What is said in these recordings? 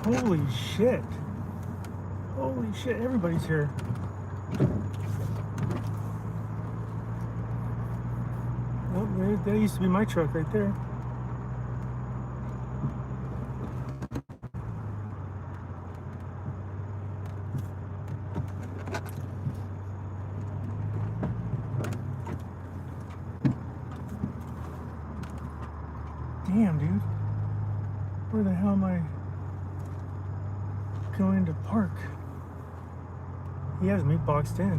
Holy shit. Holy shit, everybody's here. Oh, that used to be my truck right there. Damn, dude. Where the hell am I going to park? He has me boxed in.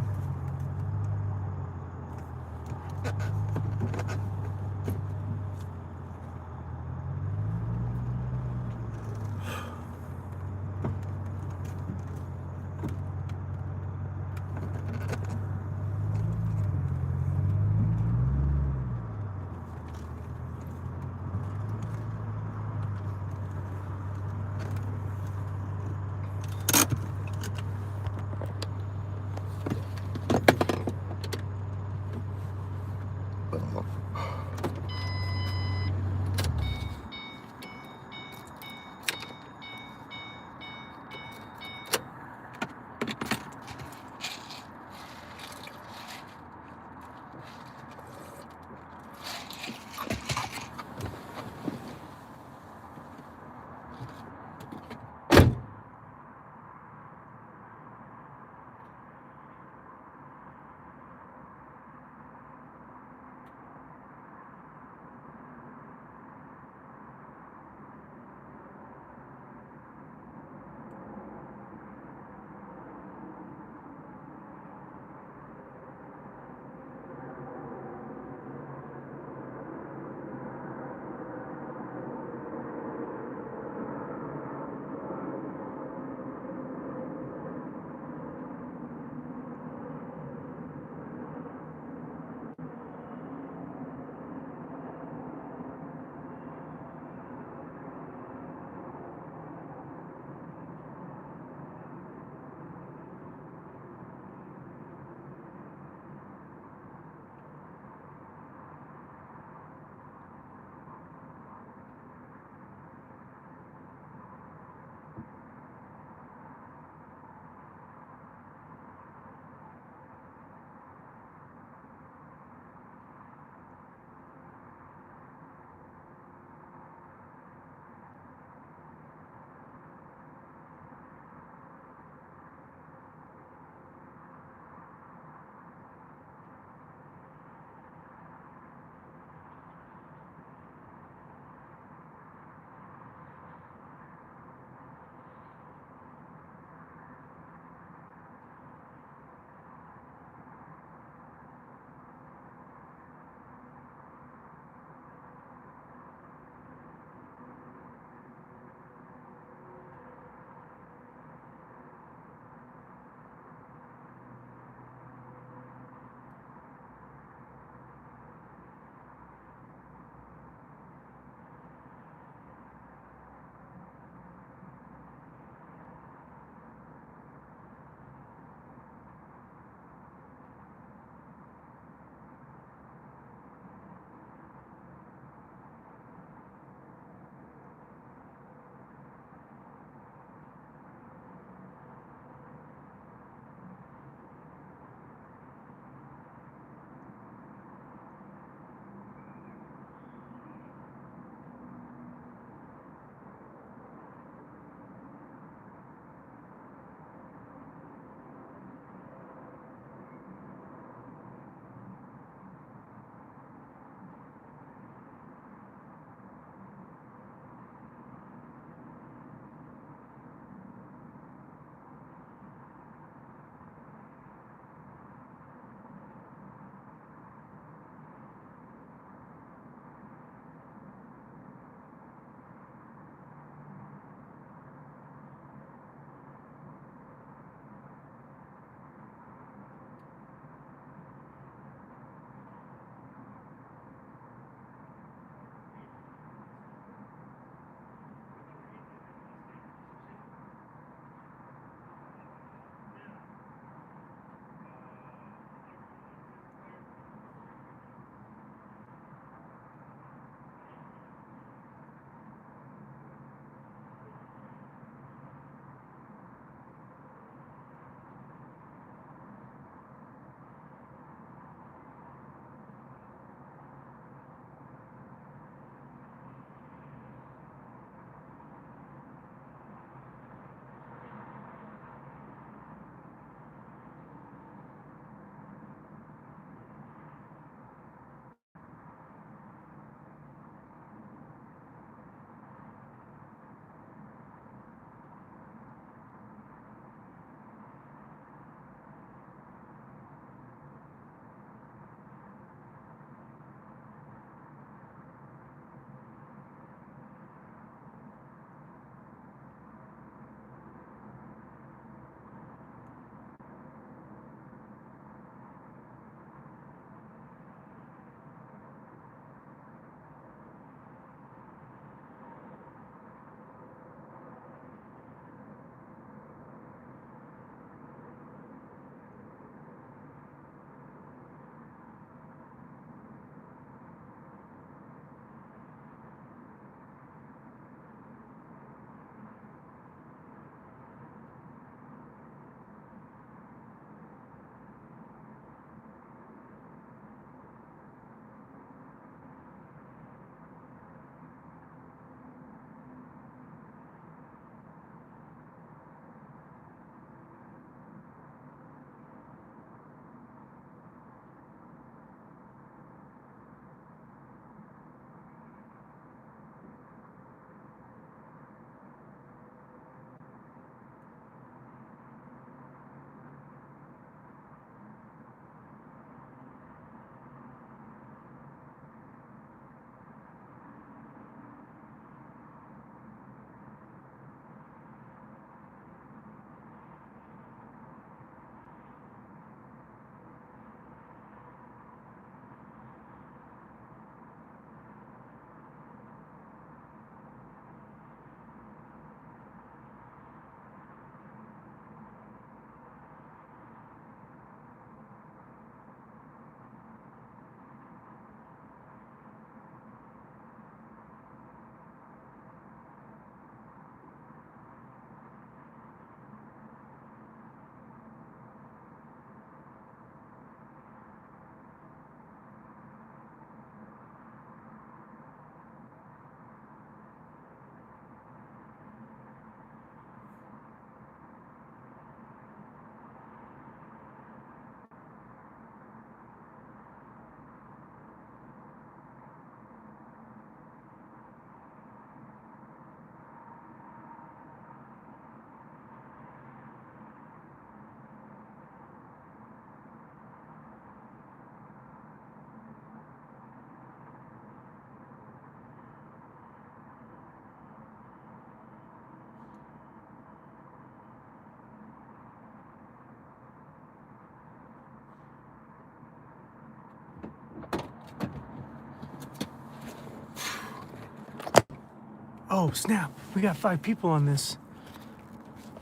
Oh, snap. We got 5 people on this.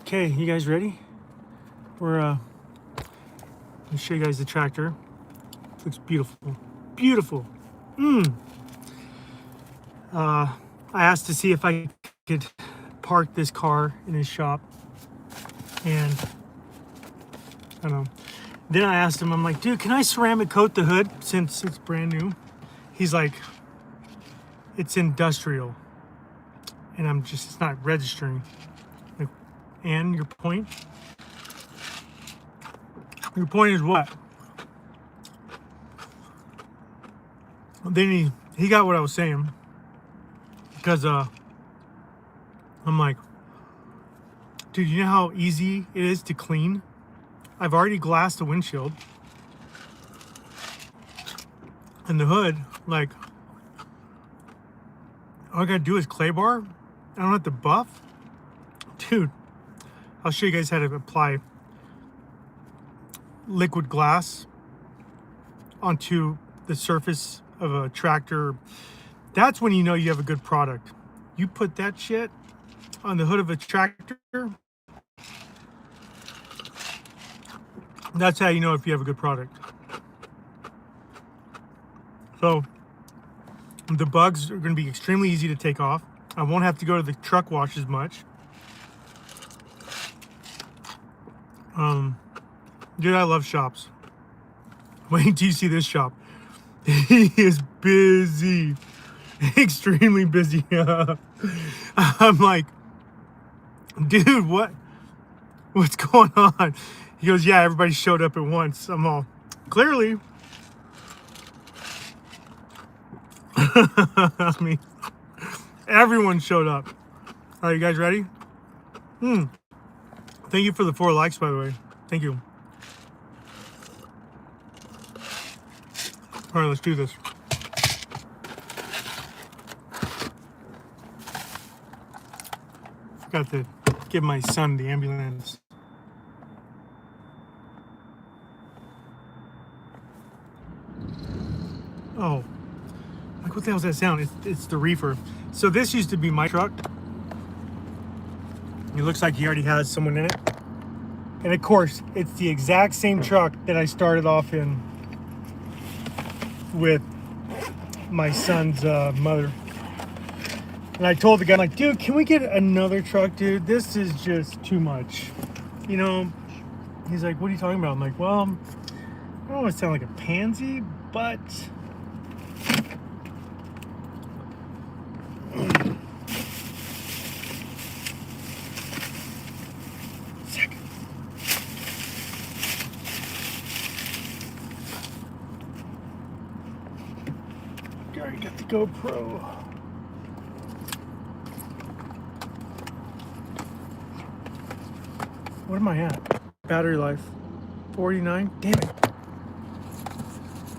Okay, you guys ready? Let me show you guys the tractor. Looks beautiful. Beautiful. I asked to see if I could park this car in his shop. And I don't know. Then I asked him, I'm like, dude, can I ceramic coat the hood since it's brand new? He's like, it's industrial. And I'm just, it's not registering. Like, and your point? Your point is what? Then he got what I was saying. Because I'm like, dude, you know how easy it is to clean? I've already glassed the windshield. And the hood, like, all I gotta do is clay bar. I don't have to buff. Dude, I'll show you guys how to apply liquid glass onto the surface of a tractor. That's when you know you have a good product. You put that shit on the hood of a tractor, that's how you know if you have a good product. So the bugs are going to be extremely easy to take off. I won't have to go to the truck wash as much. Dude, I love shops. Wait until you see this shop. He is busy, extremely busy. I'm like, dude, what's going on? He goes, yeah, everybody showed up at once. I'm all, clearly. I mean, everyone showed up. All right, you guys ready? Thank you for the 4 likes, by the way. Thank you. All right, let's do this. Forgot to give my son the ambulance. Oh, like what the hell's that sound? It's the reefer. So this used to be my truck. It looks like he already has someone in it. And of course, it's the exact same truck that I started off in with my son's mother. And I told the guy, I'm like, dude, can we get another truck, dude? This is just too much. You know, he's like, what are you talking about? I'm like, well, I don't want to sound like a pansy, but already got the GoPro. What am I at? Battery life 49. Damn it.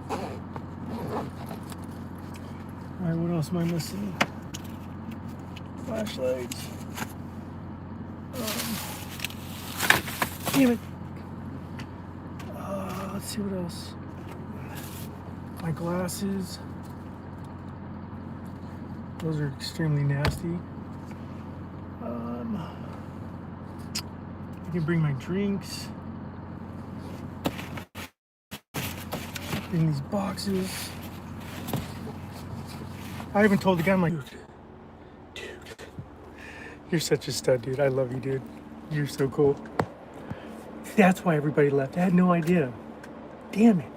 All right, what else am I missing? Flashlights. Damn it. Let's see what else. My glasses. Those are extremely nasty. I can bring my drinks. Bring these boxes. I even told the guy, I'm like, dude, you're such a stud, dude. I love you, dude. You're so cool. That's why everybody left. I had no idea. Damn it.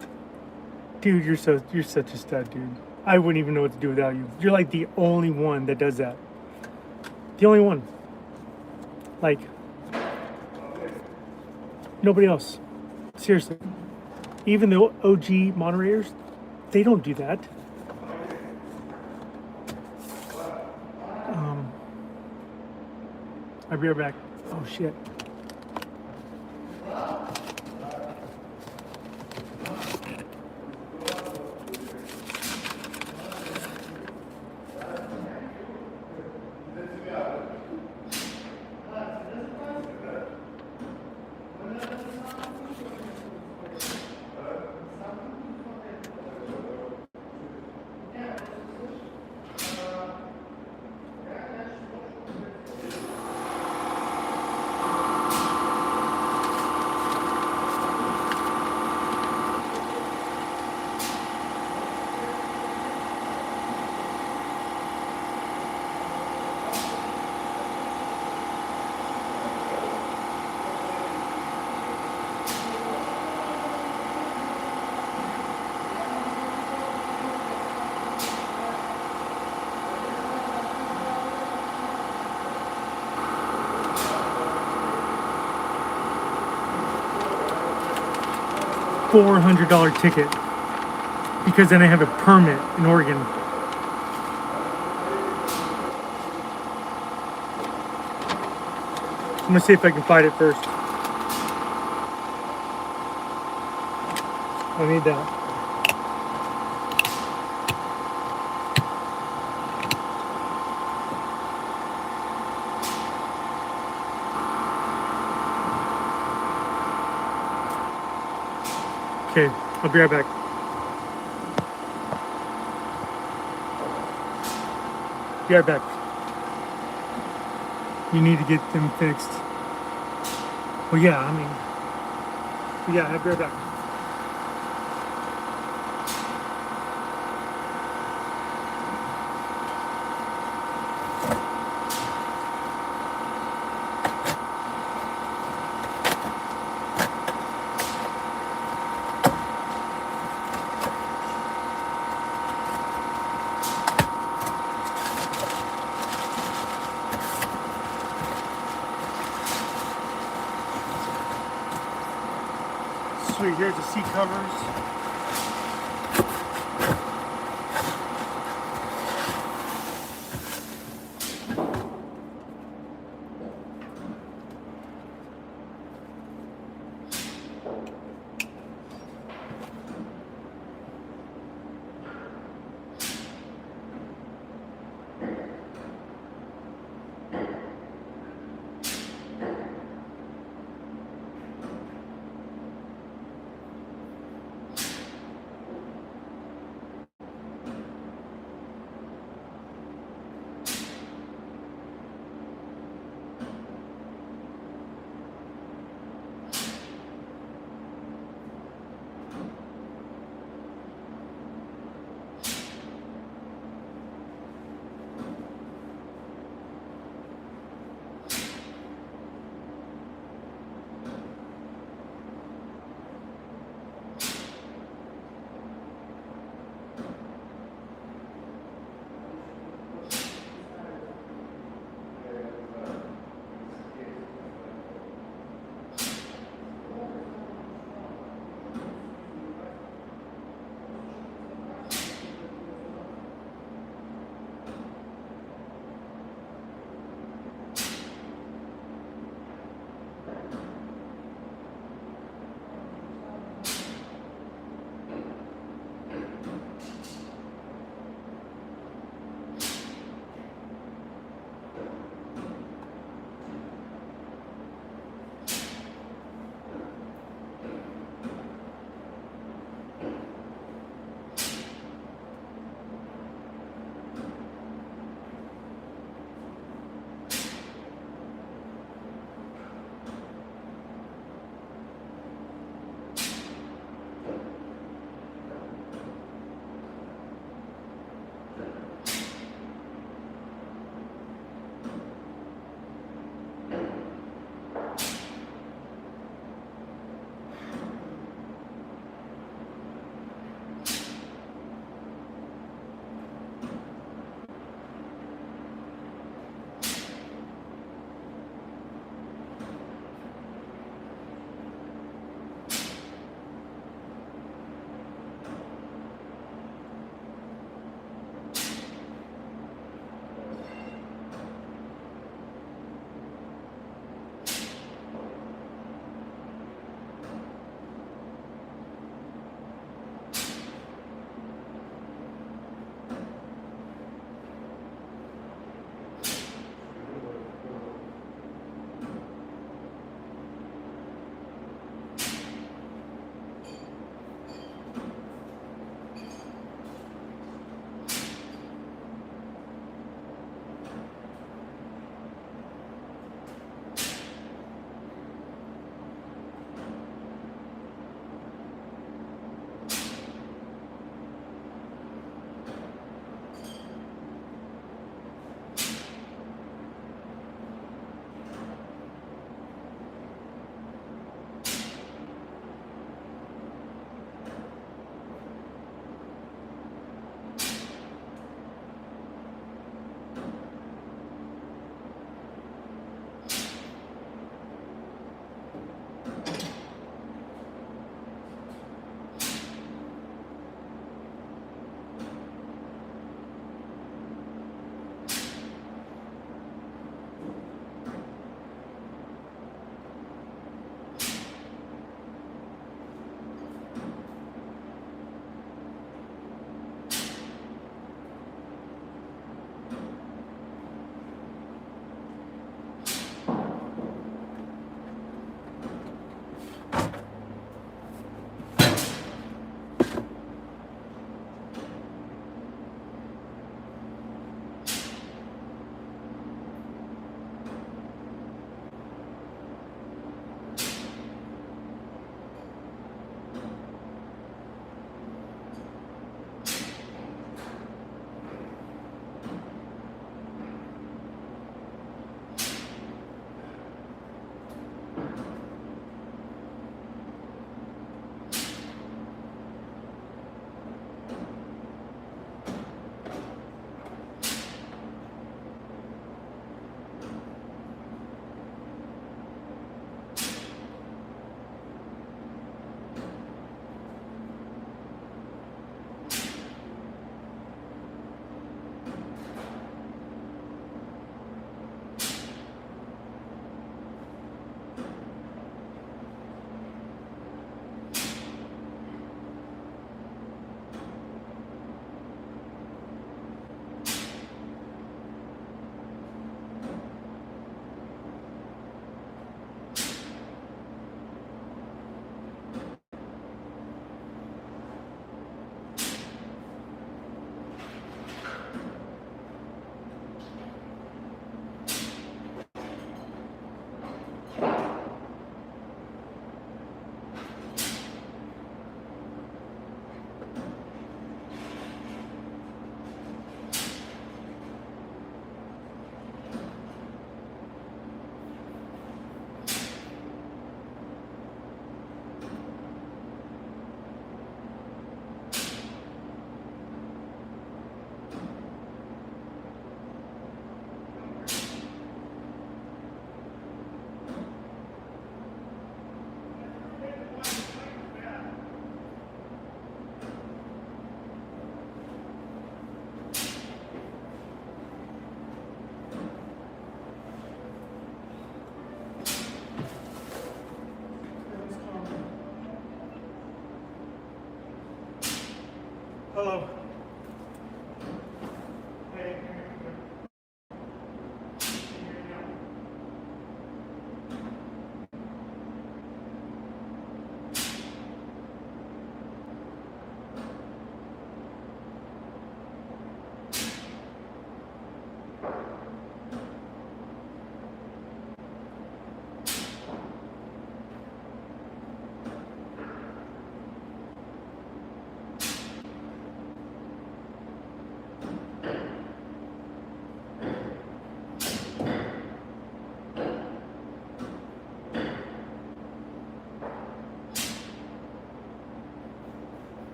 Dude, you're such a stud, dude. I wouldn't even know what to do without you. You're like the only one that does that. The only one. Like, nobody else. Seriously. Even the OG moderators, they don't do that. I'll be right back. Oh, shit. $400 ticket because then I have a permit in Oregon. I'm gonna see if I can find it first. I need that. Okay, I'll be right back. Be right back. You need to get them fixed. Well, yeah, I mean, yeah, I'll be right back. Sweet, here's the seat covers. Hello.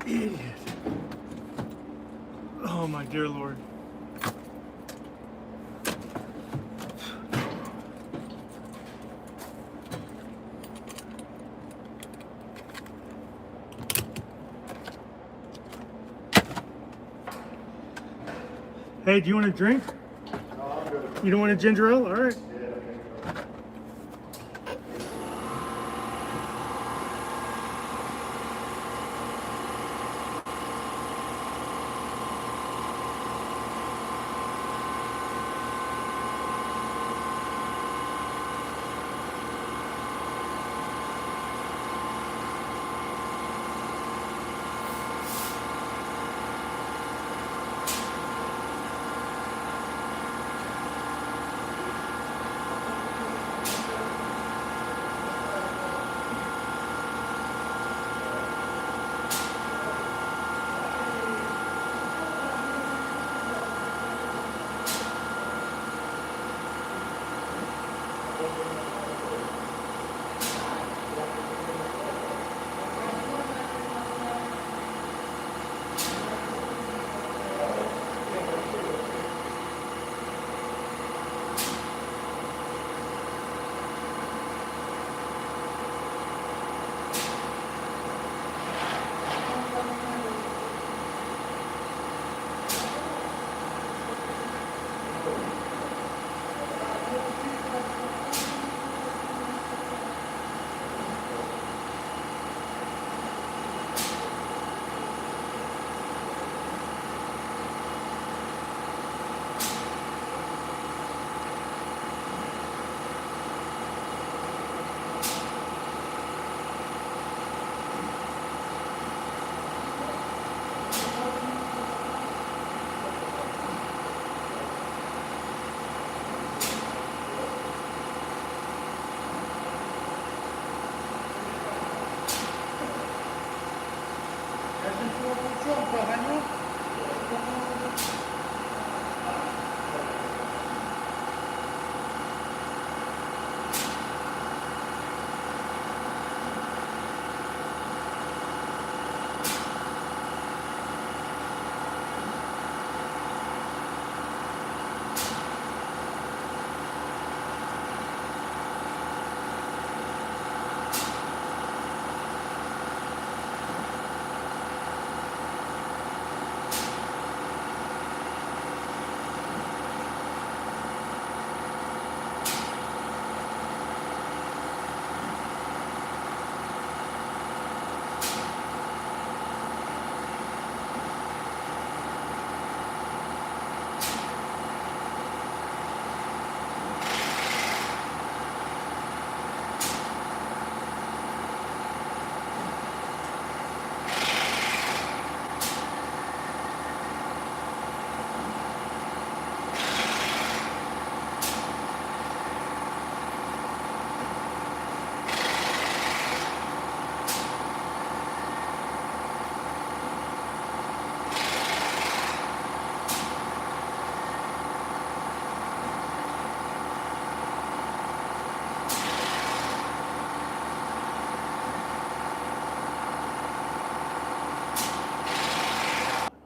Idiot. Oh my dear Lord. Hey, do you want a drink? No, I'm good. You don't want a ginger ale? All right.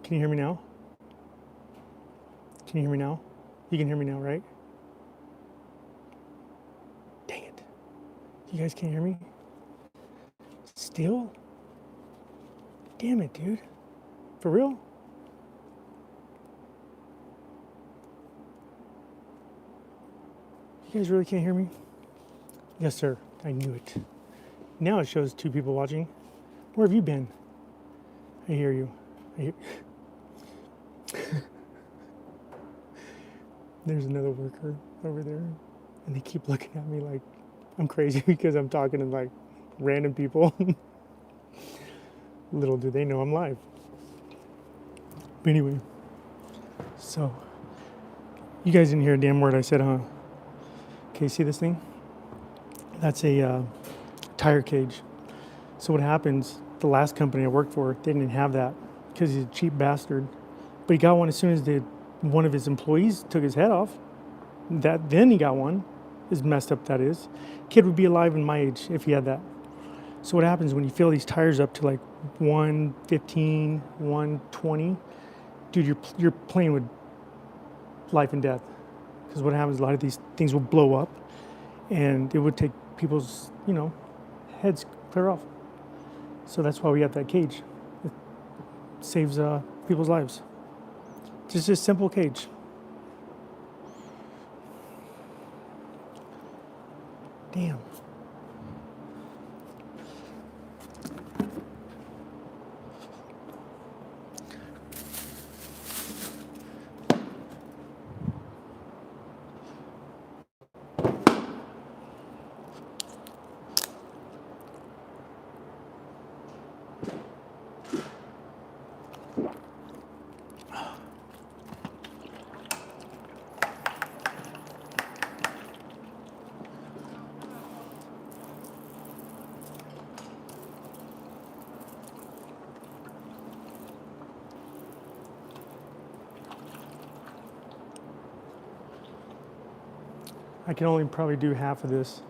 Can you hear me now? Can you hear me now? You can hear me now, right? Dang it. You guys can't hear me? Still? Damn it, dude. For real? You guys really can't hear me? Yes, sir. I knew it. Now it shows 2 people watching. Where have you been? I hear you. I hear... There's another worker over there, and they keep looking at me like I'm crazy because I'm talking to like random people. Little do they know I'm live. But anyway, so you guys didn't hear a damn word I said, huh? Okay, see this thing? That's a tire cage. So what happens, the last company I worked for, they didn't have that because he's a cheap bastard. But he got one as soon as one of his employees took his head off. Then he got one. As messed up that is. Kid would be alive in my age if he had that. So what happens when you fill these tires up to like 115, 120, dude, you're playing with life and death. Because what happens, a lot of these things will blow up, and it would take people's, heads clear off. So that's why we have that cage. It saves people's lives. Just a simple cage. Damn. I can only probably do half of this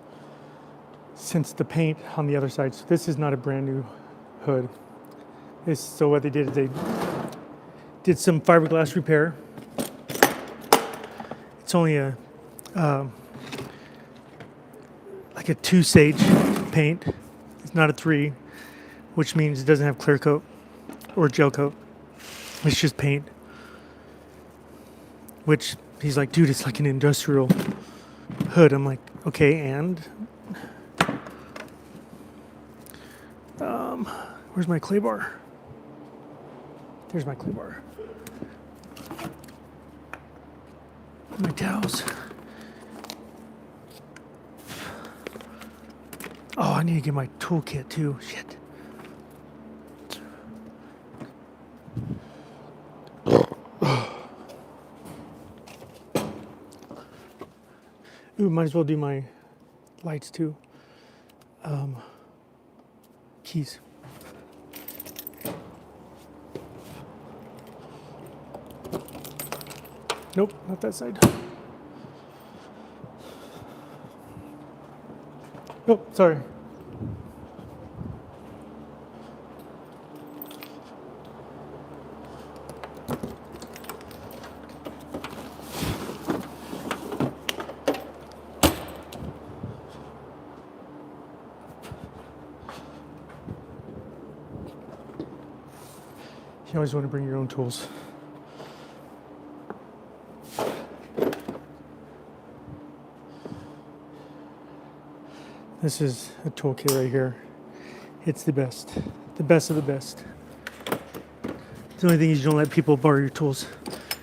since the paint on the other side. So this is not a brand new hood. So what they did is they did some fiberglass repair. It's only a like a 2 sage paint. It's not a 3, which means it doesn't have clear coat or gel coat. It's just paint. Which he's like, dude, it's like an industrial hood. I'm like, okay, and where's my clay bar? There's my clay bar. My towels. Oh, I need to get my toolkit too. Shit. Ooh, might as well do my lights too. Keys. Nope, not that side. Oh, sorry. You always want to bring your own tools. This is a toolkit right here. It's the best of the best. The only thing is you don't let people borrow your tools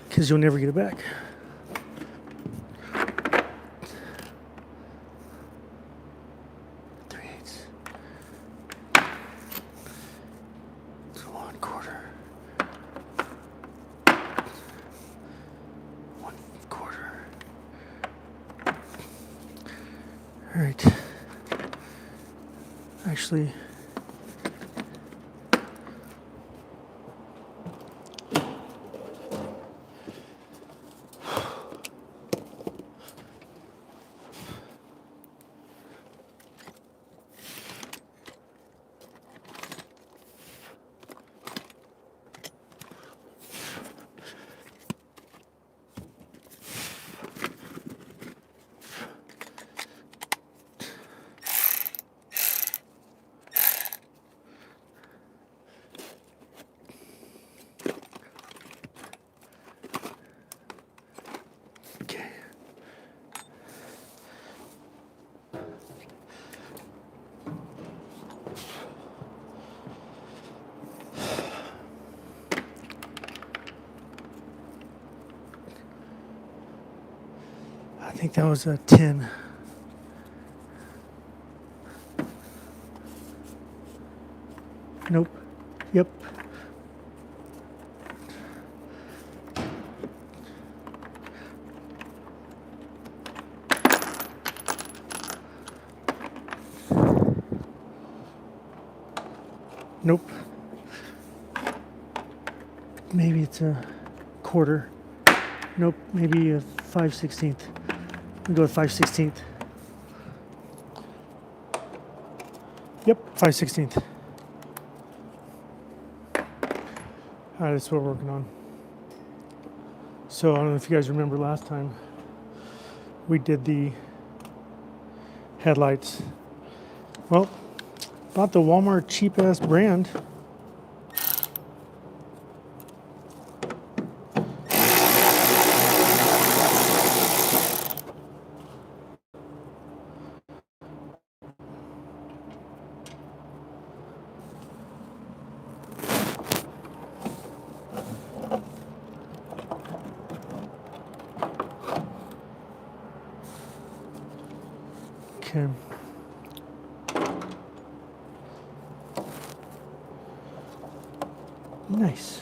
because you'll never get it back. All right. Actually, I think that was a 10. Nope. Yep. Nope. Maybe it's a quarter. Nope. Maybe a 5/16. We go with 5/16. Yep, 5/16. All right, that's what we're working on. So I don't know if you guys remember last time we did the headlights. Well, bought the Walmart cheap ass brand. Okay. Nice.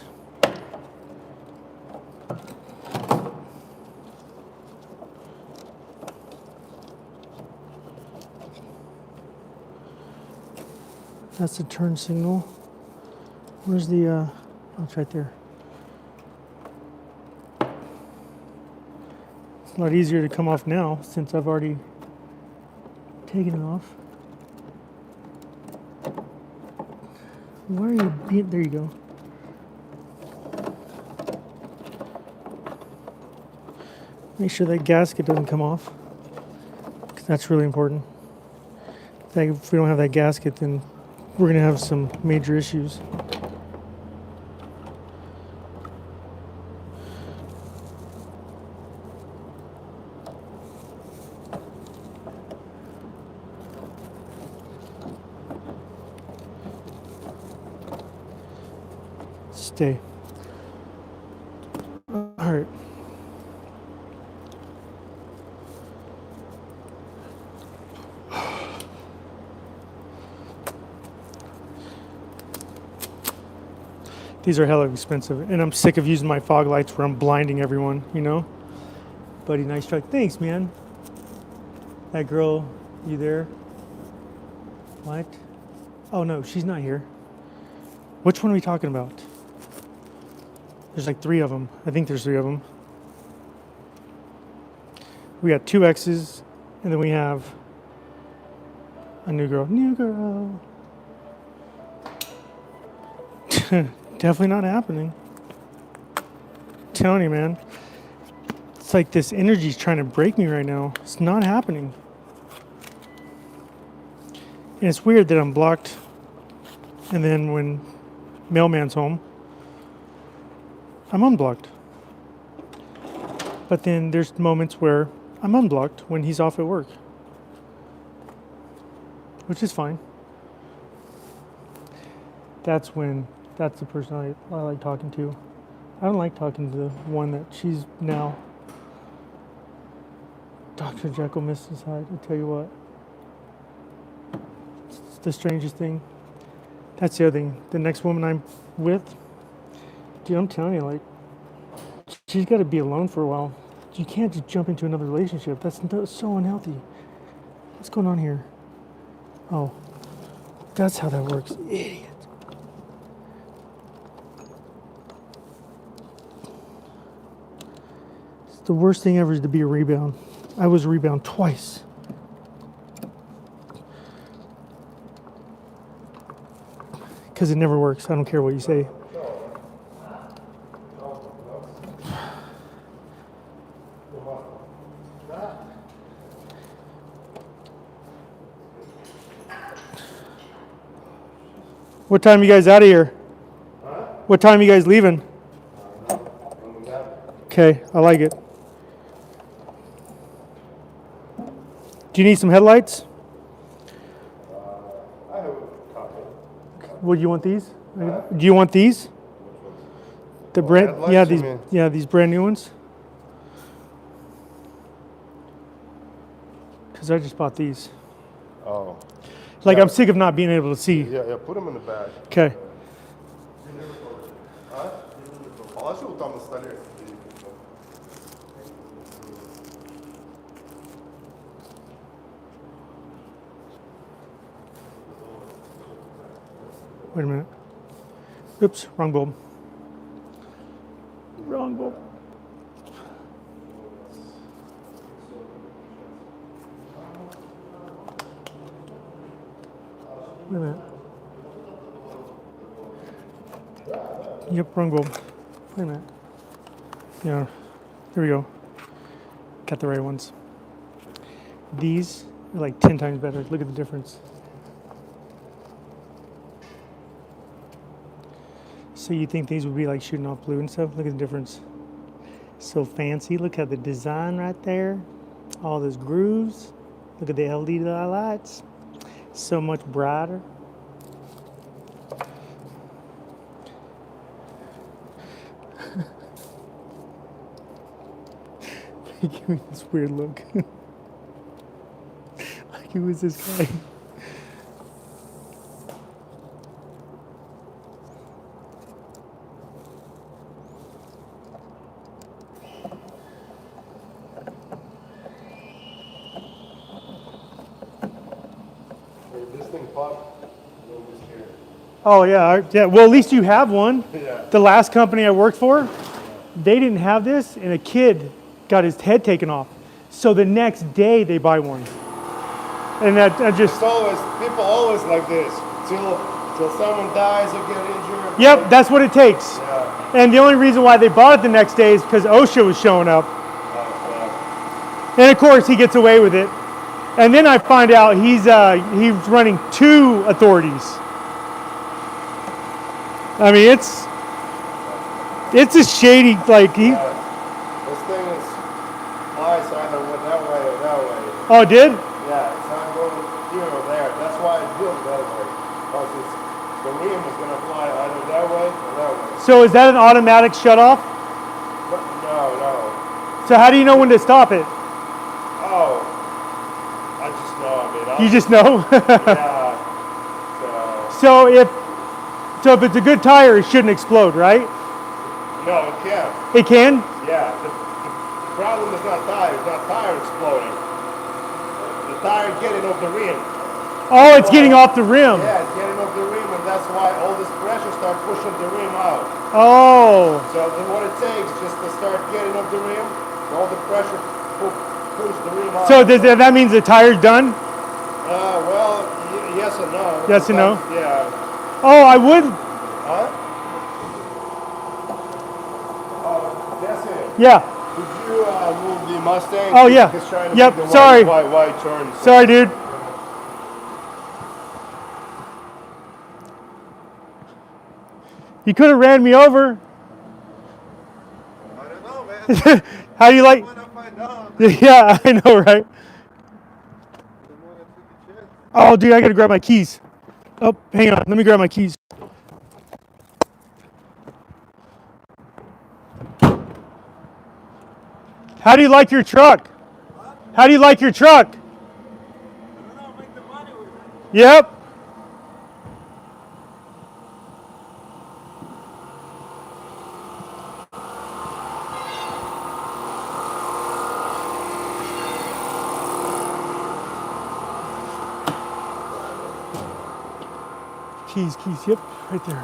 That's the turn signal. Where's the, oh, it's right there. It's a lot easier to come off now since I've already taken it off. Where are you being? There you go. Make sure that gasket doesn't come off, because that's really important. If we don't have that gasket, then we're going to have some major issues. Stay. All right. These are hella expensive, and I'm sick of using my fog lights where I'm blinding everyone, you know? Buddy, nice truck. Thanks, man. That girl, you there? What? Oh, no, she's not here. Which one are we talking about? There's like 3 of them. I think there's 3 of them. We got 2 X's, and then we have a new girl. New girl. Definitely not happening. I'm telling you, man. It's like this energy's trying to break me right now. It's not happening. And it's weird that I'm blocked. And then when mailman's home, I'm unblocked. But then there's moments where I'm unblocked when he's off at work, which is fine. That's the person I like talking to. I don't like talking to the one that she's now. Dr. Jekyll, Mrs. Hyde, I tell you what. It's the strangest thing. That's the other thing. The next woman I'm with, dude, I'm telling you, like, she's got to be alone for a while. You can't just jump into another relationship. That's so unhealthy. What's going on here? Oh, that's how that works. Idiot. It's the worst thing ever is to be a rebound. I was a rebound twice. Because it never works. I don't care what you say. What time are you guys out of here? What time are you guys leaving? Okay, I like it. Do you need some headlights? I have a couple. What do you want these? Do you want these? The brand, headlights, these brand new ones. Because I just bought these. Oh. Like, Yeah. I'm sick of not being able to see. Yeah, put them in the bag. Okay. Huh? I'll show them the study. Wait a minute. Oops, wrong bulb. Wrong bulb. Look at that. Yep, wrong bulb. Look at that. Yeah, here we go. Got the right ones. These are like 10 times better. Look at the difference. So you think these would be like shooting off blue and stuff? Look at the difference. So fancy. Look at the design right there. All those grooves. Look at the LED lights. So much brighter. Give me this weird look. Like, who is this guy? If this thing popped, you'll be scared. Oh yeah, yeah. Well, at least you have one. Yeah. The last company I worked for, they didn't have this, and a kid got his head taken off. So the next day they buy one, and that just. It's always, people always like this. Till someone dies or get injured. Yep, that's what it takes. Yeah. And the only reason why they bought it the next day is because OSHA was showing up. And of course he gets away with it. And then I find out he's running 2 authorities. I mean, it's a shady, like he. This thing is flies either that way or that way. Oh, it did? Yeah, it's not going here or there. That's why it's built that way. Because the rim is going to fly either that way or that way. So is that an automatic shut off? No. So how do you know when to stop it? Oh, I just know. I mean, You just know? yeah. So if it's a good tire, it shouldn't explode, right? No, it can't. It can? Yeah. The problem is not tire. It's not tire exploding. The tire getting off the rim. Oh, it's getting off the rim. Yeah, it's getting off the rim, and that's why all this pressure starts pushing the rim out. Oh. So what it takes just to start getting off the rim, all the pressure push the rim out. So that means the tire's done? Well, yes and no. Yes and no? Yeah. Oh, I would. Huh? Oh, that's it. Yeah. Did you move the Mustang? Oh, yeah. He's trying to Yep, make the sorry. wide turn. So. Sorry, dude. You could have ran me over. I don't know, man. How do you like? Yeah, I know, right? Oh, dude, I gotta grab my keys. Oh, hang on. Let me grab my keys. How do you like your truck? How do you like your truck? I don't know, make the money with it. Yep. Keys, yep, right there.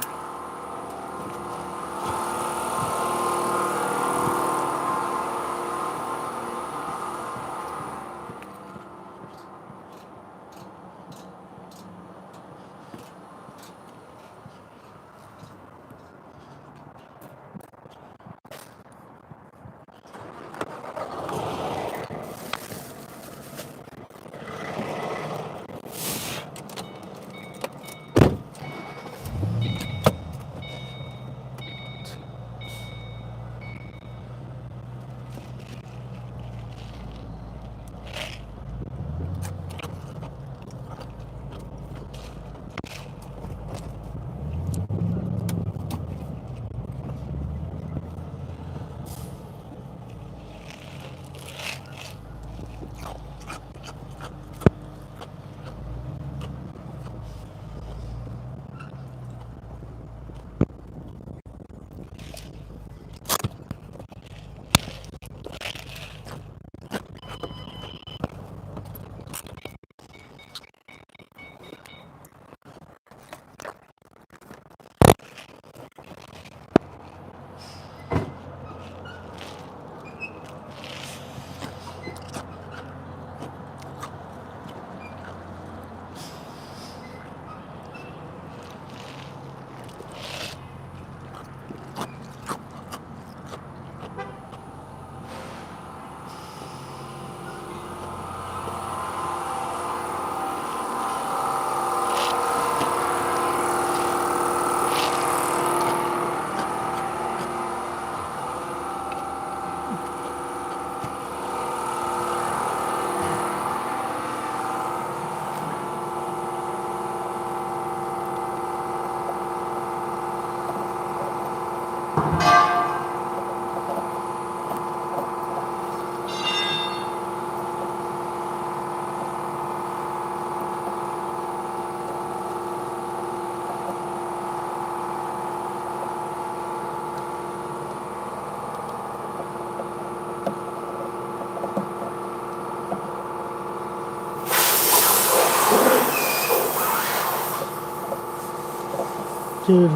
Dude.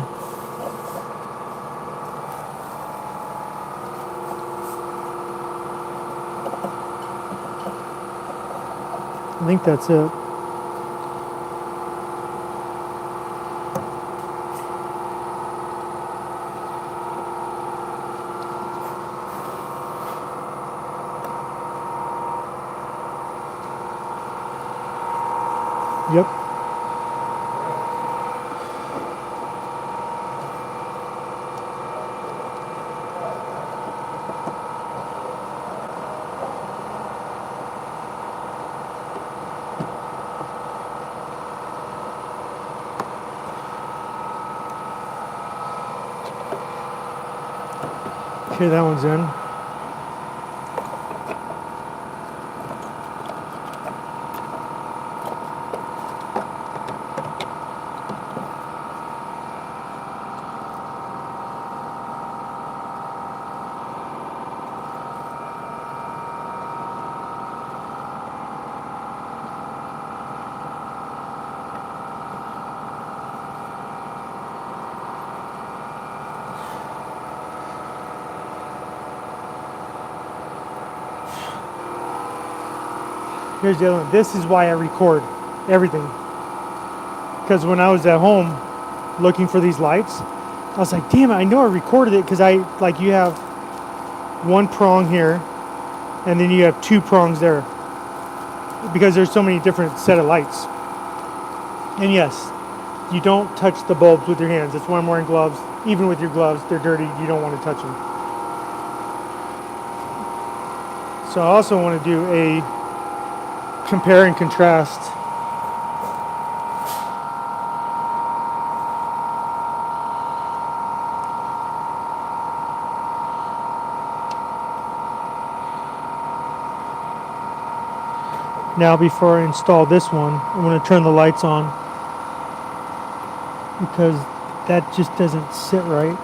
I think that's it. Yep. Okay, that one's in. Here's the other one. This is why I record everything. Because when I was at home looking for these lights, I was like, damn it, I know I recorded it because you have one prong here and then you have two prongs there. Because there's so many different set of lights. And yes, you don't touch the bulbs with your hands. That's why I'm wearing gloves. Even with your gloves, they're dirty. You don't want to touch them. So I also want to do a compare and contrast. Now before I install this one, I'm going to turn the lights on because that just doesn't sit right.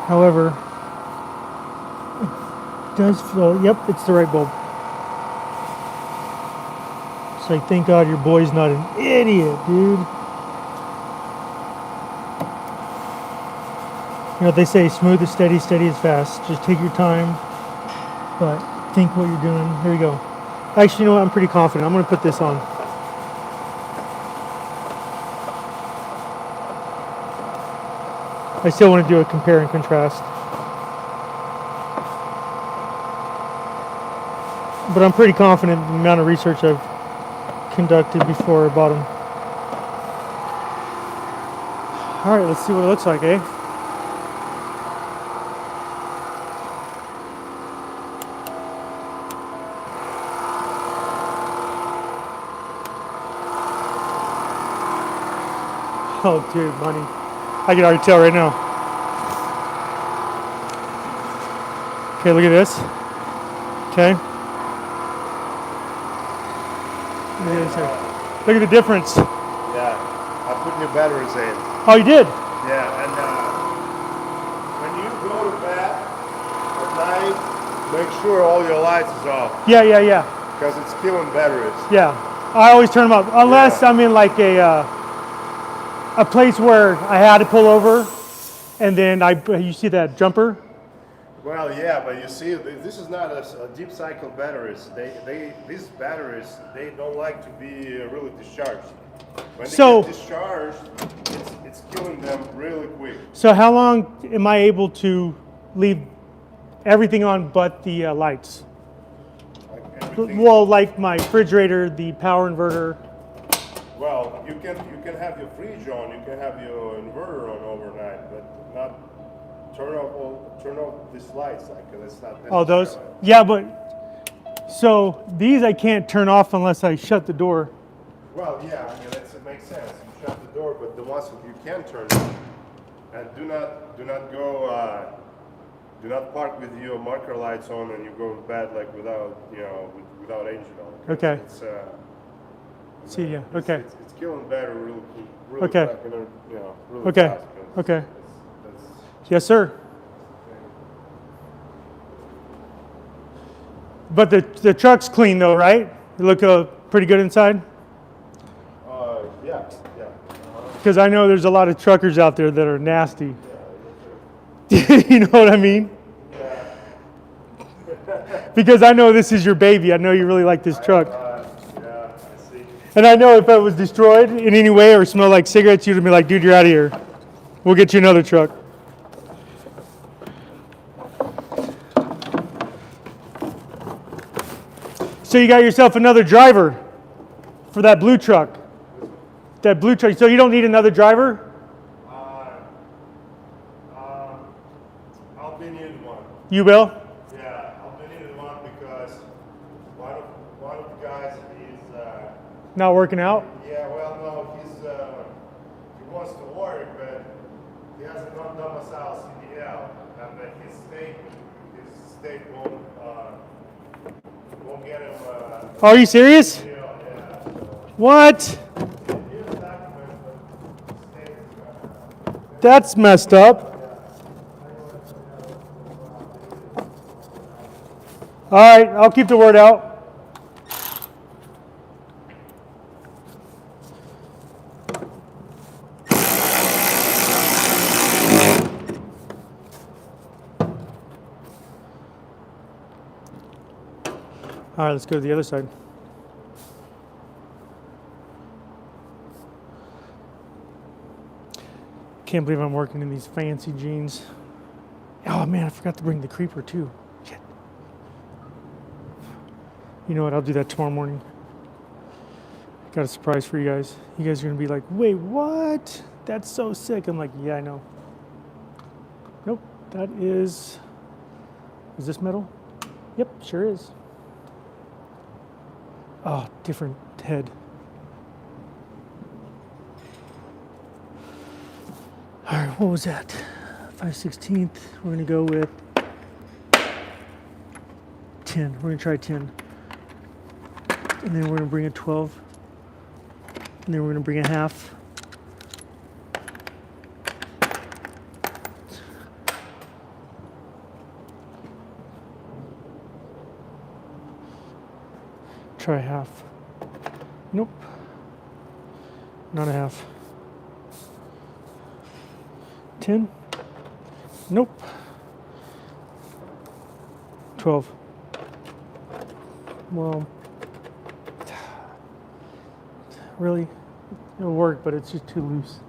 However, it does feel, yep, it's the right bulb. It's like, thank God your boy's not an idiot, dude. You know what they say, smooth is steady, steady is fast. Just take your time, but think what you're doing. Here we go. Actually, you know what? I'm pretty confident. I'm going to put this on. I still want to do a compare and contrast. But I'm pretty confident in the amount of research I've conducted before I bought them. All right, let's see what it looks like, eh? Oh, dude, money. I can already tell right now. Okay, look at this. Okay. Look at this here. Look at the difference. Yeah, I put new batteries in. Oh, you did? Yeah, and when you go to bed at night, make sure all your lights is off Yeah. because it's killing batteries. Yeah. I always turn them up unless I'm in like a place where I had to pull over, and then you see that jumper? Well, yeah, but you see, this is not a deep cycle batteries. These batteries, they don't like to be really discharged. When they get discharged, it's killing them really quick. So how long am I able to leave everything on but the lights? Like everything. Well, like my refrigerator, the power inverter. Well, you can have your fridge on, you can have your inverter on overnight, but not turn off these lights. Like that's not necessary. Oh, those? Yeah, but so these I can't turn off unless I shut the door. Well, yeah, I mean it makes sense. You shut the door, but the ones that you can turn on, and do not park with your marker lights on and you go to bed like without engine on. Okay. It's, See, yeah. Okay. It's killing battery really Okay. fast, really Okay. fast. Okay. That's, Yes, sir. But the truck's clean though, right? You look pretty good inside. trucks. Yeah. Because I know there's a lot of truckers out there that are nasty. You know what I mean? Because I know this is your baby. I know you really like this truck. Yeah, I see. And I know if it was destroyed in any way or smelled like cigarettes, you'd be like, dude, you're out of here. We'll get you another truck. So you got yourself another driver for that blue truck. That blue truck. So you don't need another driver? I'll be needing one. You will? Yeah, I'll be needing one because one of the guys is Not working out? yeah, well, no, he wants to work, but he has a non-domicile CDL, and his state won't get him. Are you serious? Yeah, so What? here's a document, but the state is That's messed up. All right, I'll keep the word out. All right, let's go to the other side. Can't believe I'm working in these fancy jeans. Oh man, I forgot to bring the creeper too. Shit. You know what? I'll do that tomorrow morning. Got a surprise for you guys. You guys are gonna be like, wait, what? That's so sick. I'm like, yeah, I know. Nope, that is this metal? Yep, sure is. Oh, different head. All right, what was that? 5/16. We're gonna go with 10. We're gonna try 10. And then we're gonna bring a 12. And then we're gonna bring a half. Try half. Nope. Not a half. 10. Nope. 12. Well, really, it'll work, but it's just too loose.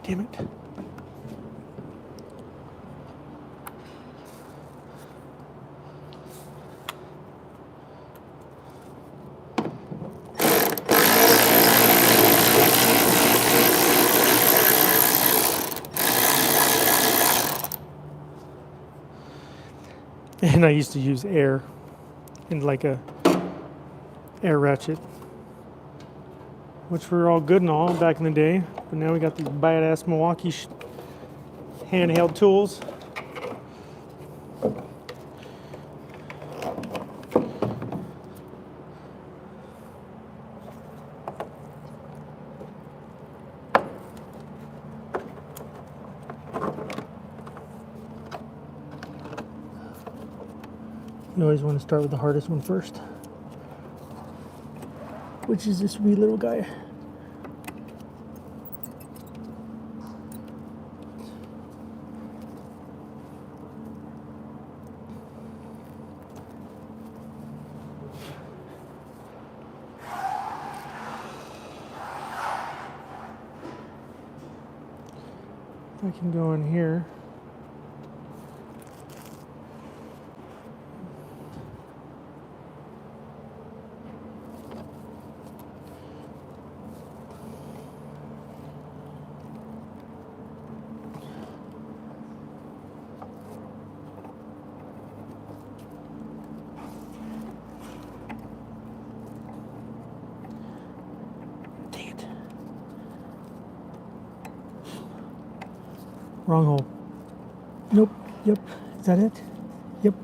Damn it. And I used to use air in like a air ratchet, which were all good and all back in the day. But now we got these badass Milwaukee handheld tools. You always want to start with the hardest one first, which is this wee little guy. I can go in here. Dang it. Wrong hole. Nope. Yep. Is that it? Yep.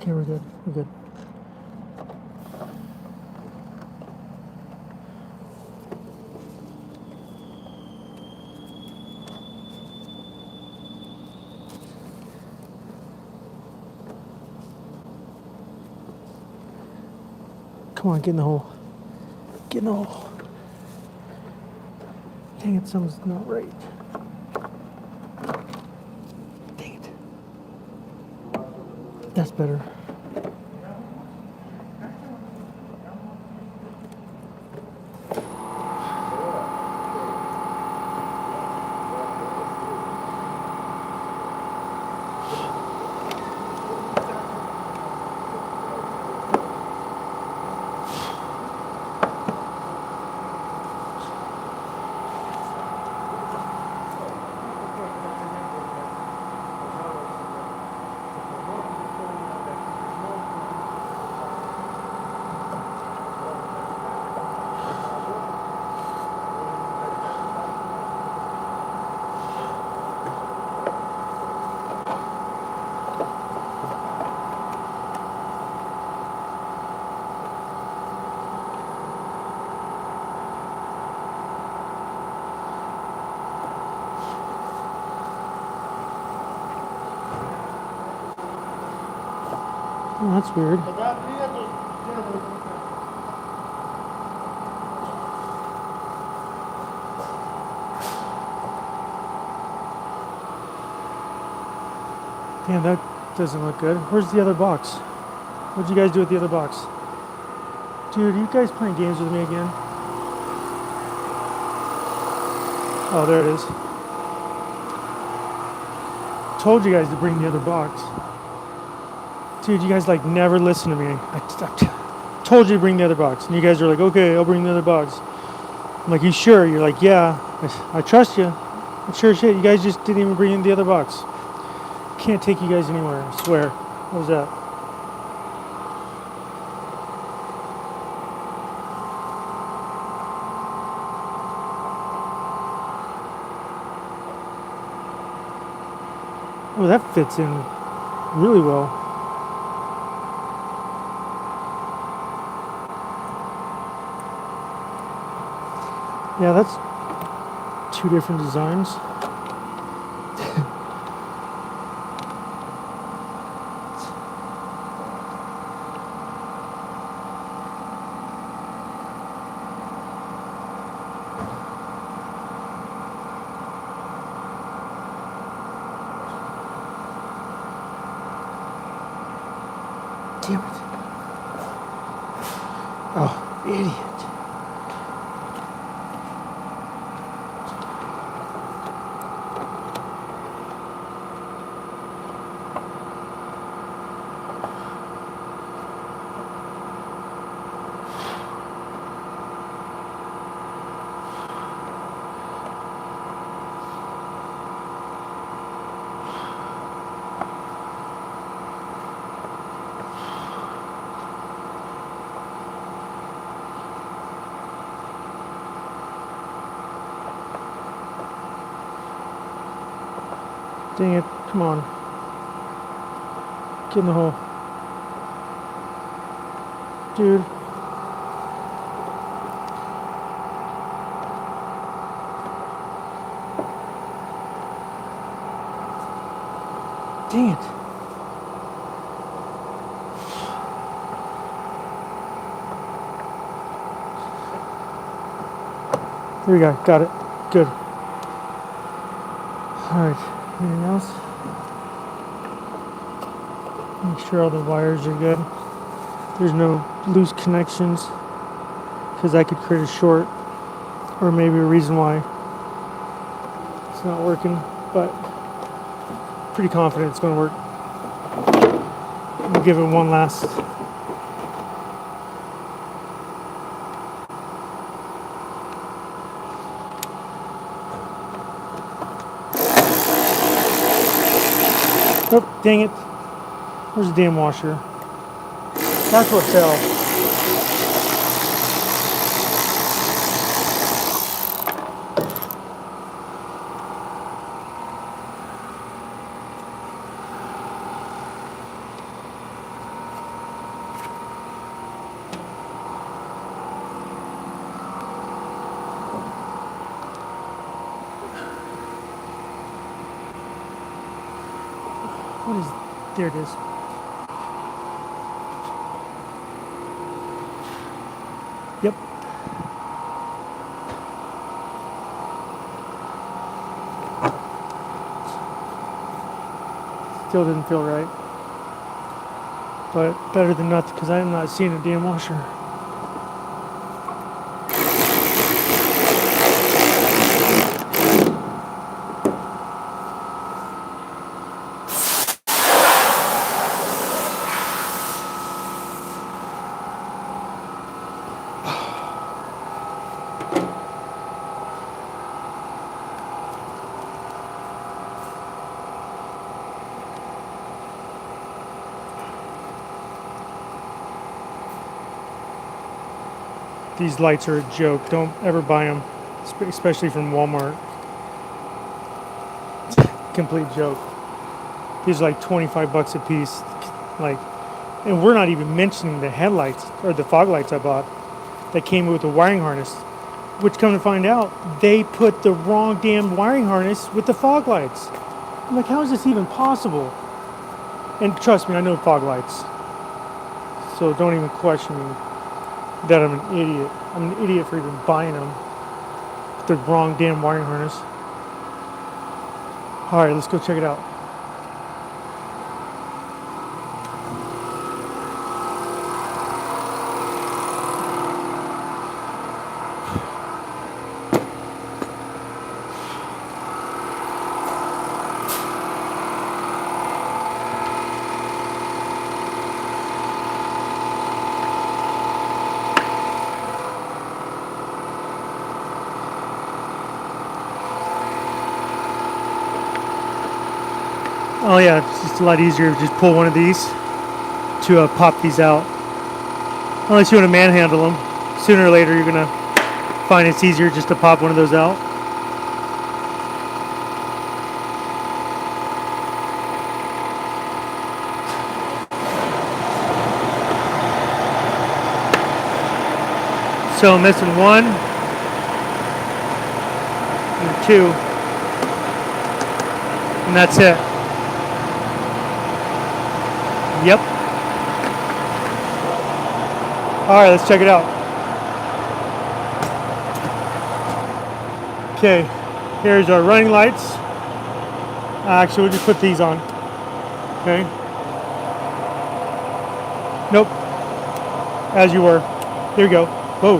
Okay, we're good. We're good. Come on, get in the hole. Get in the hole. Dang it, something's not right. Dang it. That's better. Oh, that's weird. Damn, that doesn't look good. Where's the other box? What'd you guys do with the other box? Dude, are you guys playing games with me again? Oh, there it is. Told you guys to bring the other box. Dude, you guys like never listen to me. I told you to bring the other box. And you guys are like, okay, I'll bring the other box. I'm like, you sure? You're like, yeah, I trust you. I'm sure as shit. You guys just didn't even bring in the other box. Can't take you guys anywhere, I swear. What was that? Oh, that fits in really well. Yeah, that's two different designs. Damn it. Oh, idiot. Dang it, come on. Get in the hole. Dude. Dang it. There we go, got it. Good. Alright. Anything else? Make sure all the wires are good. There's no loose connections because I could create a short or maybe a reason why it's not working, but pretty confident it's going to work. We'll give it one last. Oh, dang it. Where's the damn washer? That's what fell. What is, there it is. Yep. Still didn't feel right. But better than nothing, because I am not seeing a damn washer. These lights are a joke. Don't ever buy them, especially from Walmart. Complete joke. These are like 25 bucks a piece. Like, and we're not even mentioning the headlights or the fog lights I bought that came with the wiring harness. Which, come to find out, they put the wrong damn wiring harness with the fog lights. I'm like, how is this even possible? And trust me, I know fog lights. So don't even question me that I'm an idiot. I'm an idiot for even buying them. The wrong damn wiring harness. Alright, let's go check it out. Oh yeah, it's just a lot easier to just pull one of these to pop these out. Unless you want to manhandle them. Sooner or later you're going to find it's easier just to pop one of those out. So I'm missing one and two, and that's it. Yep. Alright, let's check it out. Okay, here's our running lights. Actually, we'll just put these on. Okay. Nope. As you were. Here we go. Whoa.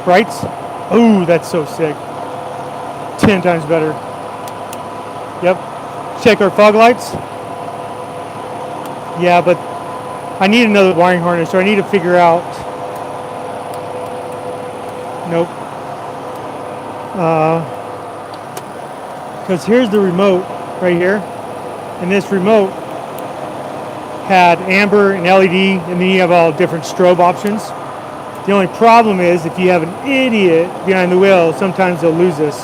Brights? Oh, that's so sick. 10 times better. Yep. Check our fog lights. Yeah, but I need another wiring harness, so I need to figure out. Nope. Because here's the remote right here, and this remote had amber and LED, and then you have all different strobe options. The only problem is if you have an idiot behind the wheel, sometimes they'll lose this.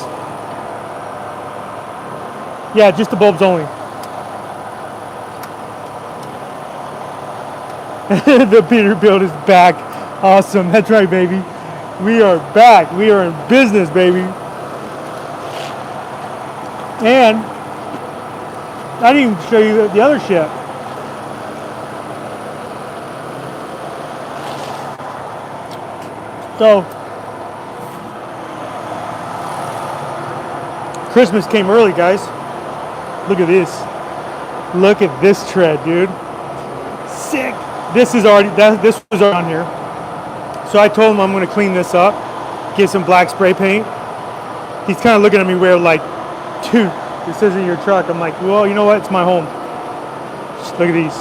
Yeah, just the bulbs only. The Peterbilt is back. Awesome. That's right, baby. We are back. We are in business, baby. And I didn't even show you the other shit. So, Christmas came early, guys. Look at this. Look at this tread, dude. Sick. This is already, this was on here. So I told him I'm going to clean this up, get some black spray paint. He's kind of looking at me weird, like, dude, this isn't your truck. I'm like, well, you know what? It's my home. Just look at these.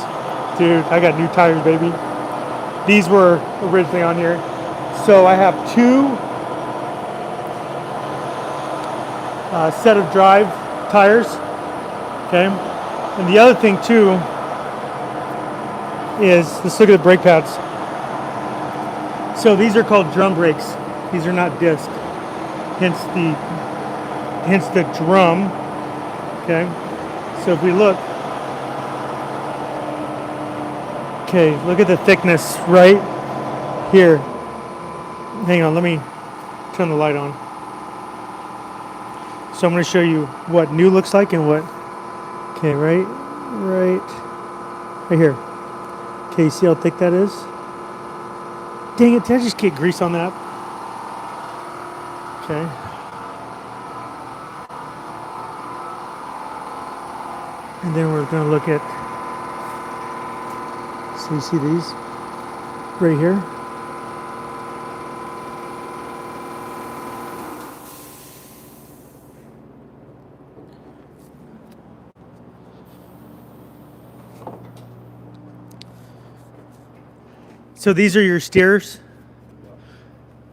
Dude, I got new tires, baby. These were originally on here. So I have two set of drive tires, okay? And the other thing too is, let's look at the brake pads. So these are called drum brakes. These are not disc. Hence the drum, okay? So if we look, okay, look at the thickness right here. Hang on, let me turn the light on. So I'm going to show you what new looks like and what. Okay, right here. Okay, you see how thick that is? Dang it! Did I just get grease on that? Okay. And then we're going to look at. So you see these right here. So these are your steers.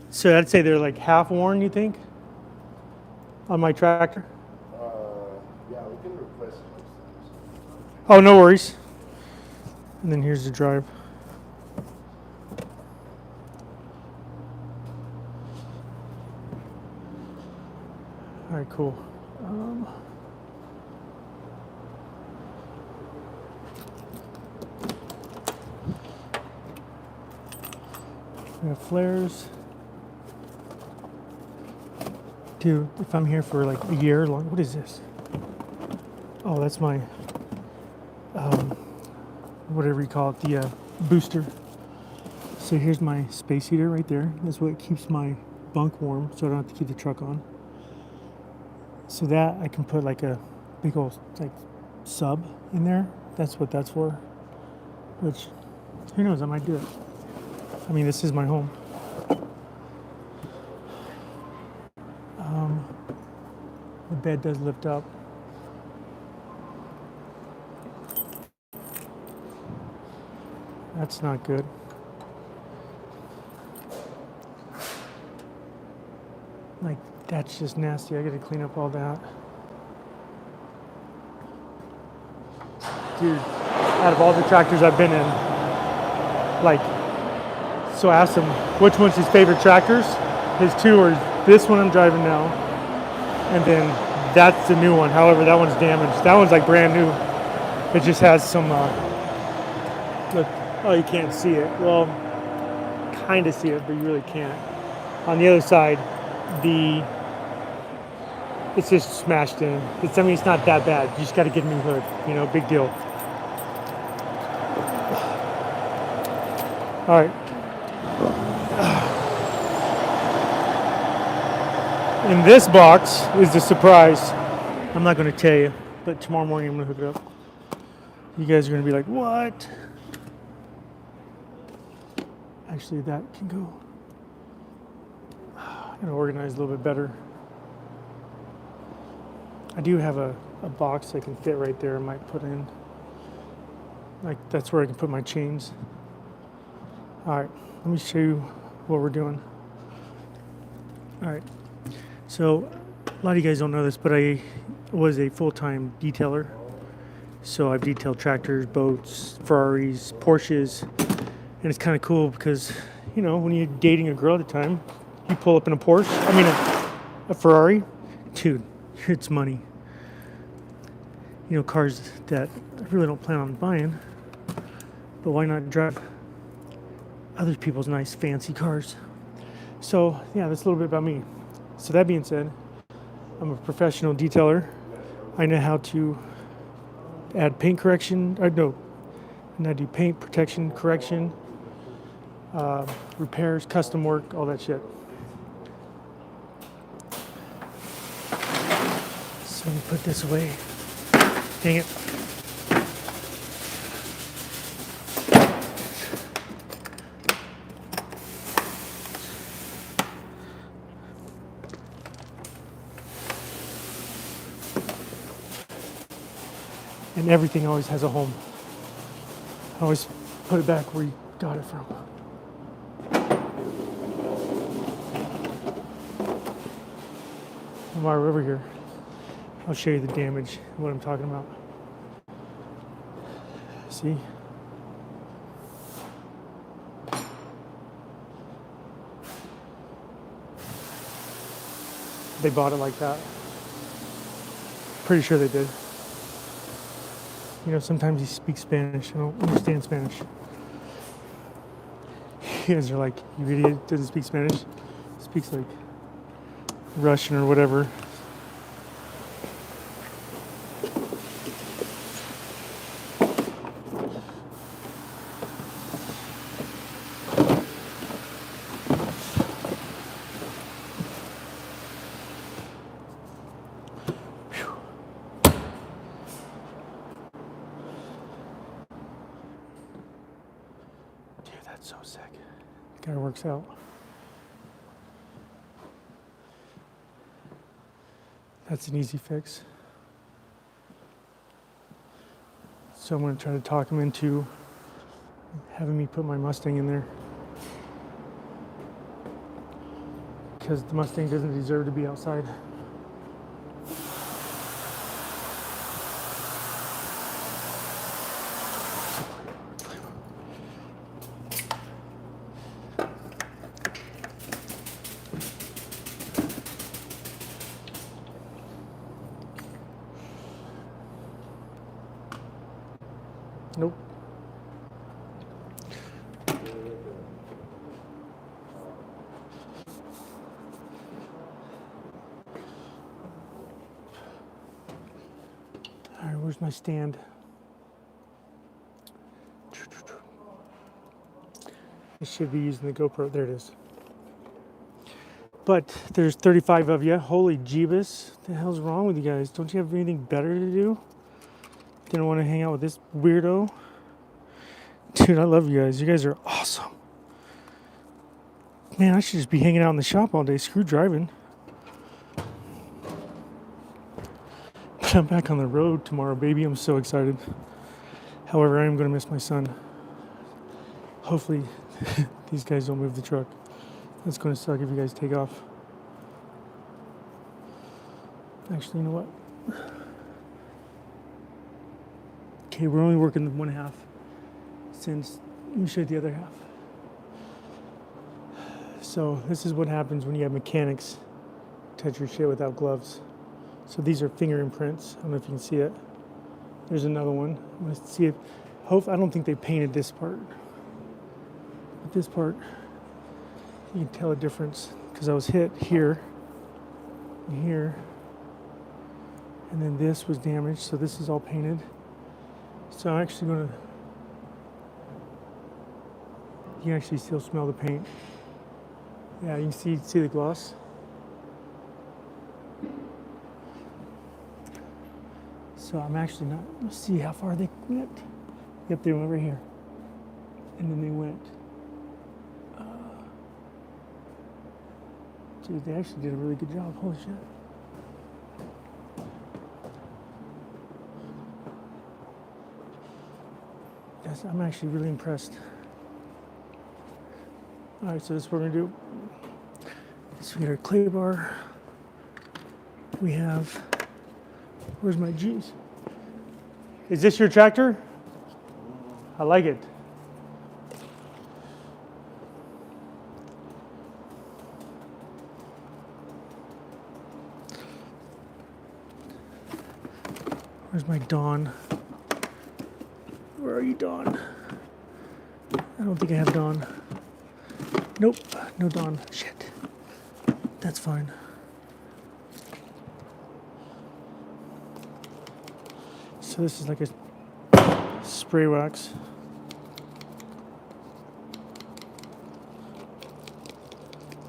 So I'd say they're like half worn, you think? On my tractor? Yeah, we can replace it. Oh, no worries. And then here's the drive. All right, cool. We have flares. Dude, if I'm here for like a year long, what is this? Oh, that's my, whatever you call it, the booster. So here's my space heater right there. That's what keeps my bunk warm, so I don't have to keep the truck on. So that I can put like a big old like sub in there. That's what that's for. Which, who knows, I might do it. I mean, this is my home. The bed does lift up. That's not good. Like, that's just nasty. I gotta clean up all that. Dude, out of all the tractors I've been in, like, so I asked him which one's his favorite tractors. His two are this one I'm driving now, and then that's the new one. However, that one's damaged. That one's like brand new. It just has some, look, oh, you can't see it. Well, kind of see it, but you really can't. On the other side, it's just smashed in. I mean, it's not that bad. You just got to get a new hood, you know, big deal. All right. In this box is the surprise. I'm not going to tell you, but tomorrow morning I'm going to hook it up. You guys are going to be like, what? Actually, that can go. I got to organize a little bit better. I do have a box that can fit right there. I might put in. Like, that's where I can put my chains. All right, let me show you what we're doing. All right. So, a lot of you guys don't know this, but I was a full-time detailer. So I've detailed tractors, boats, Ferraris, Porsches, and it's kind of cool because, you know, when you're dating a girl at the time, you pull up in a Porsche, a Ferrari, dude, it's money. You know, cars that I really don't plan on buying, but why not drive other people's nice, fancy cars? So, yeah, that's a little bit about me. So that being said, I'm a professional detailer. I know how to add paint correction, and I do paint protection, correction, repairs, custom work, all that shit. So let me put this away. Dang it. And everything always has a home. Always put it back where you got it from. And while we're over here, I'll show you the damage, what I'm talking about. See? They bought it like that. Pretty sure they did. You know, sometimes you speak Spanish. I don't understand Spanish. You guys are like, you idiot, doesn't speak Spanish. Speaks like Russian or whatever. Dude, that's so sick. Guy works out. That's an easy fix. So I'm going to try to talk him into having me put my Mustang in there. Because the Mustang doesn't deserve to be outside. Nope. All right, where's my stand? I should be using the GoPro. There it is. But there's 35 of you. Holy Jeebus. What the hell's wrong with you guys? Don't you have anything better to do? Didn't want to hang out with this weirdo? Dude, I love you guys. You guys are awesome. Man, I should just be hanging out in the shop all day. Screw driving. But I'm back on the road tomorrow, baby. I'm so excited. However, I am going to miss my son. Hopefully, these guys don't move the truck. That's going to suck if you guys take off. Actually, you know what? Okay, we're only working the one half. Since, let me show you the other half. So this is what happens when you have mechanics touch your shit without gloves. So these are finger imprints. I don't know if you can see it. There's another one. I'm gonna see if, I don't think they painted this part. But this part, you can tell a difference because I was hit here and here. And then this was damaged, so this is all painted. So I'm actually gonna, you can actually still smell the paint. Yeah, you can see the gloss. So I'm actually not, let's see how far they went. Yep, they went over here. And then they went. Dude, they actually did a really good job. Holy shit. Yes, I'm actually really impressed. All right, so this is what we're gonna do. So we get our clay bar. We have, where's my G's? Is this your tractor? I like it. Where's my Dawn? Where are you, Dawn? I don't think I have Dawn. Nope, no Dawn. Shit. That's fine. So this is like a spray wax.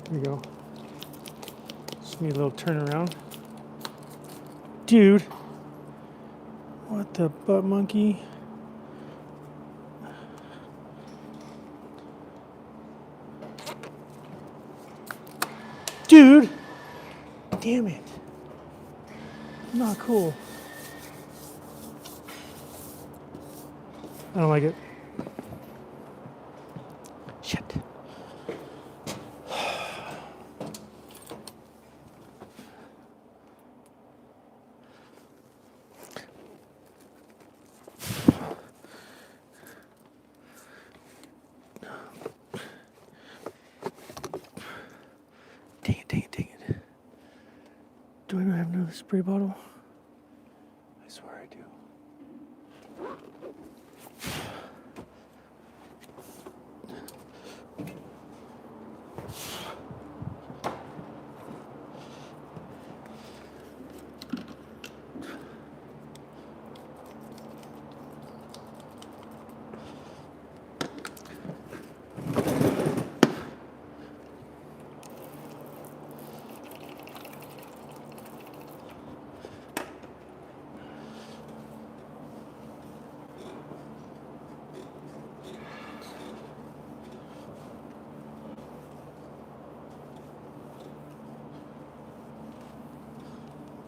There you go. Just need a little turnaround. Dude. What the butt monkey? Dude! Damn it. Not cool. I don't like it. Shit. Dang it. Do I not have another spray bottle? I swear I do.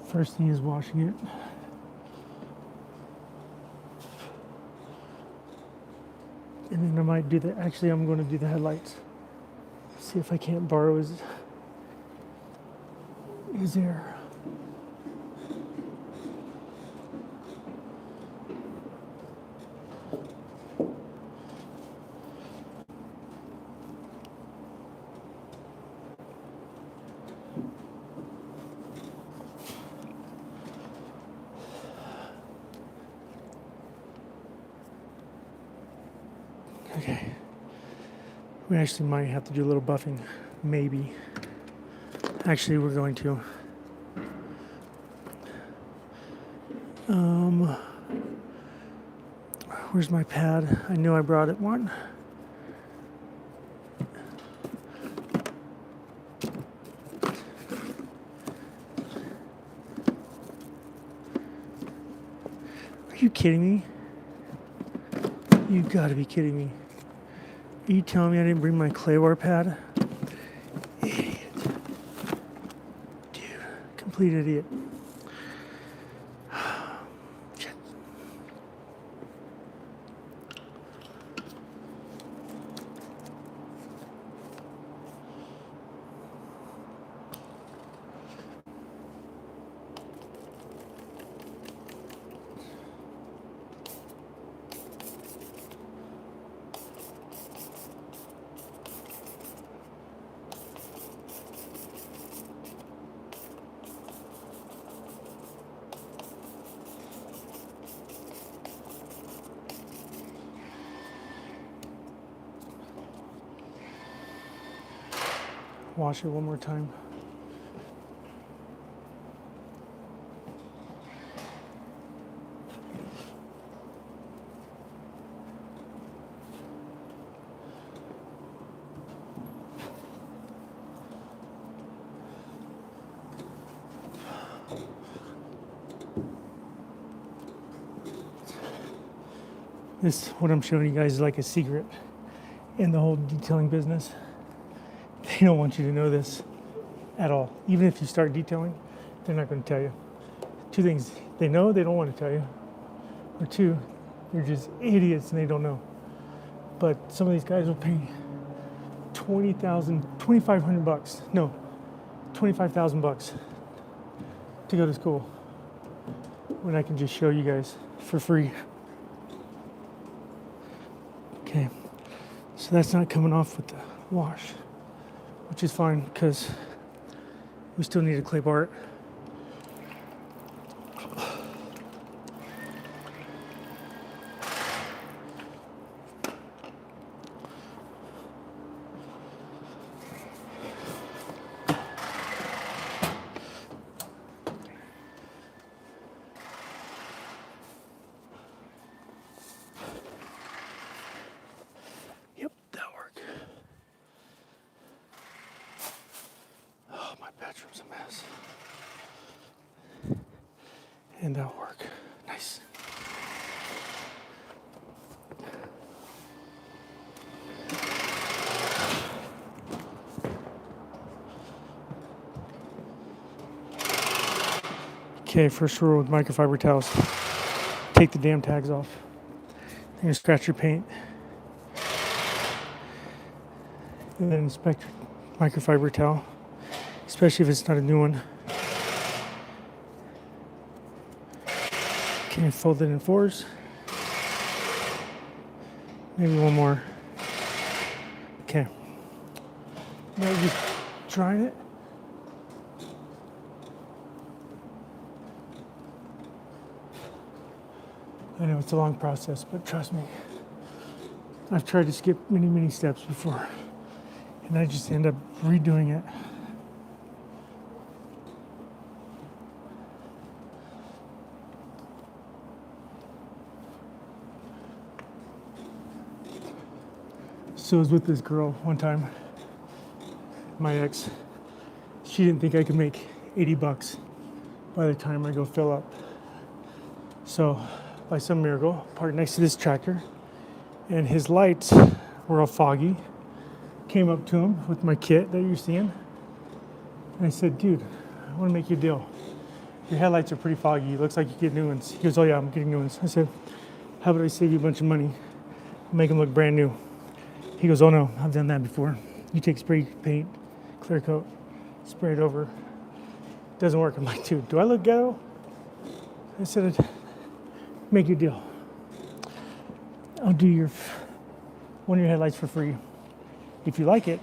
First thing is washing it. And then I might do the, actually I'm going to do the headlights. See if I can't borrow his air. Okay. We actually might have to do a little buffing. Maybe. Actually, we're going to. Where's my pad? I knew I brought it one. Are you kidding me? You gotta be kidding me. Are you telling me I didn't bring my clay bar pad? Idiot. Dude, complete idiot. Shit. Wash it one more time. This, what I'm showing you guys, is like a secret in the whole detailing business. They don't want you to know this at all. Even if you start detailing, they're not going to tell you. Two things: they know, they don't want to tell you, or two, they're just idiots and they don't know. But some of these guys will pay $2,500, no, $25,000 to go to school, when I can just show you guys for free. Okay, so that's not coming off with the wash, which is fine because we still need a clay bar it. Yep, that'll work. Oh, my bedroom's a mess. And that'll work. Nice. Okay, first rule with microfiber towels: take the damn tags off. They're gonna scratch your paint. And then inspect your microfiber towel, especially if it's not a new one. Okay, fold it in fours. Maybe one more. Okay. Now just drying it. I know it's a long process, but trust me, I've tried to skip many steps before, and I just end up redoing it. So I was with this girl one time, my ex. She didn't think I could make $80 by the time I go fill up. So, by some miracle, parked next to this tractor, and his lights were all foggy. Came up to him with my kit that you're seeing, and I said, "Dude, I want to make you a deal. your headlights are pretty foggy. It looks like you get new ones. He goes, oh yeah, I'm getting new ones. I said, how about I save you a bunch of money? Make them look brand new. He goes, oh no, I've done that before. You take spray paint, clear coat, spray it over. Doesn't work. I'm like, dude, do I look ghetto? I said, make your deal. I'll do one of your headlights for free. If you like it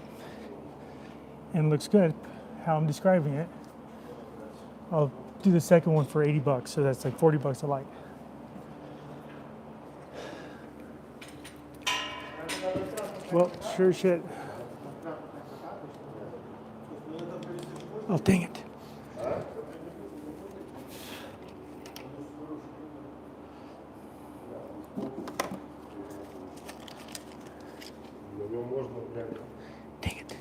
and it looks good, how I'm describing it, I'll do the second one for 80 bucks. So that's like 40 bucks a light. Well, sure as shit. Oh, dang it. Dang it.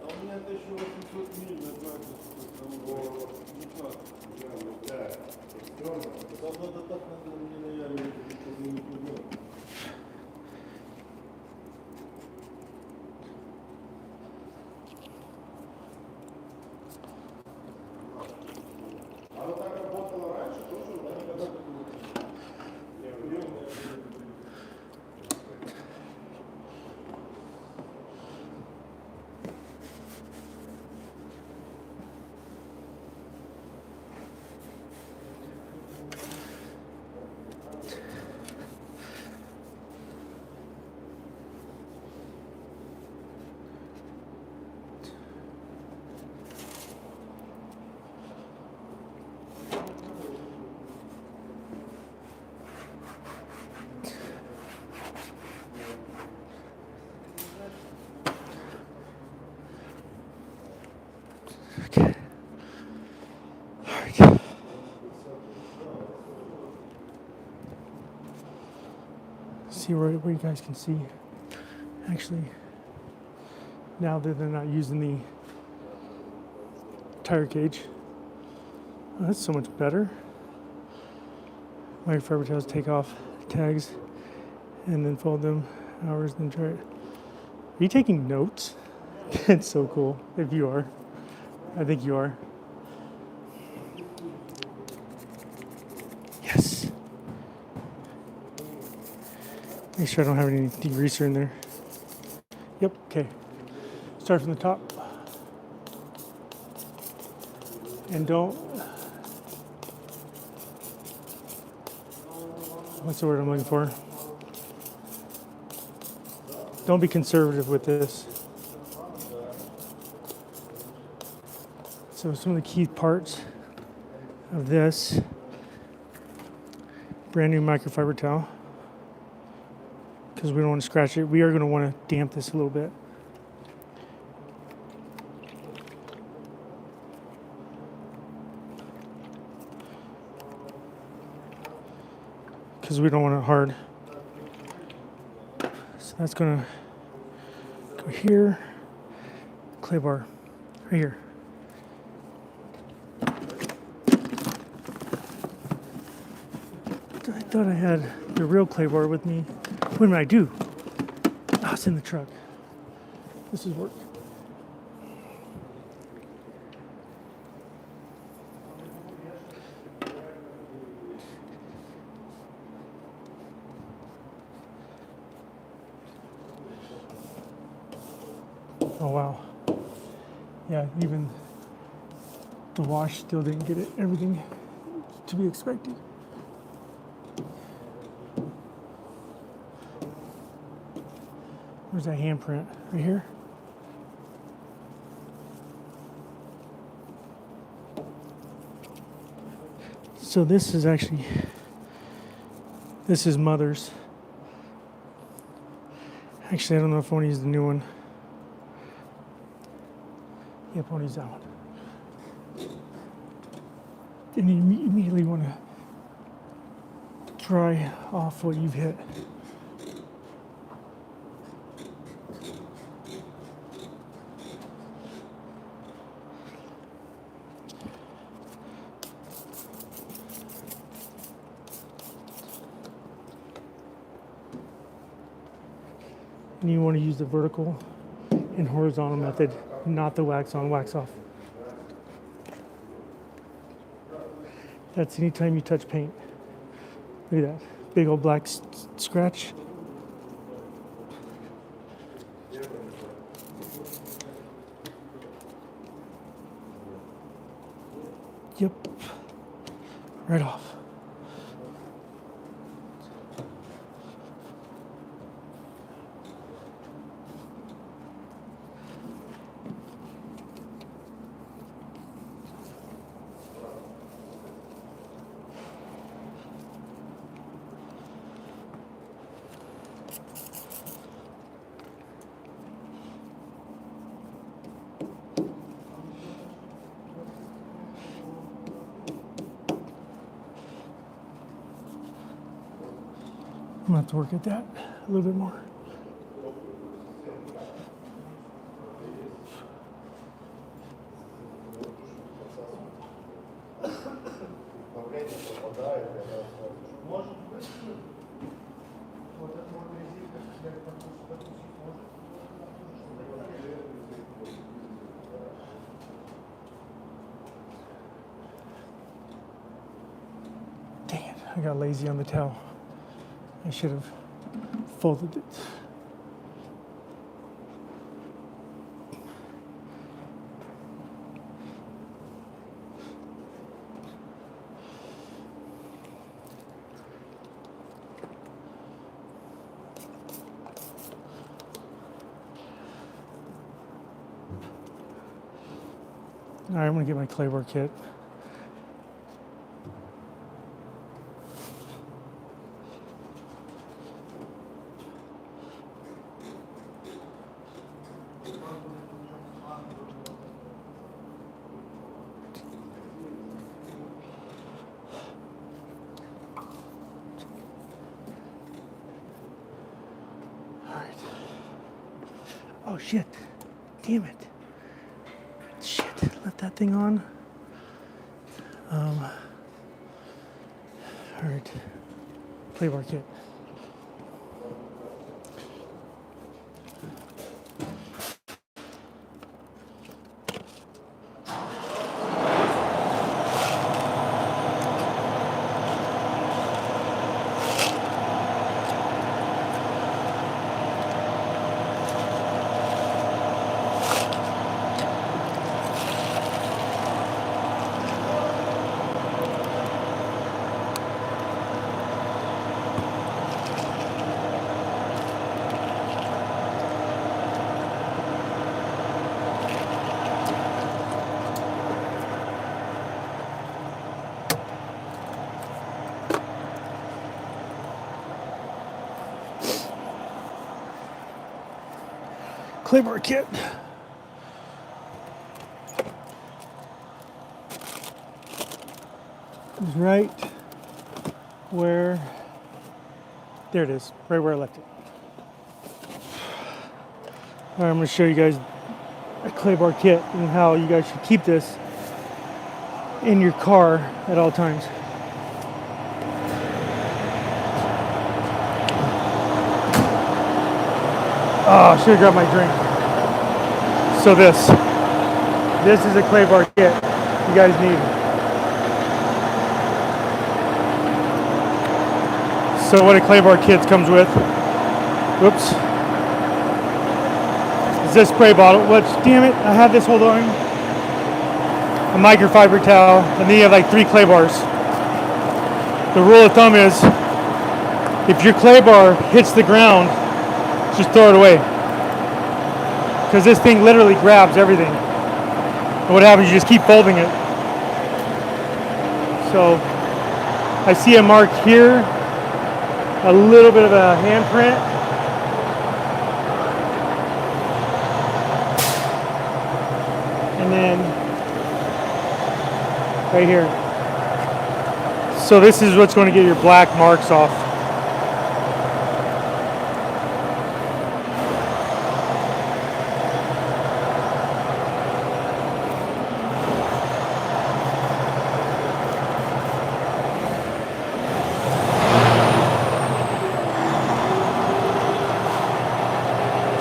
А у меня 1800 миль на Там надо так мне наяривать, чтобы не пугал. Оно так работало раньше, тоже, да, никогда так не было. Okay. All right. See where you guys can see. Actually, now that they're not using the tire cage, oh, that's so much better. Microfiber tails, take off tags, and then fold them. Hours, then try it. Are you taking notes? It's so cool. If you are, I think you are. Yes. Make sure I don't have any degreaser in there. Yep, okay. Start from the top. And don't, what's the word I'm looking for? Don't be conservative with this. So some of the key parts of this, brand new microfiber towel, because we don't want to scratch it. We are going to want to damp this a little bit. Because we don't want it hard. So that's going to go here. Clay bar right here. I thought I had the real clay bar with me. Wait a minute, I do. Oh, it's in the truck. This is work. Oh wow. Yeah, even the wash still didn't get it. Everything to be expected. Where's that handprint? Right here? So this is actually, this is Mother's. Actually, I don't know if I want to use the new one. Yep, I want to use that one. And you immediately want to dry off what you've hit. And you want to use the vertical in horizontal method, not the wax on, wax off. That's anytime you touch paint. Look at that, big old black scratch. Yep, right off. I'm gonna have to work at that a little bit more. Dang it, I got lazy on the towel. I should have folded it. All right, I'm gonna get my clay work kit. Oh shit, damn it. Shit, let that thing on. All right, play bar kit. Clay bar kit. Is right where, there it is, right where I left it. All right, I'm gonna show you guys a clay bar kit and how you guys should keep this in your car at all times. Oh, I should have grabbed my drink. So this is a clay bar kit you guys need. So what a clay bar kit comes with, whoops, is this spray bottle, which, damn it, I have this, hold on, a microfiber towel, and then you have like 3 clay bars. The rule of thumb is, if your clay bar hits the ground, just throw it away. Because this thing literally grabs everything. And what happens, you just keep folding it. So, I see a mark here, a little bit of a handprint. And then, right here. So this is what's going to get your black marks off.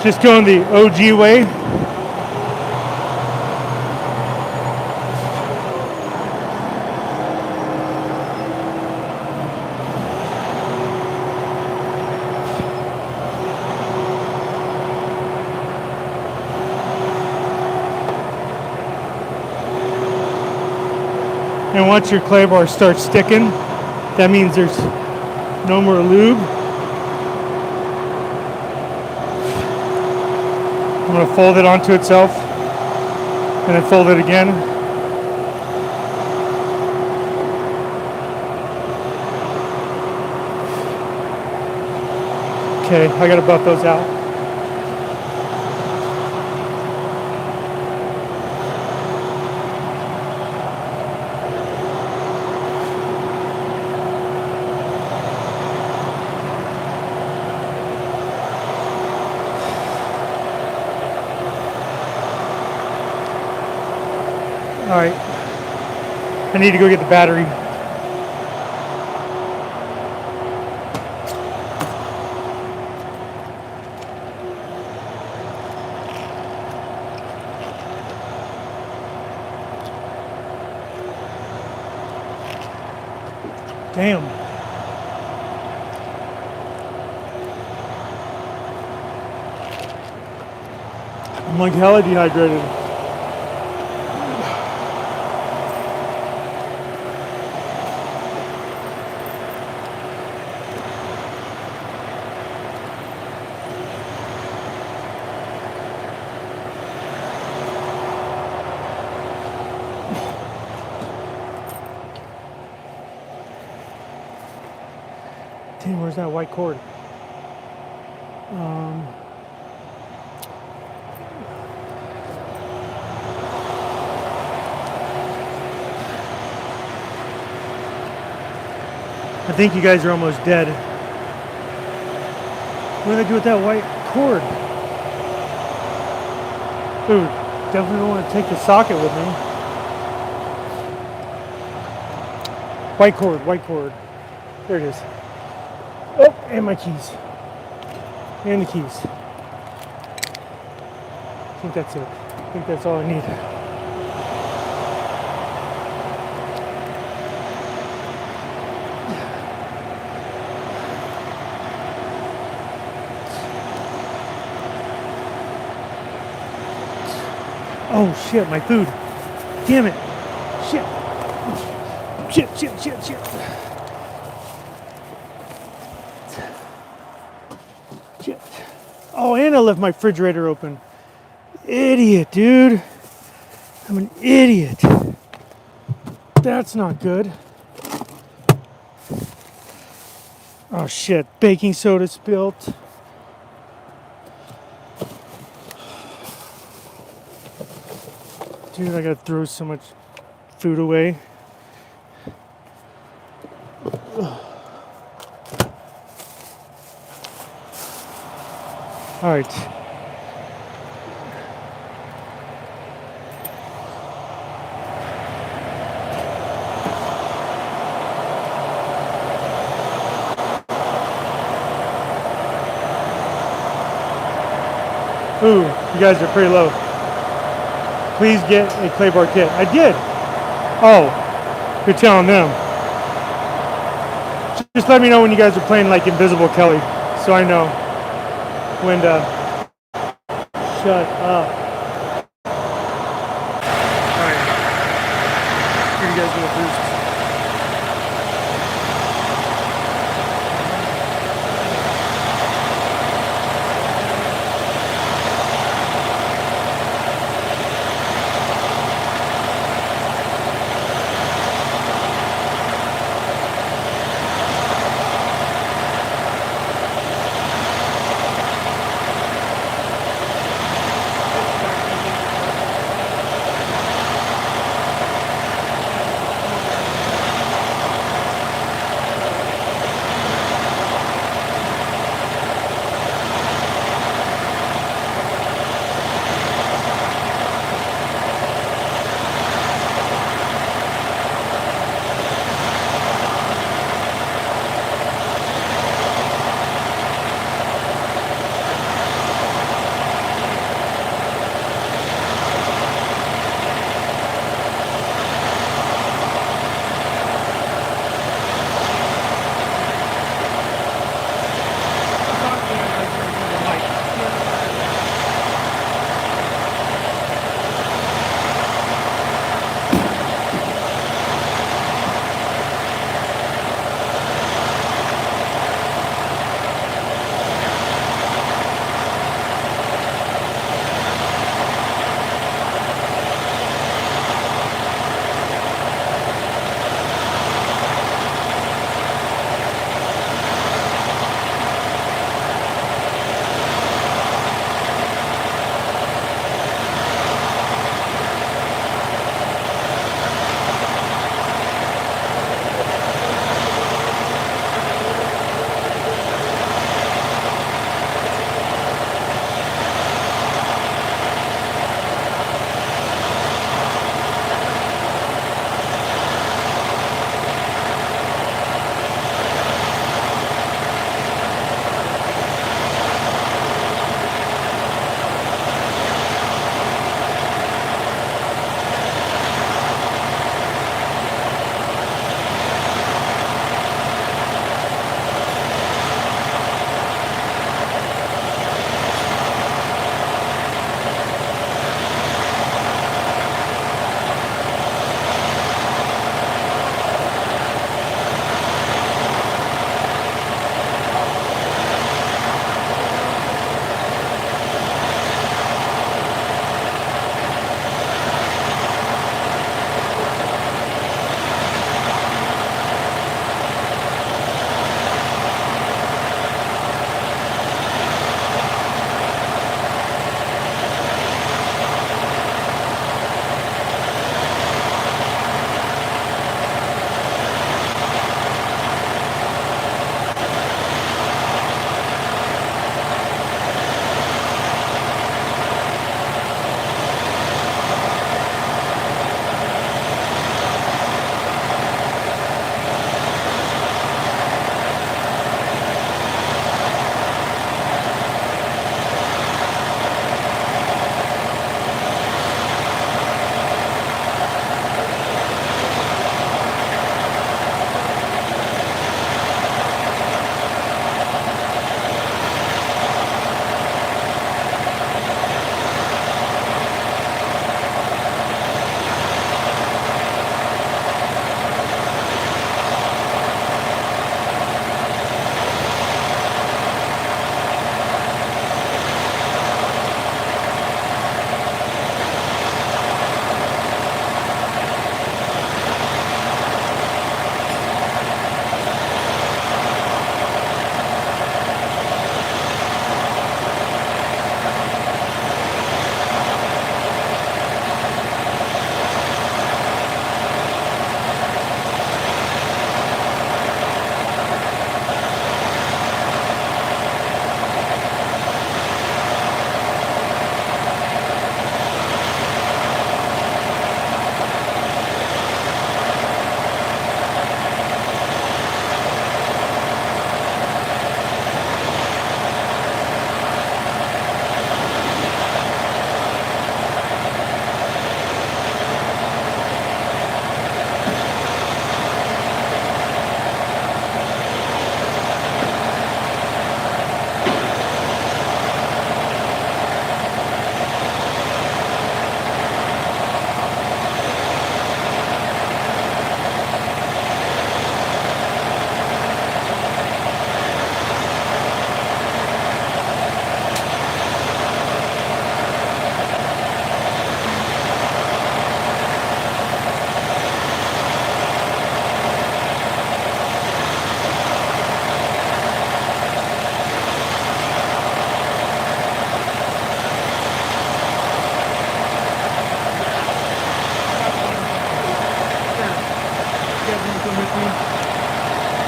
Just going the OG way. And once your clay bar starts sticking, that means there's no more lube. I'm going to fold it onto itself and then fold it again. Okay, I got to buff those out. All right, I need to go get the battery. Damn. I'm like hella dehydrated. Damn, where's that white cord? I think you guys are almost dead. What did I do with that white cord? Ooh, definitely don't want to take the socket with me. White cord, white cord. There it is. Oh, and my keys. And the keys. I think that's it. I think that's all I need. Oh shit, my food. Damn it. Shit. Shit. Shit. Oh, and I left my refrigerator open. Idiot, dude. I'm an idiot. That's not good. Oh shit, baking soda spilt. Dude, I gotta throw so much food away. All right. Ooh, you guys are pretty low. Please get a clay bar kit. I did. Oh, you're telling them. Just let me know when you guys are playing like Invisible Kelly, so I know when to shut up. All right. Give you guys a little boost.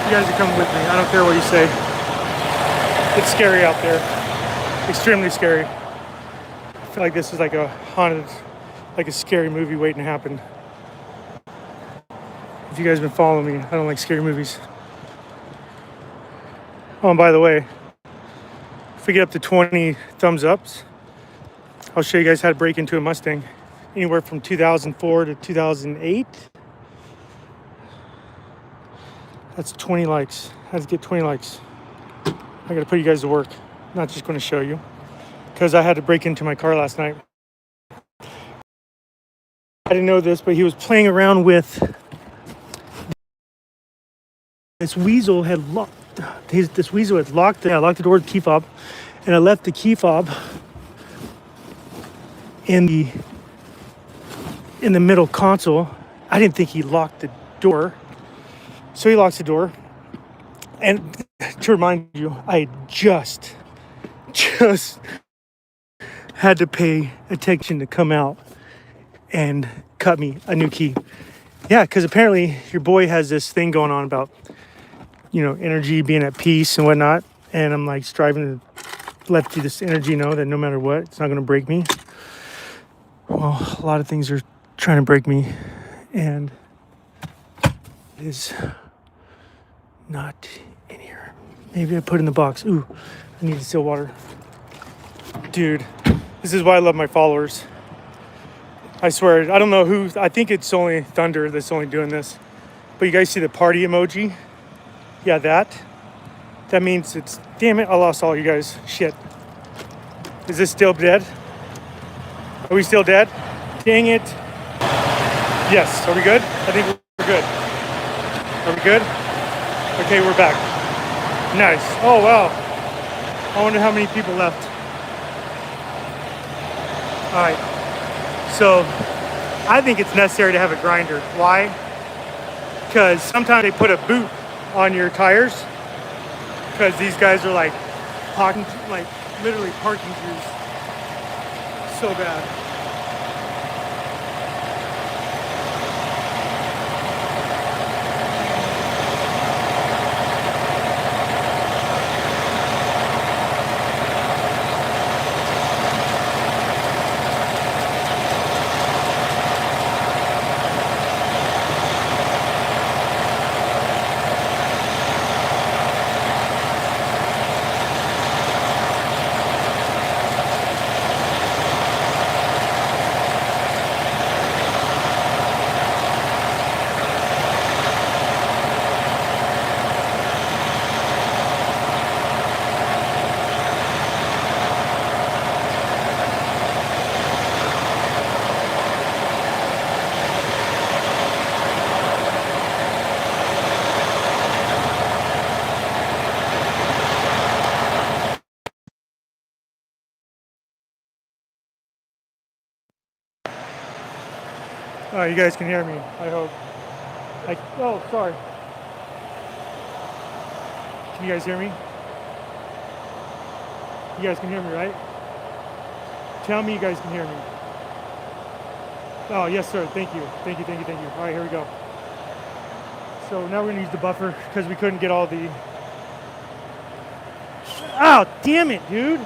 You guys are coming with me. I don't care what you say. It's scary out there. Extremely scary. I feel like this is like a haunted, like a scary movie waiting to happen. If you guys have been following me, I don't like scary movies. Oh, and by the way, if we get up to 20 thumbs ups, I'll show you guys how to break into a Mustang. Anywhere from 2004 to 2008. That's 20 likes. How to get 20 likes. I gotta put you guys to work. I'm not just gonna show you. Because I had to break into my car last night. I didn't know this, but he was playing around with this weasel had locked. This weasel had locked. I locked the door with the key fob, and I left the key fob in the middle console. I didn't think he locked the door, so he locks the door. And to remind you, I just had to pay attention to come out and cut me a new key. Yeah, because apparently your boy has this thing going on about, energy being at peace and whatnot. And I'm like striving to let this energy know that no matter what, it's not going to break me. Well, a lot of things are trying to break me, and it is not in here. Maybe I put it in the box. Ooh, I need still water. Dude, this is why I love my followers. I swear, I don't know who, I think it's only Thunder that's only doing this. But you guys see the party emoji? Yeah, that means it's, damn it, I lost all you guys. Shit. Is this still dead? Are we still dead? Dang it. Yes, are we good? I think we're good. Are we good? Okay, we're back. Nice. Oh, wow. I wonder how many people left. All right. So I think it's necessary to have a grinder. Why? Because sometimes they put a boot on your tires because these guys are like literally parking through so bad. Oh, you guys can hear me, I hope. Oh, sorry. Can you guys hear me? You guys can hear me, right? Tell me you guys can hear me. Oh, yes, sir. Thank you. Thank you, thank you, thank you. All right, here we go. So now we're going to use the buffer because we couldn't get all the... Oh, damn it, dude.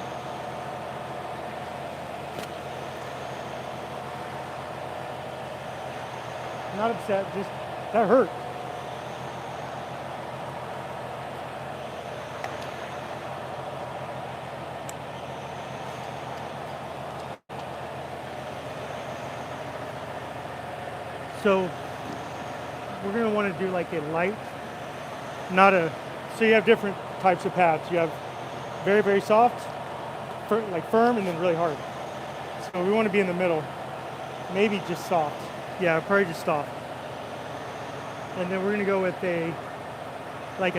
Not upset, just that hurt. So we're going to want to do like a light, not a, so you have different types of pads. You have very, very soft, like firm, and then really hard. So we want to be in the middle, maybe just soft. Yeah, probably just soft. And then we're gonna go with a light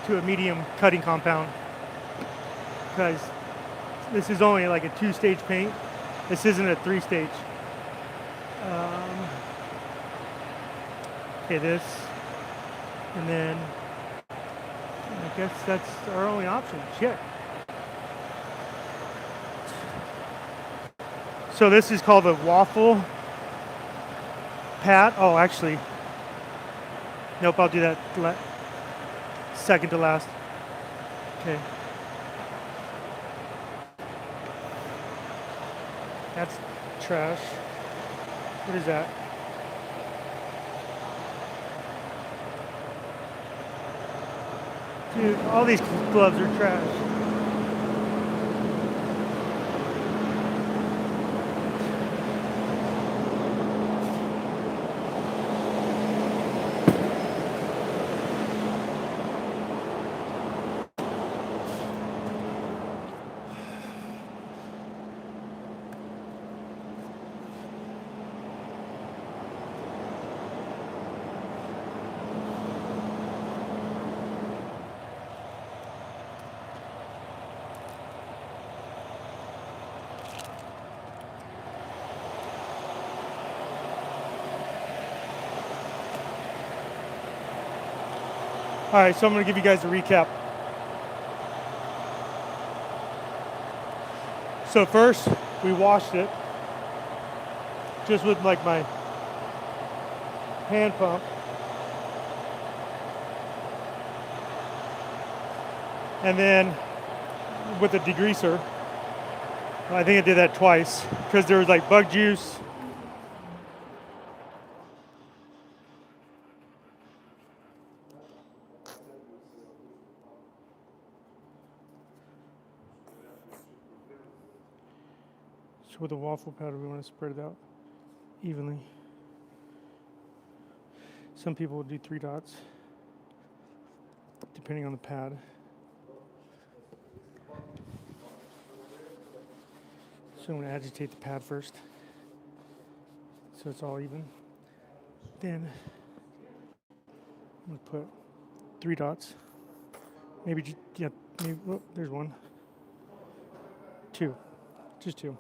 to a medium cutting compound, because this is only like a 2-stage paint. This isn't a 3-stage. Okay, this, and then I guess that's our only option. Shit. So this is called a waffle pad. Oh, actually, nope, I'll do that. Second to last. Okay. That's trash. What is that? Dude, all these gloves are trash. All right, so I'm going to give you guys a recap. So first, we washed it just with like my hand pump. And then with a degreaser. I think I did that twice because there was like bug juice. So with the waffle powder, we want to spread it out evenly. Some people will do 3 dots, depending on the pad. So I'm going to agitate the pad first, so it's all even. Then I'm going to put 3 dots. Maybe, yeah, maybe, oh, there's 1. 2, just 2.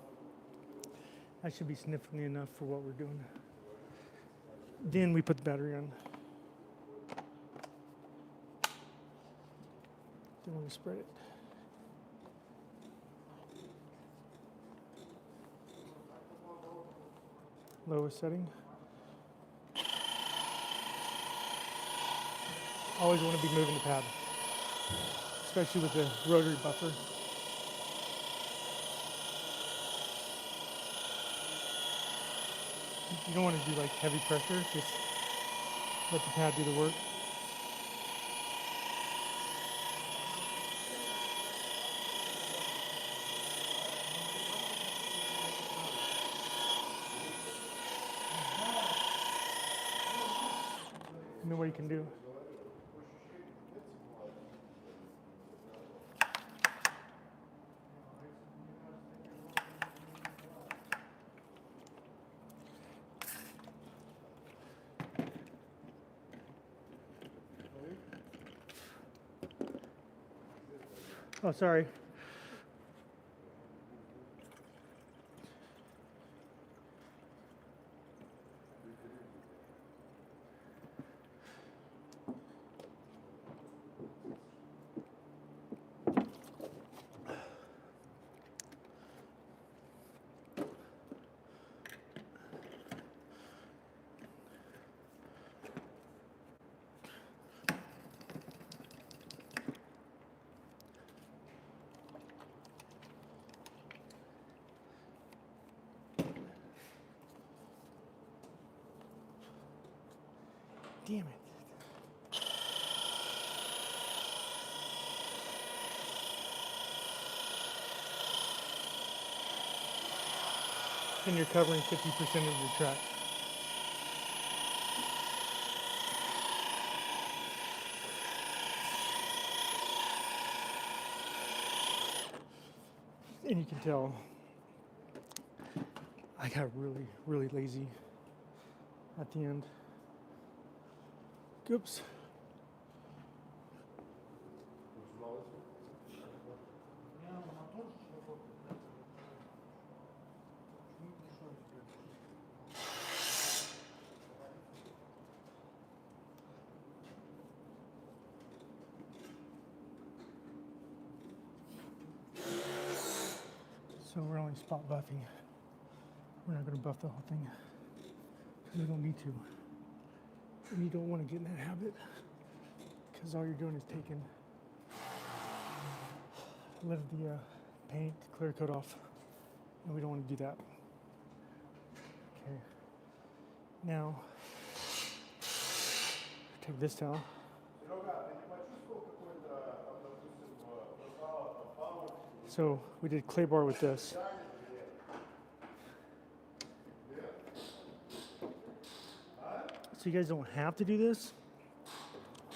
That should be significantly enough for what we're doing. Then we put the battery on. Then we're going to spread it. Lowest setting. Always want to be moving the pad, especially with the rotary buffer. You don't want to do like heavy pressure, just let the pad do the work. You know what you can do. Oh, sorry. Damn it. And you're covering 50% of your track. And you can tell I got really, really lazy at the end. Oops. So we're only spot buffing. We're not going to buff the whole thing because we don't need to. And you don't want to get in that habit because all you're doing is taking a lot of the paint, clear coat off, and we don't want to do that. Okay. Now, take this towel. So we did clay bar with this. So you guys don't have to do this,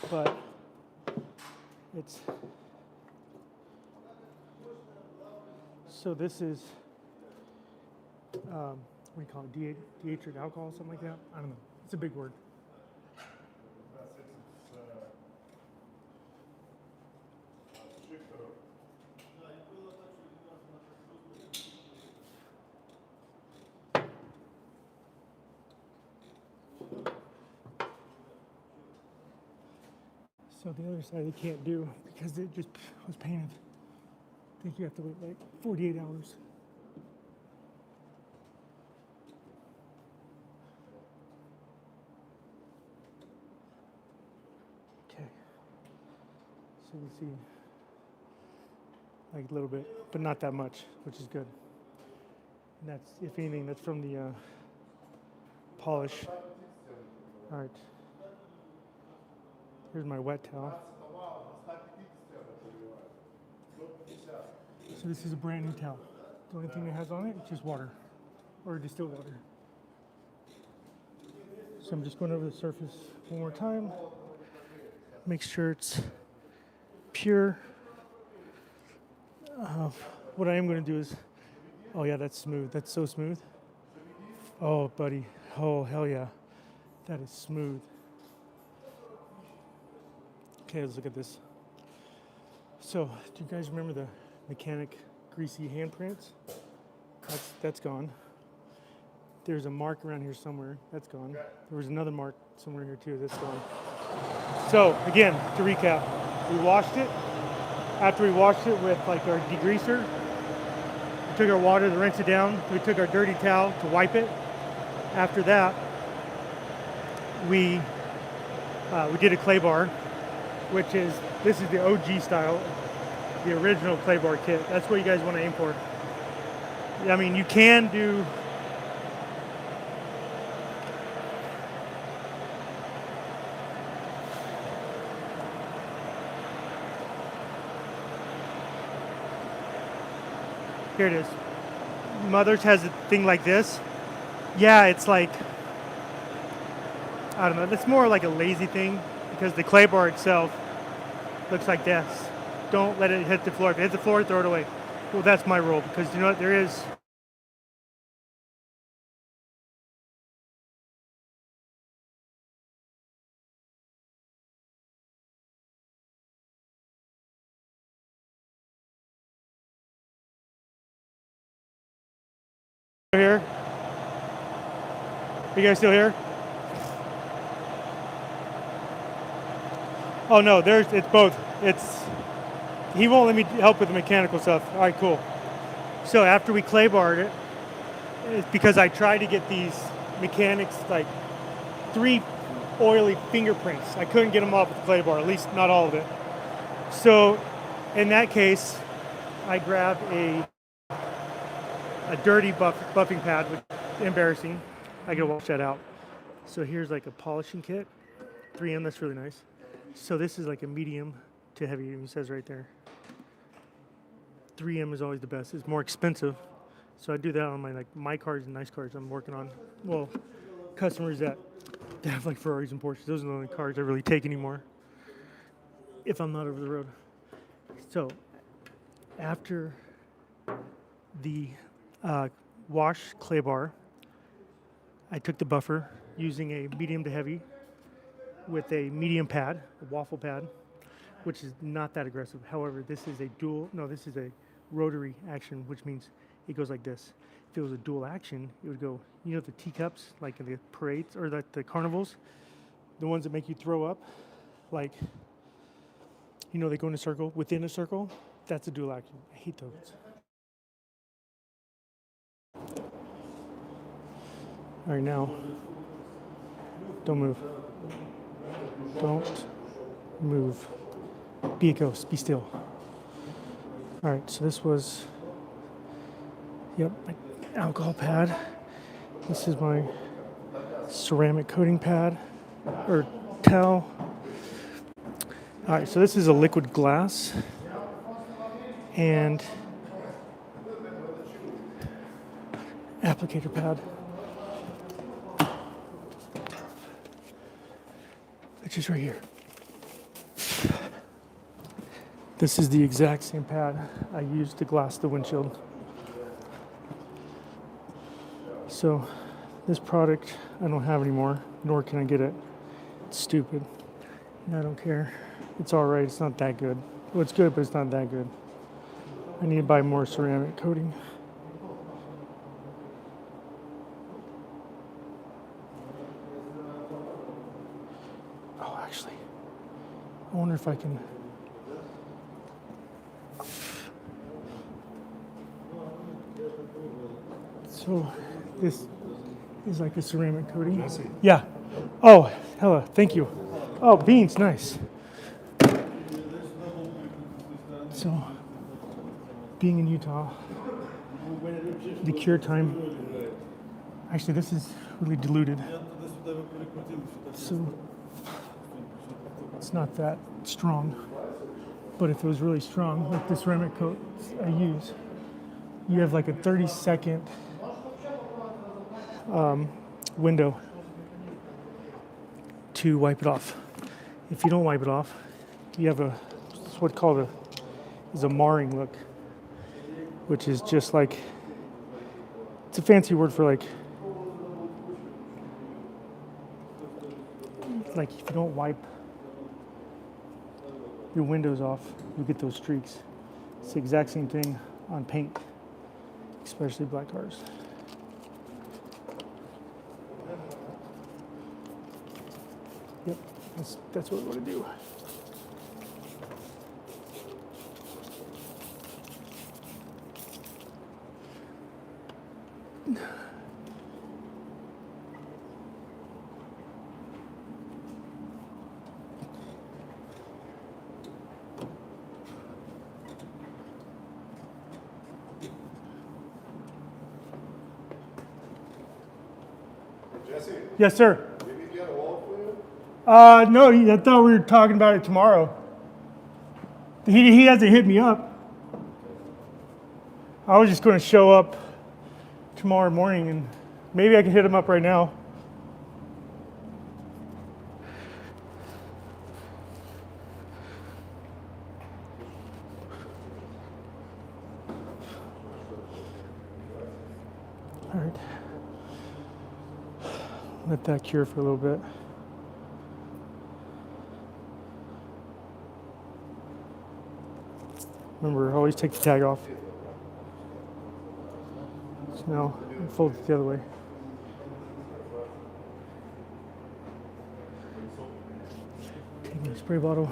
but it's, so this is, what do you call it, dehydrated alcohol, something like that? I don't know, it's a big word. So the other side they can't do because it just was painted. I think you have to wait like 48 hours. Okay. So you can see like a little bit, but not that much, which is good. And that's, if anything, that's from the polish. All right. Here's my wet towel. So this is a brand new towel. The only thing it has on it is just water, or distilled water. So I'm just going over the surface one more time. Make sure it's pure. What I am going to do is, oh yeah, that's smooth. That's so smooth. Oh, buddy. Oh, hell yeah. That is smooth. Okay, let's look at this. So, do you guys remember the mechanic greasy handprints? That's gone. There's a mark around here somewhere. That's gone. There was another mark somewhere here too. That's gone. So, again, to recap, we washed it. After we washed it with like our degreaser, we took our water to rinse it down. We took our dirty towel to wipe it. After that, we did a clay bar, which is, this is the OG style, the original clay bar kit. That's what you guys want to aim for. I mean, you can do, here it is. Mother's has a thing like this. Yeah, it's like, I don't know, it's more like a lazy thing because the clay bar itself looks like this. Don't let it hit the floor. If it hits the floor, throw it away. Well, that's my rule because you know what, there is here. Are you guys still here? Oh no, it's both. He won't let me help with the mechanical stuff. All right, cool. So after we clay barred it, it's because I tried to get these mechanics, like 3 oily fingerprints. I couldn't get them off with the clay bar, at least not all of it. So in that case, I grabbed a dirty buffing pad, which is embarrassing. I gotta wash that out. So here's like a polishing kit, 3M, that's really nice. So this is like a medium to heavy, it says right there. 3M is always the best. It's more expensive. So I do that on my cars and nice cars I'm working on. Well, customers that have like Ferraris and Porsches, those are the only cars I really take anymore if I'm not over the road. So after the wash clay bar, I took the buffer using a medium to heavy with a medium pad, a waffle pad, which is not that aggressive. However, this is a rotary action, which means it goes like this. If it was a dual action, it would go, you know, the teacups, like in the parades or the carnivals, the ones that make you throw up, like, you know, they go in a circle, within a circle, that's a dual action. I hate those. All right, now, don't move. Don't Move. Be a ghost. Be still. All right, so this was, yep, my alcohol pad. This is my ceramic coating pad, or towel. All right, so this is a liquid glass. And applicator pad. Which is right here. This is the exact same pad I used to glass the windshield. So this product I don't have anymore, nor can I get it. It's stupid. And I don't care. It's all right. It's not that good. Well, it's good, but it's not that good. I need to buy more ceramic coating. Oh, actually, I wonder if I can. So this is like a ceramic coating. Jesse. Yeah. Oh, hello. Thank you. Oh, beans, nice. So, being in Utah, the cure time. Actually, this is really diluted, so it's not that strong. But if it was really strong, like the ceramic coat I use, you have like a 30-second window to wipe it off. If you don't wipe it off, you have it's what's called a marring look, which is just like, it's a fancy word for like if you don't wipe your windows off, you get those streaks. It's the exact same thing on paint, especially black cars. Yep, that's what we want to do. Jesse, Yes, sir. did we get a wall for you? No, I thought we were talking about it tomorrow. He hasn't hit me up. I was just going to show up tomorrow morning, and maybe I can hit him up right now. All right. Let that cure for a little bit. Remember, always take the tag off. So now, fold it the other way. Take my spray bottle.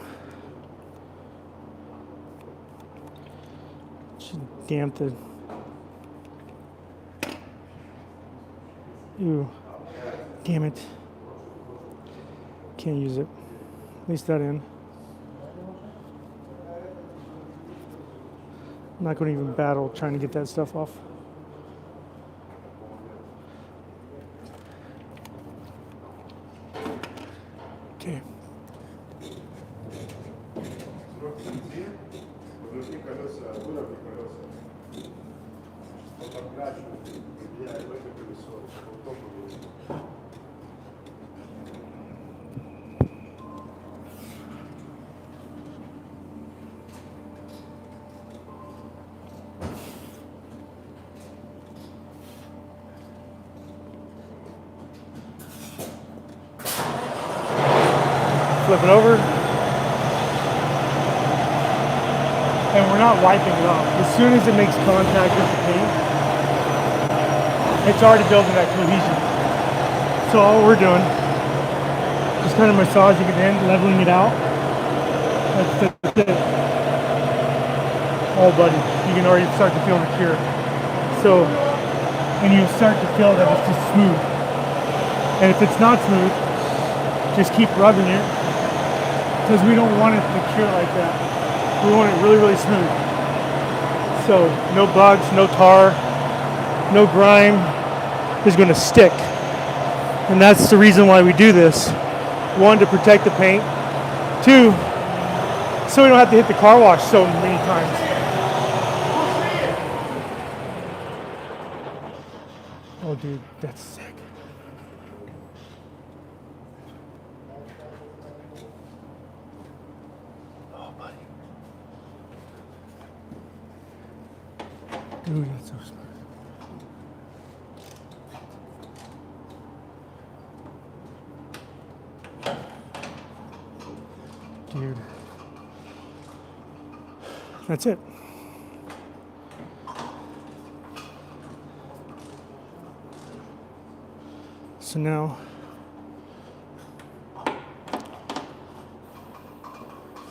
Just damp the. Ew. Damn it. Can't use it. At least that end. I'm not going to even battle trying to get that stuff off. Okay. Flip it over. And we're not wiping it off. As soon as it makes contact with the paint, it's already building that cohesion. So all we're doing, just kind of massaging it in, leveling it out. That's it. Oh, buddy, you can already start to feel the cure. So, and you start to feel that it's just smooth. And if it's not smooth, just keep rubbing it because we don't want it to cure like that. We want it really, really smooth. So no bugs, no tar, no grime is going to stick. And that's the reason why we do this. One, to protect the paint. Two, so we don't have to hit the car wash so many times. Oh dude, that's sick. Oh buddy. Dude, that's so smooth. Dude. That's it. So now,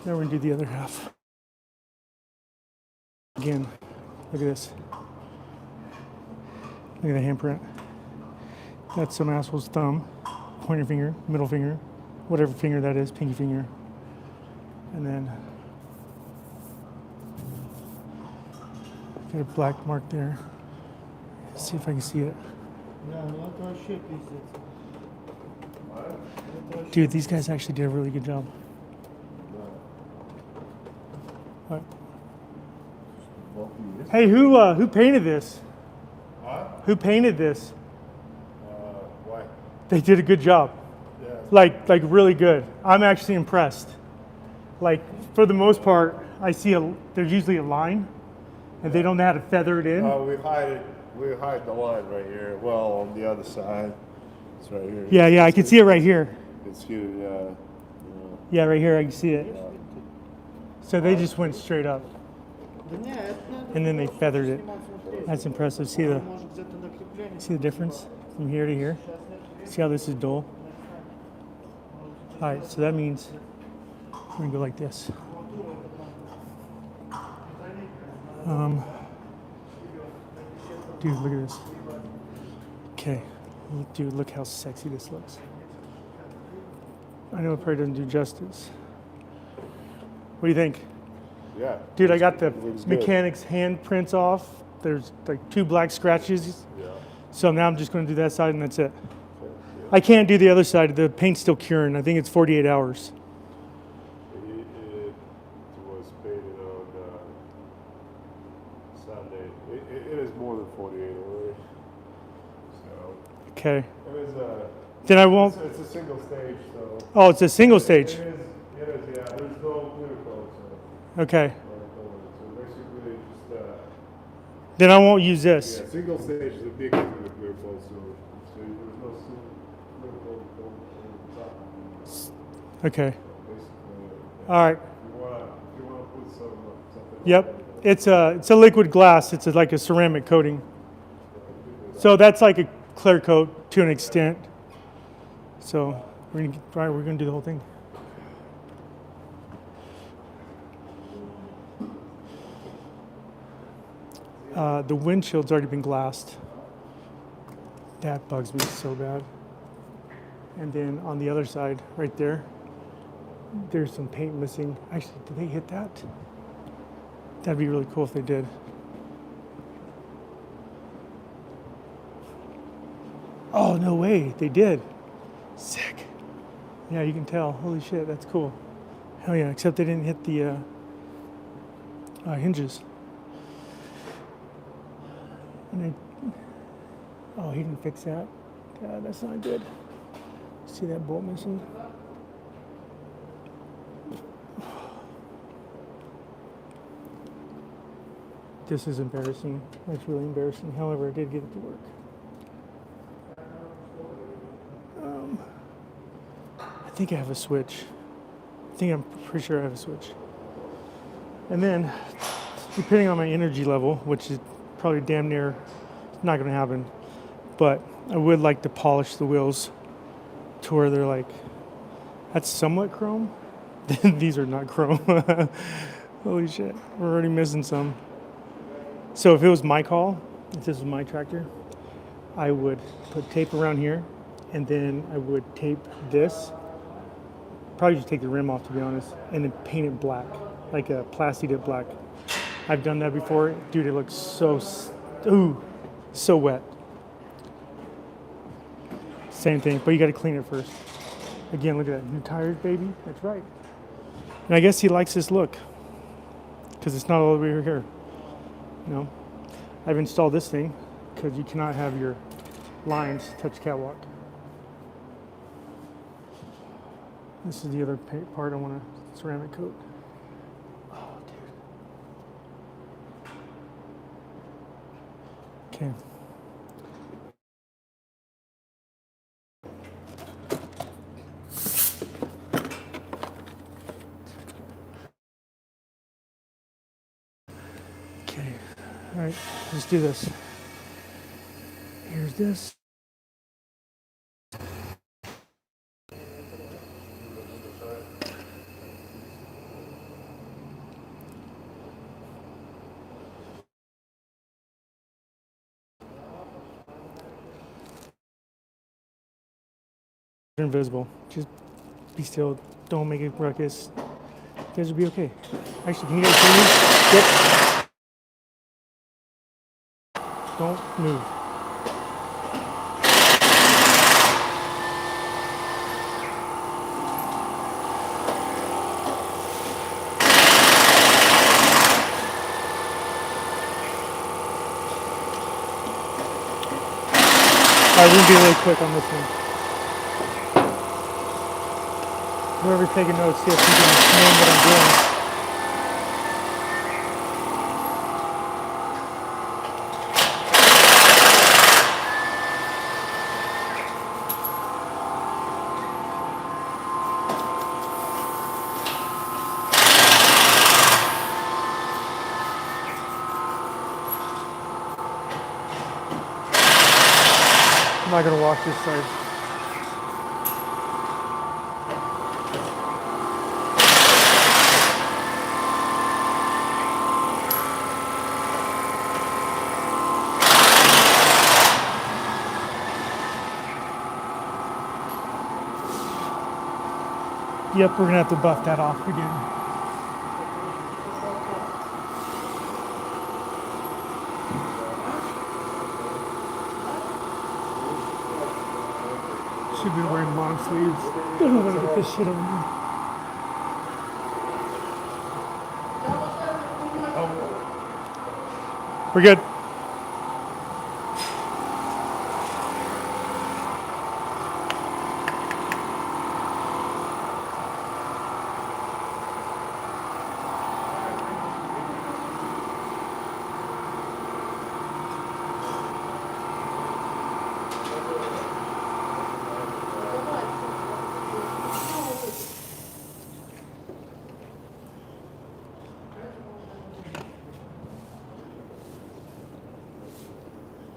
we're gonna do the other half. Again, look at this. Look at the handprint. That's some asshole's thumb, pointer finger, middle finger, whatever finger that is, pinky finger. And then got a black mark there. Let's see if I can see it. Dude, these guys actually did a really good job. What? Hey, who painted this? Huh? Who painted this? Why? They did a good job. Yeah. Like really good. I'm actually impressed. Like for the most part, I see there's usually a line, and they don't know how to feather it in. We hide it. We hide the line right here. Well, on the other side, it's right here. Yeah, I can see it right here. It's huge. Yeah. Yeah, right here I can see it. So they just went straight up, and then they feathered it. That's impressive. See the difference from here to here? See how this is dull? All right, so that means we're gonna go like this. Dude, look at this. Okay, dude, look how sexy this looks. I know it probably doesn't do justice. What do you think? Yeah. Dude, I got the looks good. mechanic's handprints off. There's like 2 black scratches. Yeah. So now I'm just going to do that side and that's it. I can't do the other side. The paint's still curing. I think it's 48 hours. It was painted on Sunday. It is more than 48 already. So Okay. it is Then I won't. it's a single stage. So Oh, it's a single stage. It is. Yeah. There's no clear coat. So, Okay. so basically just Then I won't use this. yeah, single stage is the big one with the clear coat. So there's no clear coat on top. Okay. Basically, All right. if you wanna put something. Yep. It's a liquid glass. It's like a ceramic coating. So that's like a clear coat to an extent. So we're gonna do the whole thing. The windshield's already been glassed. That bugs me so bad. And then on the other side, right there, there's some paint missing. Actually, did they hit that? That'd be really cool if they did. Oh, no way, they did. Sick. Yeah, you can tell. Holy shit, that's cool. Hell yeah, except they didn't hit the hinges. And oh, he didn't fix that. God, that's not good. See that bolt missing? This is embarrassing. That's really embarrassing. However, I did get it to work. I think I have a switch. I'm pretty sure I have a switch. And then, depending on my energy level, which is probably damn near not going to happen, but I would like to polish the wheels to where they're like, that's somewhat chrome. These are not chrome. Holy shit, we're already missing some. So if it was my call, if this was my tractor, I would put tape around here, and then I would tape this probably just take the rim off, to be honest, and then paint it black, like a plastic it black. I've done that before. Dude, it looks so, so wet. Same thing, but you got to clean it first. Again, look at that. New tires, baby. That's right. And I guess he likes this look because it's not all the way here. You know, I've installed this thing because you cannot have your lines touch catwalk. This is the other part I want to ceramic coat. Oh, dude. Okay. Okay. All right. Let's do this. Here's this. Invisible. Just be still. Don't make a ruckus. You guys will be okay. Actually, can you guys hear me? Yep. Don't move. Alright, we're gonna be really quick on this one. Whoever's taking notes, see if you can name what I'm doing. I'm not gonna wash this side. Yep, we're gonna have to buff that off again. Should be wearing long sleeves. I don't want to get this shit on me. We're good.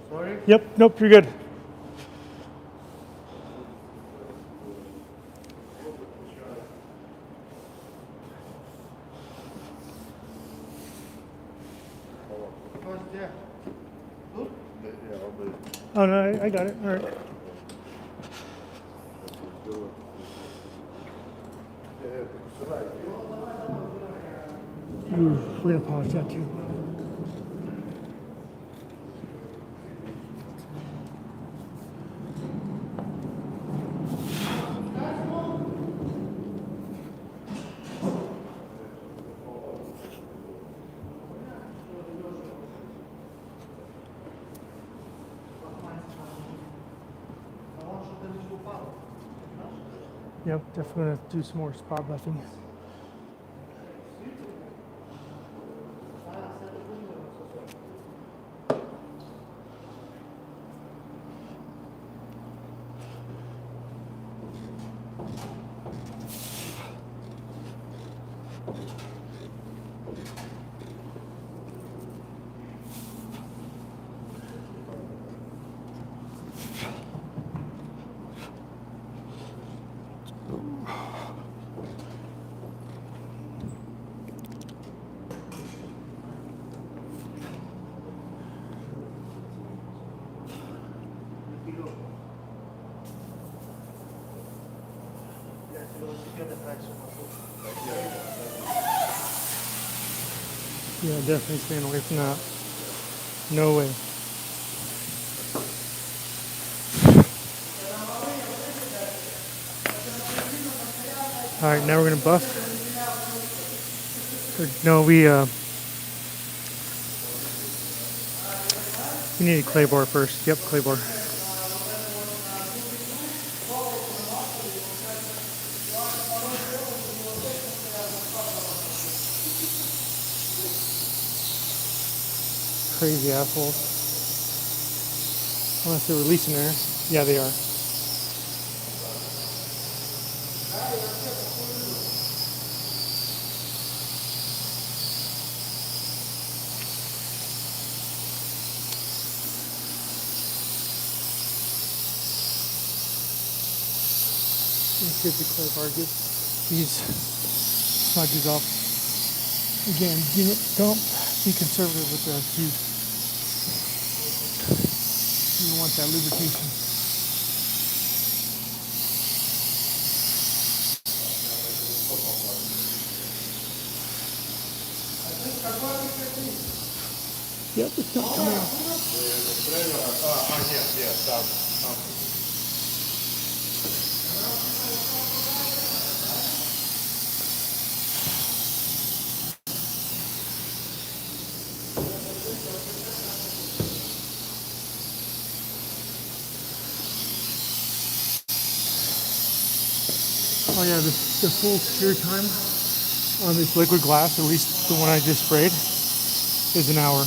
Sorry? Yep, nope, you're good. Oh no, I got it. All right. Ooh, we're gonna polish that too. Yep, definitely gonna do some more spot buffing. Yeah, definitely staying away from that. No way. All right, now we're gonna buff. No, we need a clay bar first. Yep, clay bar. Crazy assholes. Unless they're releasing air. Yeah, they are. Let's see if the clay bar gets these smudges off. Again, don't be conservative with the juice. You want that lubrication. Yep, it's not coming out. Oh yeah, the full cure time on this liquid glass, at least the one I just sprayed, is an hour.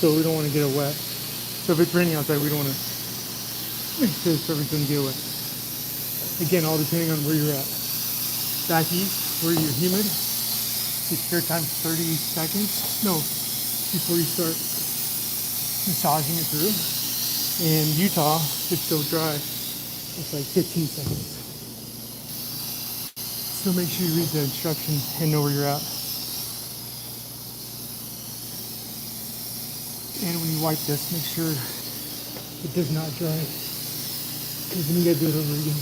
So we don't want to get it wet. So if it's raining outside, we don't want to make sure the surface doesn't get wet. Again, all depending on where you're at. Back east, where you're humid, the cure time 30 seconds. No, before you start massaging it through. In Utah, it's so dry, it's like 15 seconds. So make sure you read the instructions and know where you're at. And when you wipe this, make sure it does not dry, because then you gotta do it over again.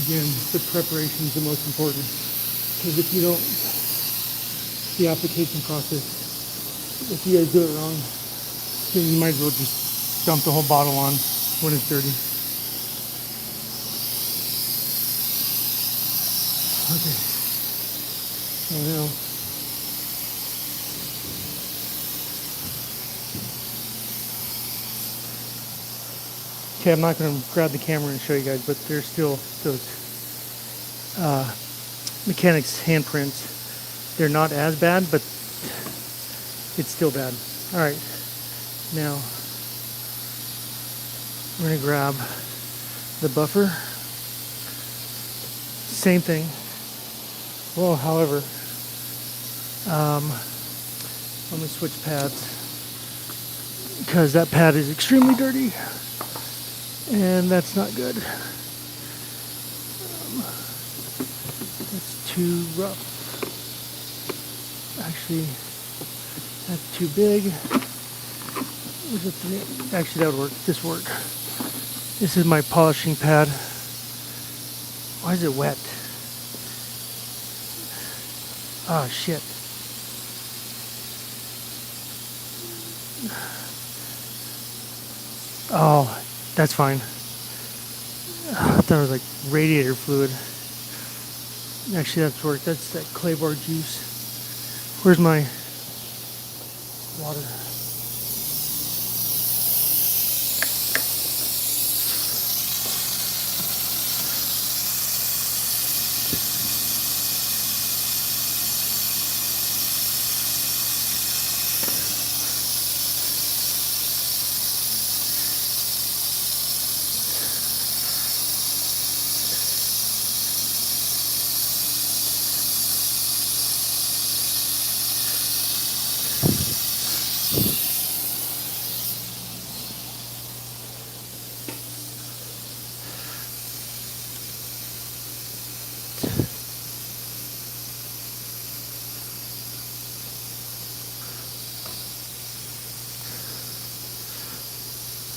Again, the preparation is the most important, because if you don't, the application process, if you guys do it wrong, then you might as well just dump the whole bottle on when it's dirty. Okay, so now, okay, I'm not going to grab the camera and show you guys, but there's still those mechanics handprints. They're not as bad, but it's still bad. All right, now we're going to grab the buffer. Same thing. Well, however, I'm going to switch pads, because that pad is extremely dirty. And that's not good. That's too rough. Actually, that's too big. Actually, that would work. This would work. This is my polishing pad. Why is it wet? Oh, shit. Oh, that's fine. I thought it was like radiator fluid. Actually, that's worked. That's that clay bar juice. Where's my water?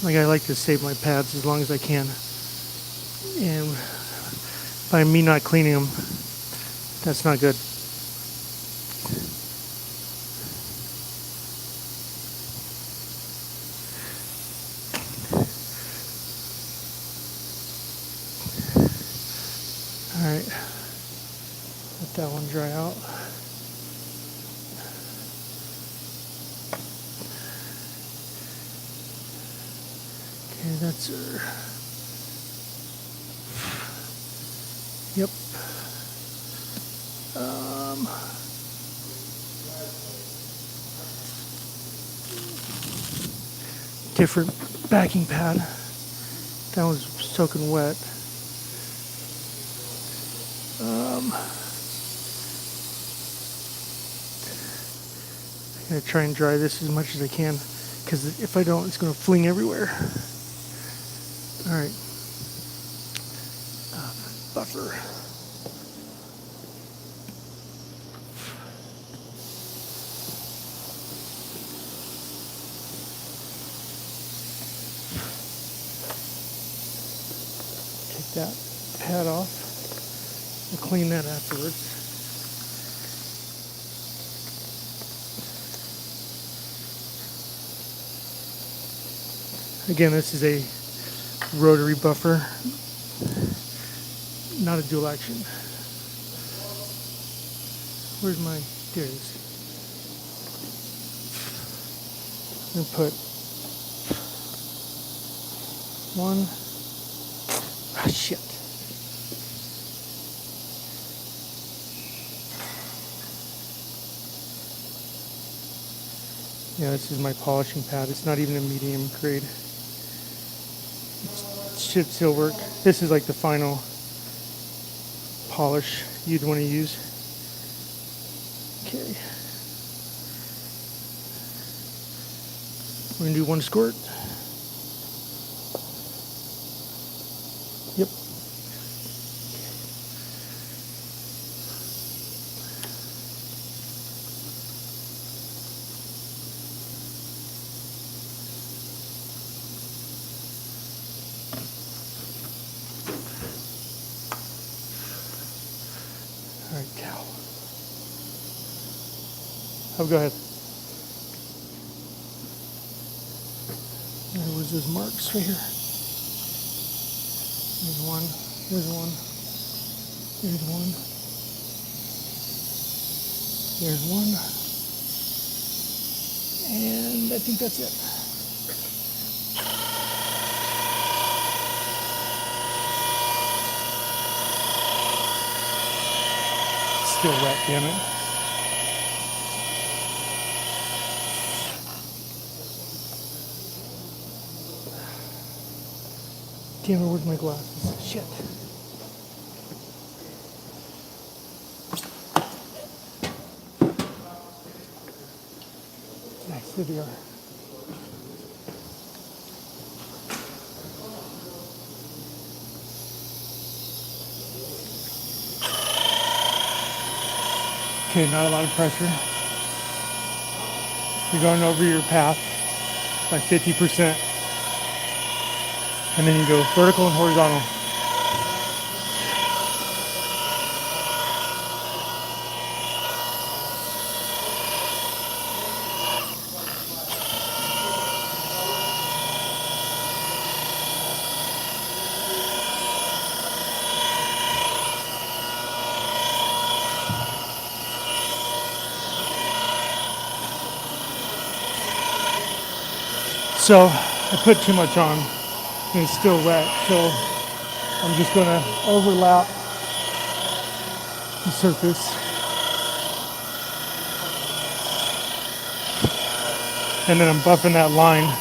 Like, I like to save my pads as long as I can. And by me not cleaning them, that's not good. All right, let that one dry out. Okay, that's her. Yep. Different backing pad. That was soaking wet. I'm gonna try and dry this as much as I can, because if I don't, it's gonna fling everywhere. All right. Buffer. Take that pad off. We'll clean that afterwards. Again, this is a rotary buffer, not a dual action. Where's my, there it is. I'm gonna put one, shit. Yeah, this is my polishing pad. It's not even a medium grade. It should still work. This is like the final polish you'd want to use. Okay. We're gonna do one squirt. Yep. All right, cow. Oh, go ahead. There was those marks right here. There's one. There's one. There's one. There's one. And I think that's it. Still wet, damn it. Damn it, where's my glasses? Shit. Nice, there they are. Okay, not a lot of pressure. You're going over your path by 50%. And then you go vertical and horizontal. So I put too much on and it's still wet, so I'm just going to overlap the surface. And then I'm buffing that line.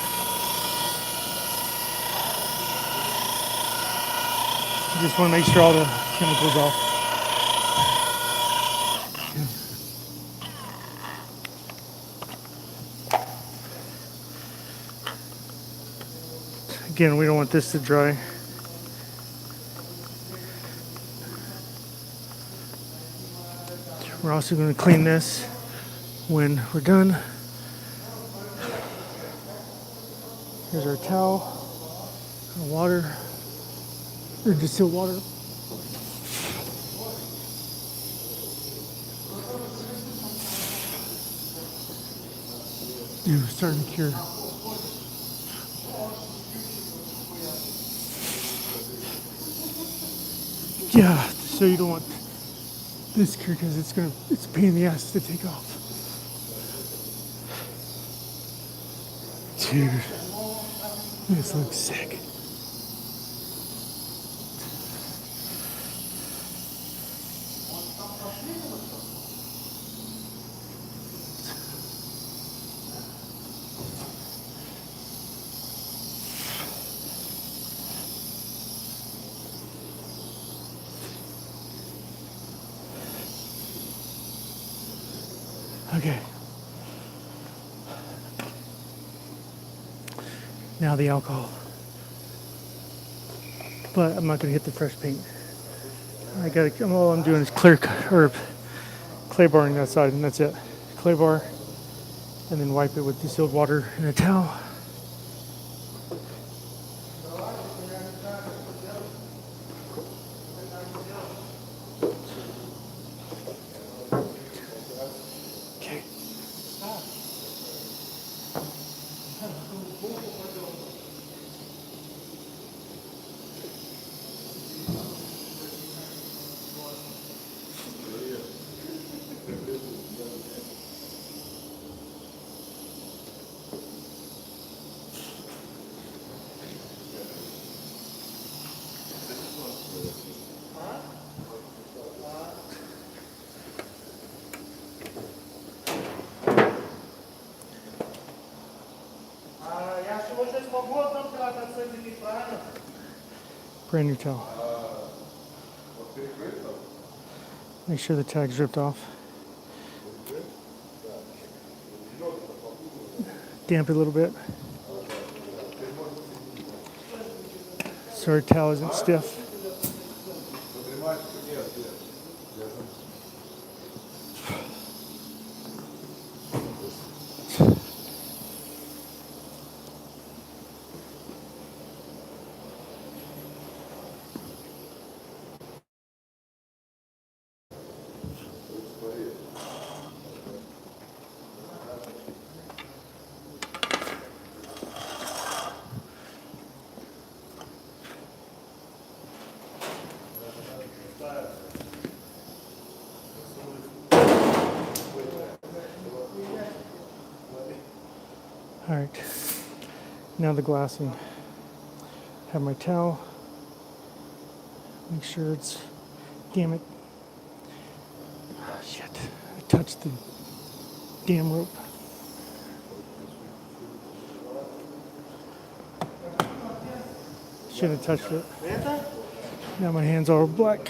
I just want to make sure all the chemicals off. Again, we don't want this to dry. We're also going to clean this when we're done. Here's our towel, our water, or distilled water. Ooh, starting to cure. Yeah, so you don't want this cure because it's a pain in the ass to take off. Dude, this looks sick. Okay. Now the alcohol. But I'm not gonna hit the fresh paint. All I'm doing is clay barring that side, and that's it. Clay bar, and then wipe it with distilled water and a towel. Okay. Brand new towel. Make sure the tag's ripped off. Damp it a little bit. So our towel isn't stiff. All right, now the glassing. Have my towel. Make sure it's, damn it. Oh, shit, I touched the damn rope. Should have touched it. Now my hands are black.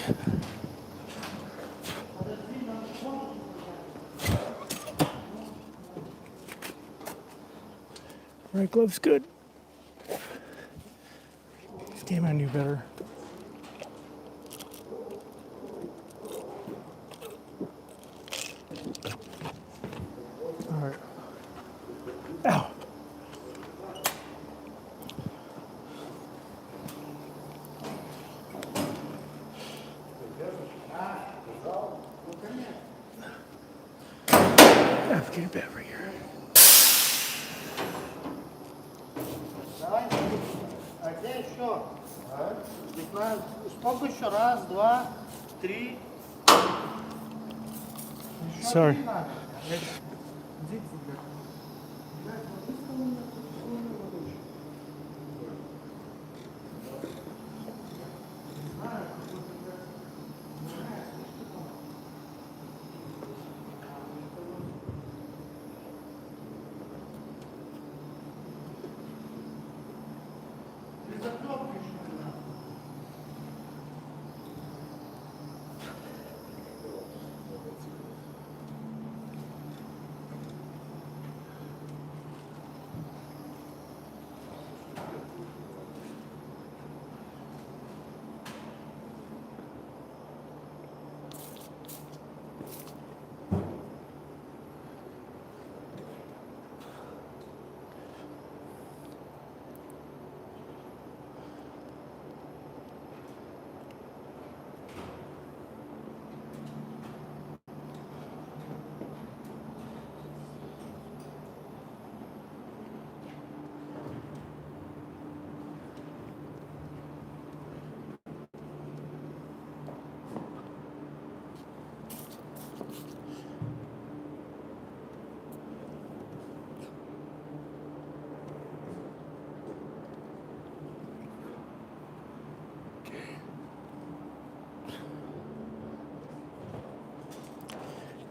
Right glove's good. Damn, I knew better. All right. Ow. African bed right here. А где еще? Сколько еще? Раз, два, три. Sorry.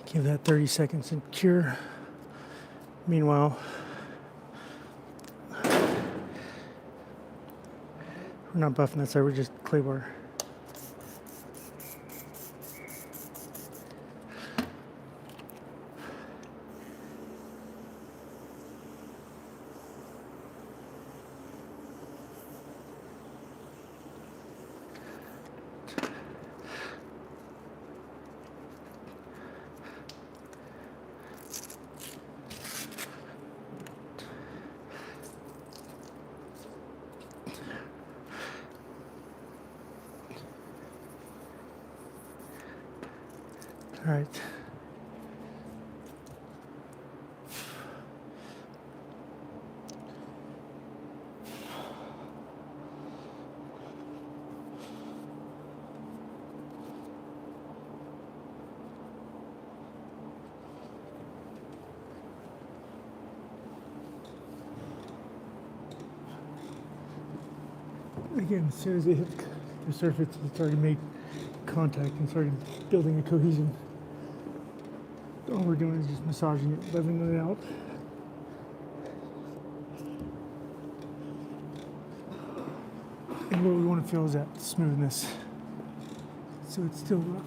Give that 30 seconds and cure. Meanwhile, we're not buffing that side, we're just clay bar. All right. Again, as soon as it hit the surface, it started to make contact and started building a cohesion. All we're doing is just massaging it, leveling it out. And what we want to feel is that smoothness. So it's still rough.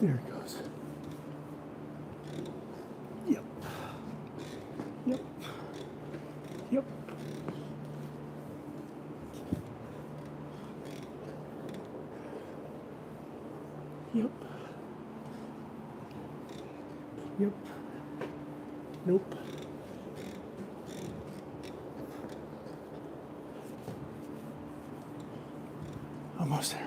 There it goes. Yep. Yep. Yep. Yep. Yep. Nope. Almost there.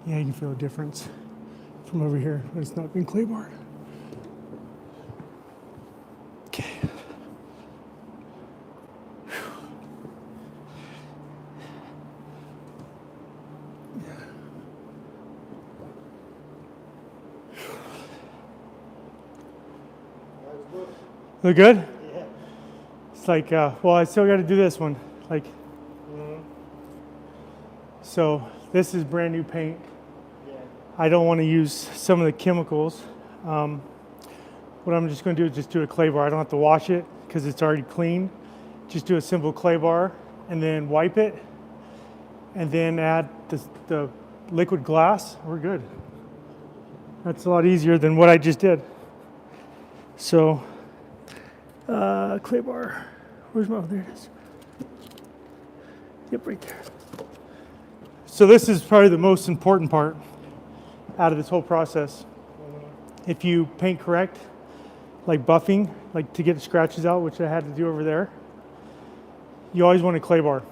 Yeah, you can feel a difference from over here when it's not been clay barred. Okay. Look good? Yeah. It's like, well, I still got to do this one. Like, so this is brand new paint. Yeah. I don't want to use some of the chemicals. What I'm just going to do is just do a clay bar. I don't have to wash it because it's already clean. Just do a simple clay bar and then wipe it and then add the liquid glass. We're good. That's a lot easier than what I just did. So, clay bar. Where's my, there it is. Yep, right there. So this is probably the most important part out of this whole process. If you paint correct, like buffing, like to get the scratches out, which I had to do over there, you always want a clay bar.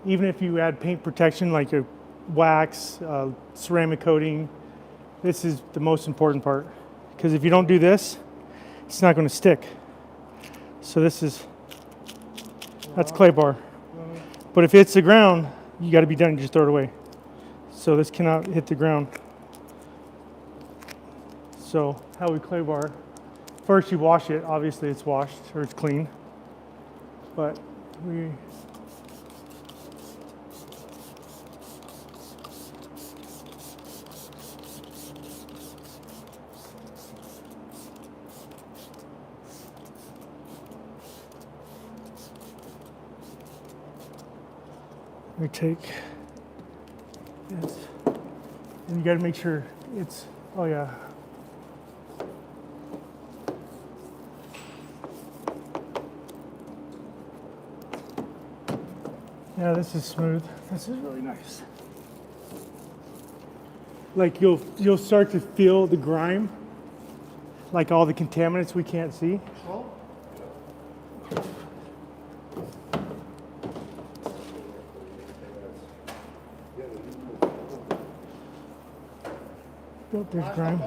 Even if you add paint protection like a wax, ceramic coating, this is the most important part. Because if you don't do this, it's not going to stick. So that's clay bar. But if it hits the ground, you got to be done, just throw it away. So this cannot hit the ground. So how we clay bar, first you wash it, obviously it's washed or it's clean. But we take this, and you got to make sure it's, oh yeah. Yeah, this is smooth. This is really nice. Like you'll start to feel the grime, like all the contaminants we can't see. Oh. Oh, there's grime.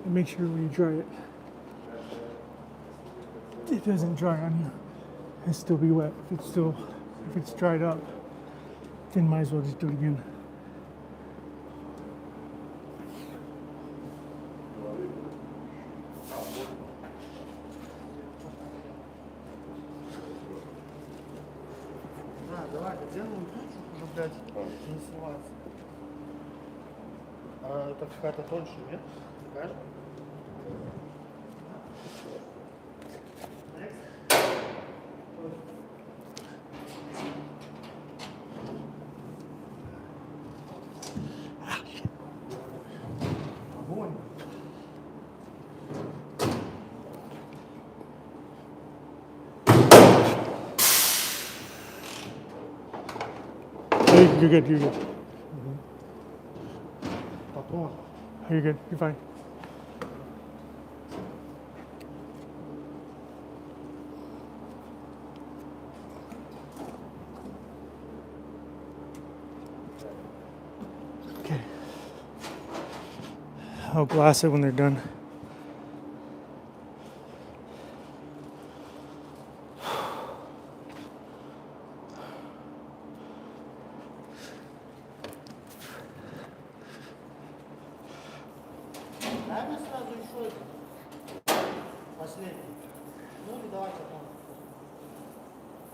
And make sure when you dry it, it doesn't dry on you. It'll still be wet. If it's dried up, then might as well just do it again. Давайте делаем тут, уже, блядь, не сливаться. А это какая-то тоньше, нет? Такая же? Огонь. Hey, you're good. You're good. Потом. You're good. You're fine. Okay. I'll glass it when they're done. Дай мне сразу еще один. Последний. Ну и давайте там.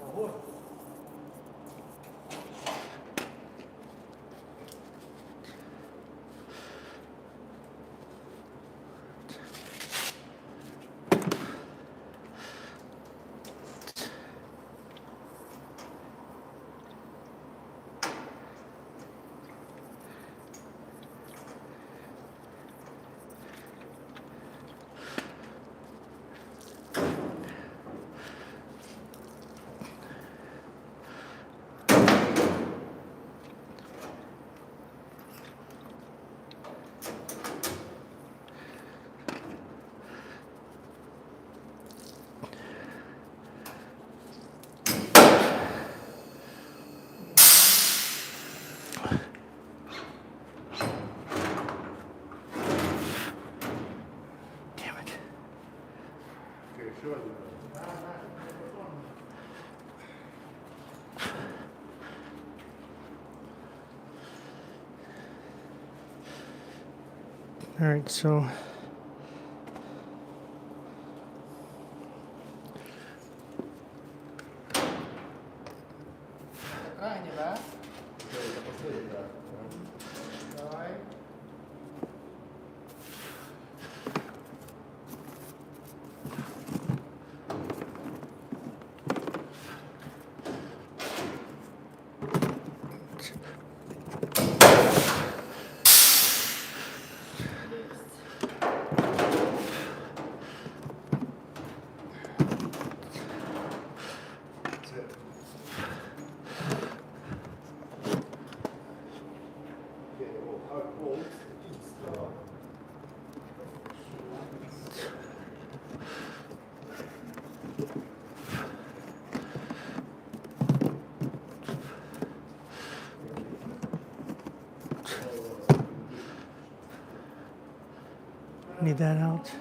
Огонь. Damn it. Еще один. All right, so Крайне, да? Это последний, да. Давай. need that out.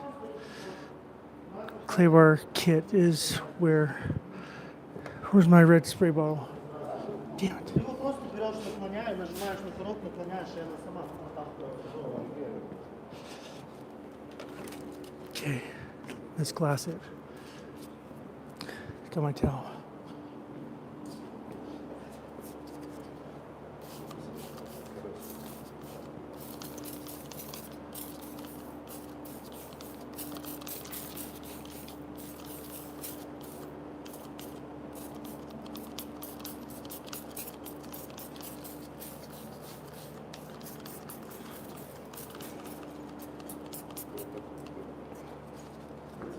Clay bar kit is where's my red spray bottle? Damn it. Ты его просто берешь, наклоняешь, нажимаешь на курок, наклоняешь, и она сама вот так вот. Okay, let's glass it. Got my towel.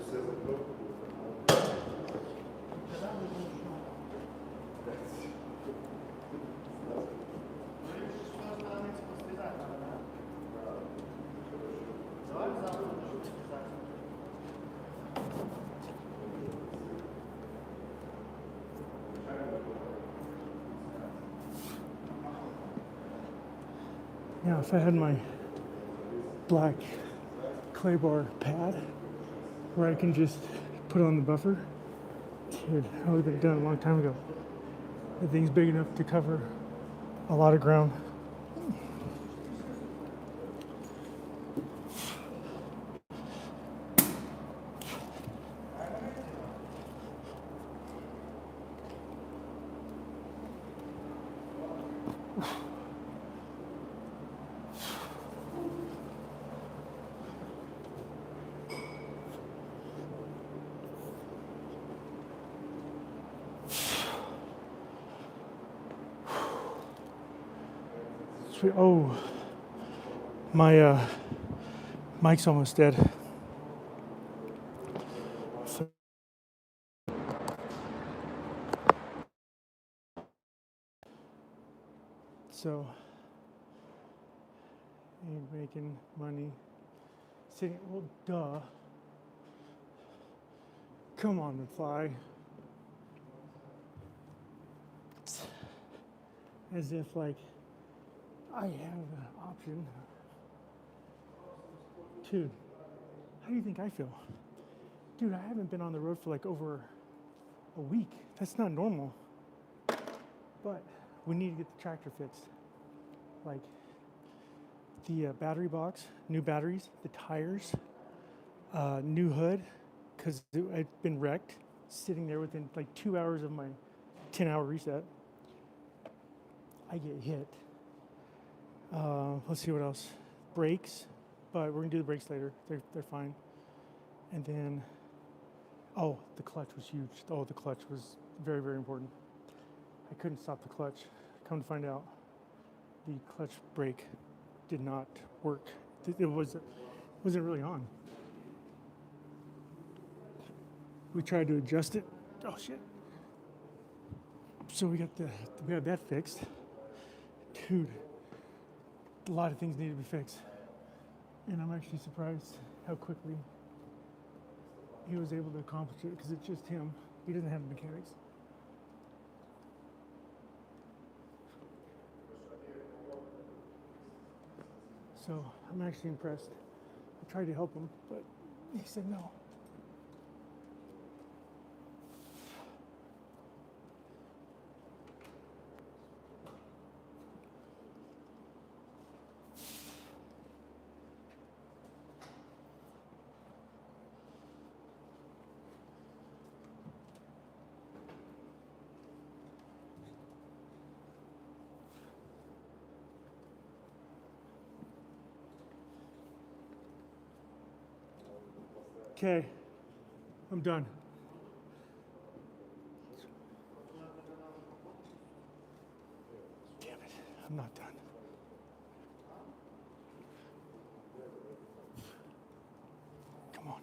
Все закрыл. Когда мы Now, if I had my black clay bar pad where I can just put on the buffer, dude, I would have been done a long time ago. The thing's big enough to cover a lot of ground. Sweet. Oh, my mic's almost dead. So, ain't making money. Sitting, well, duh. Come on, McFly. As if, like, I have an option. Dude, how do you think I feel? Dude, I haven't been on the road for like over a week. That's not normal. But we need to get the tractor fixed. Like the battery box, new batteries, the tires, new hood, because it's been wrecked, sitting there within like 2 hours of my 10-hour reset. I get hit. Let's see what else. Brakes, but we're gonna do the brakes later. They're fine. And then, oh, the clutch was huge. Oh, the clutch was very, very important. I couldn't stop the clutch. Come to find out, the clutch brake did not work. It wasn't really on. We tried to adjust it. Oh shit! So we got that fixed. Dude, a lot of things need to be fixed, and I'm actually surprised how quickly he was able to accomplish it because it's just him. He doesn't have the mechanics. So I'm actually impressed. I tried to help him, but he said no. Okay, I'm done. Damn it, I'm not done. Come on.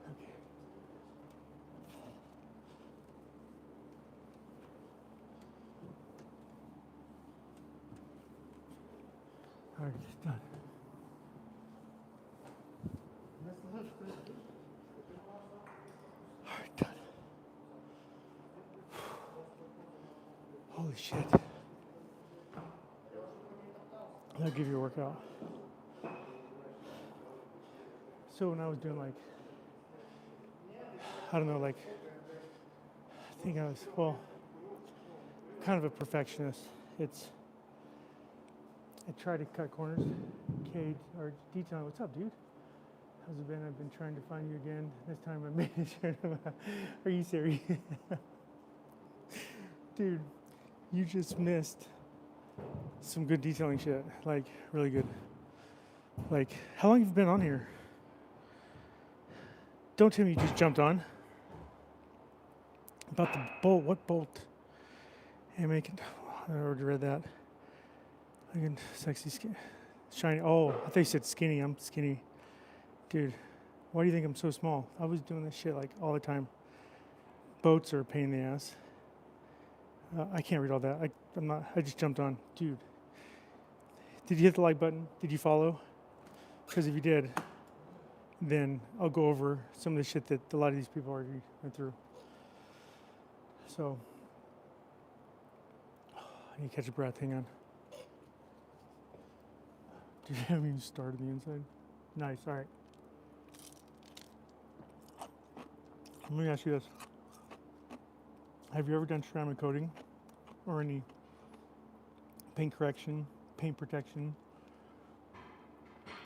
Okay. All right, it's done. All right, done. Holy shit. That'll give you a workout. So when I was doing like, I don't know, like, I think I was, well, kind of a perfectionist. I try to cut corners. Cade, or Detailing, what's up, dude? How's it been? I've been trying to find you again. This time I made it. Are you serious? Dude, you just missed some good detailing shit. Like, really good. Like, how long have you been on here? Don't tell me you just jumped on. About the bolt. What bolt? Hey, making. I already read that. Looking sexy skin. Shiny. Oh, I thought you said skinny. I'm skinny. Dude, why do you think I'm so small? I was doing this shit like all the time. Boats are a pain in the ass. I can't read all that. I'm not. I just jumped on, dude. Did you hit the like button? Did you follow? Because if you did, then I'll go over some of the shit that a lot of these people already went through. So I need to catch a breath. Hang on. Dude, I haven't even started the inside. Nice. All right. Let me ask you this: have you ever done ceramic coating or any paint correction, paint protection,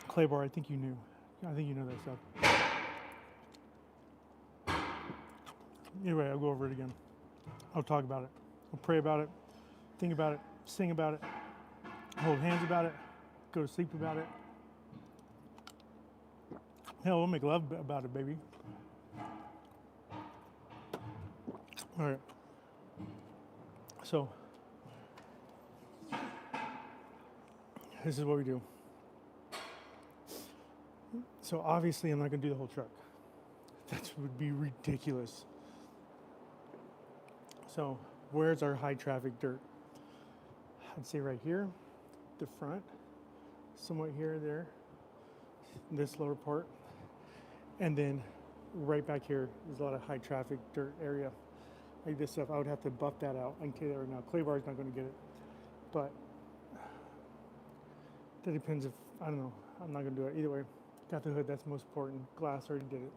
clay bar? I think you knew. I think you know that stuff. Anyway, I'll go over it again. I'll talk about it. I'll pray about it, think about it, sing about it, hold hands about it, go to sleep about it. Hell, we'll make love about it, baby. All right. So, this is what we do. So obviously I'm not going to do the whole truck. That would be ridiculous. So where's our high traffic dirt? I'd say right here, the front, somewhat here, there, this lower part, and then right back here is a lot of high traffic dirt area. Like this stuff, I would have to buff that out. I can tell you that right now. Clay bar is not going to get it, but that depends if, I don't know, I'm not going to do it. Either way, got the hood, that's most important. Glass already did it.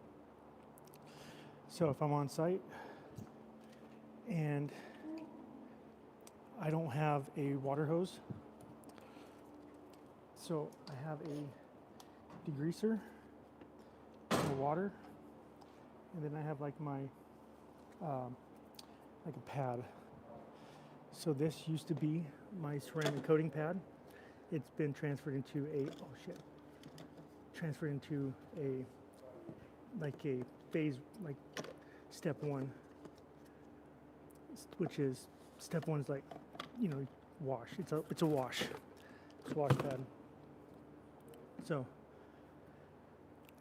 So if I'm on site and I don't have a water hose, so I have a degreaser, a water, and then I have like my like a pad. So this used to be my ceramic coating pad. It's been transferred into like a phase, like step one, which is step one is like, you know, wash. It's a wash. It's a wash pad. So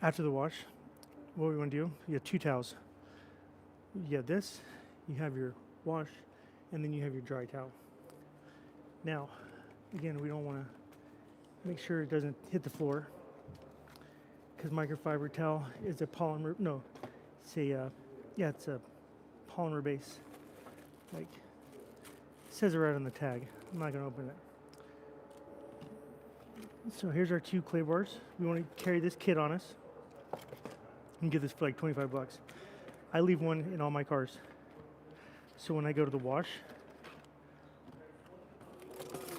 after the wash, what we want to do, you have two towels. You have this, you have your wash, and then you have your dry towel. Now, again, we don't want to make sure it doesn't hit the floor, because microfiber towel is a polymer. No, it's a it's a polymer base. Like it says it right on the tag. I'm not gonna open it. So here's our two clay bars. We want to carry this kit on us. You can get this for like 25 bucks. I leave one in all my cars. So when I go to the wash,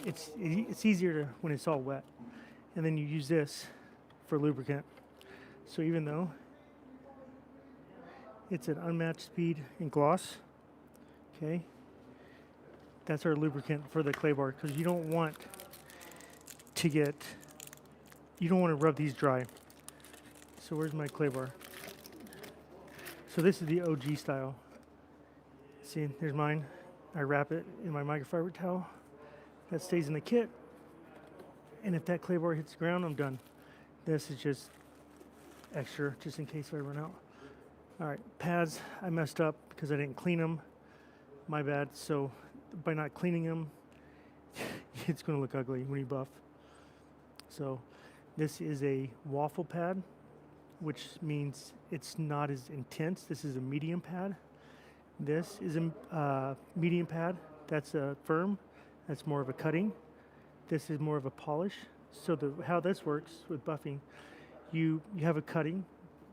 it's easier to when it's all wet, and then you use this for lubricant. So even though it's an unmatched speed and gloss, okay, that's our lubricant for the clay bar, because you don't want to rub these dry. So where's my clay bar? So this is the OG style. See, there's mine. I wrap it in my microfiber towel. That stays in the kit. And if that clay bar hits the ground, I'm done. This is just extra, just in case I run out. All right, pads, I messed up because I didn't clean them. My bad. So by not cleaning them, it's going to look ugly when you buff. So this is a waffle pad, which means it's not as intense. This is a medium pad. This is a medium pad. That's a firm. That's more of a cutting. This is more of a polish. So how this works with buffing, you have a cutting.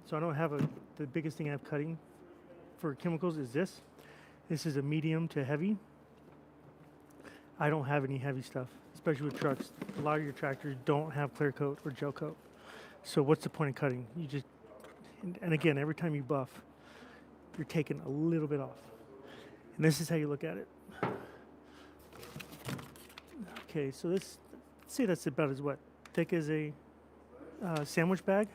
So I don't have the biggest thing I have cutting for chemicals is this. This is a medium to heavy. I don't have any heavy stuff, especially with trucks. A lot of your tractors don't have clear coat or gel coat. So what's the point of cutting? You just, and again, every time you buff, you're taking a little bit off. And this is how you look at it. Okay, so this, say that's about as what? Thick as a sandwich bag.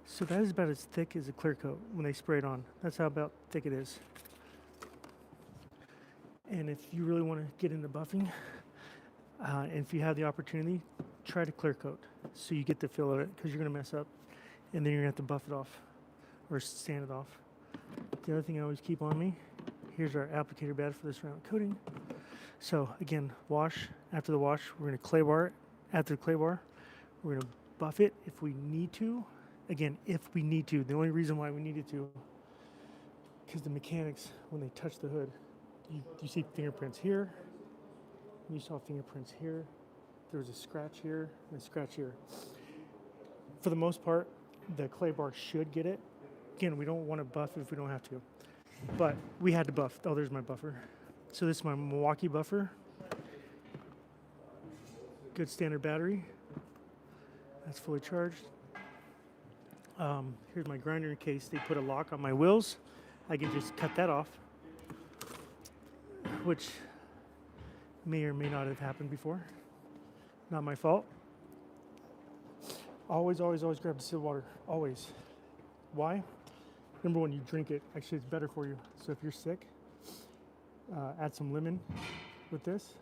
So that is about as thick as a clear coat when they spray it on. That's how about thick it is. And if you really want to get into buffing, and if you have the opportunity, try to clear coat so you get the feel of it, because you're going to mess up and then you're going to have to buff it off or sand it off. The other thing I always keep on me Here's our applicator bed for the ceramic coating. So again, wash. After the wash, we're going to clay bar it. After the clay bar, we're going to buff it if we need to. Again, if we need to. The only reason why we needed to, because the mechanics, when they touch the hood, you see fingerprints here. You saw fingerprints here. There was a scratch here and a scratch here. For the most part, the clay bar should get it. Again, we don't want to buff if we don't have to. But we had to buff. Oh, there's my buffer. So this is my Milwaukee buffer. Good standard battery. That's fully charged. Here's my grinder in case they put a lock on my wheels. I can just cut that off, which may or may not have happened before. Not my fault. Always grab distilled water. Always. Why? Number one, you drink it. Actually, it's better for you. So if you're sick, add some lemon with this.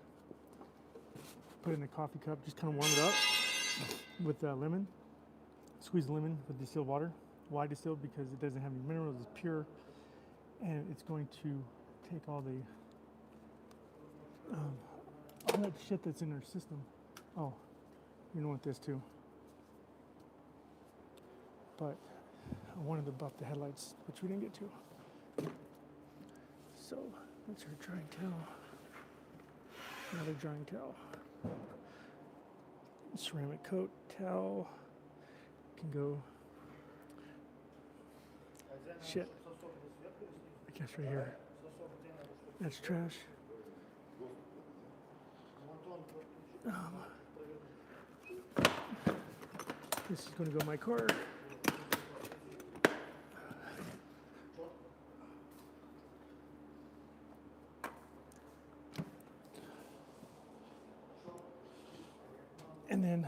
Put it in a coffee cup. Just kind of warm it up with lemon. Squeeze the lemon with distilled water. Why distilled? Because it doesn't have any minerals. It's pure, and it's going to take all that shit that's in our system. Oh, you don't want this too. But I wanted to buff the headlights, which we didn't get to. So that's our drying towel. Another drying towel. Ceramic coat towel. Can go. Shit. I guess right here. That's trash. This is going to go in my car. And then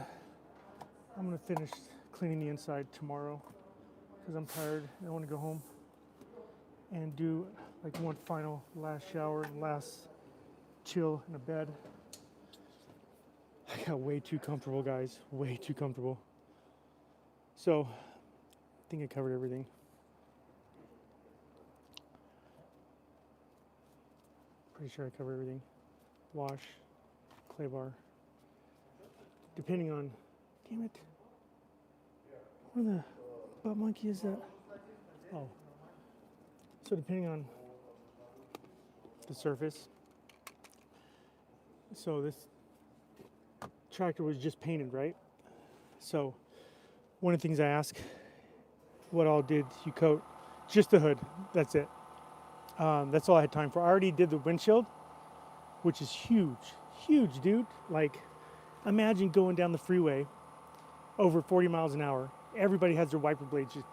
I'm going to finish cleaning the inside tomorrow because I'm tired. I want to go home and do like one final last shower and last chill in a bed. I got way too comfortable, guys. Way too comfortable. So I think I covered everything. Pretty sure I covered everything. Wash, clay bar. Depending on, damn it. Where the butt monkey is that? Oh. So depending on the surface. So this tractor was just painted, right? So one of the things I ask, what all did you coat? Just the hood. That's it. That's all I had time for. I already did the windshield, which is huge. Huge, dude. Like, imagine going down the freeway over 40 miles an hour. Everybody has their wiper blades just,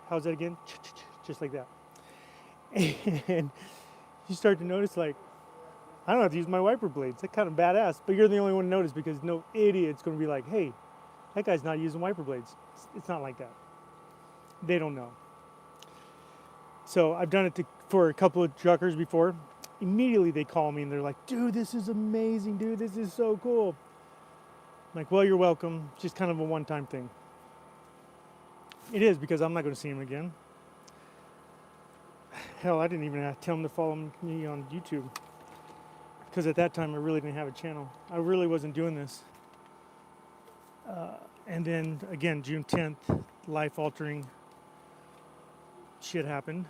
how's that again? Just like that. And you start to notice, like, I don't have to use my wiper blades. That's kind of badass. But you're the only one to notice because no idiot's going to be like, hey, that guy's not using wiper blades. It's not like that. They don't know. So I've done it for a couple of truckers before. Immediately they call me and they're like, dude, this is amazing, dude. This is so cool. I'm like, well, you're welcome. It's just kind of a one-time thing. It is, because I'm not going to see him again. Hell, I didn't even have to tell him to follow me on YouTube. Because at that time, I really didn't have a channel. I really wasn't doing this. And then, again, June 10th, life-altering shit happened.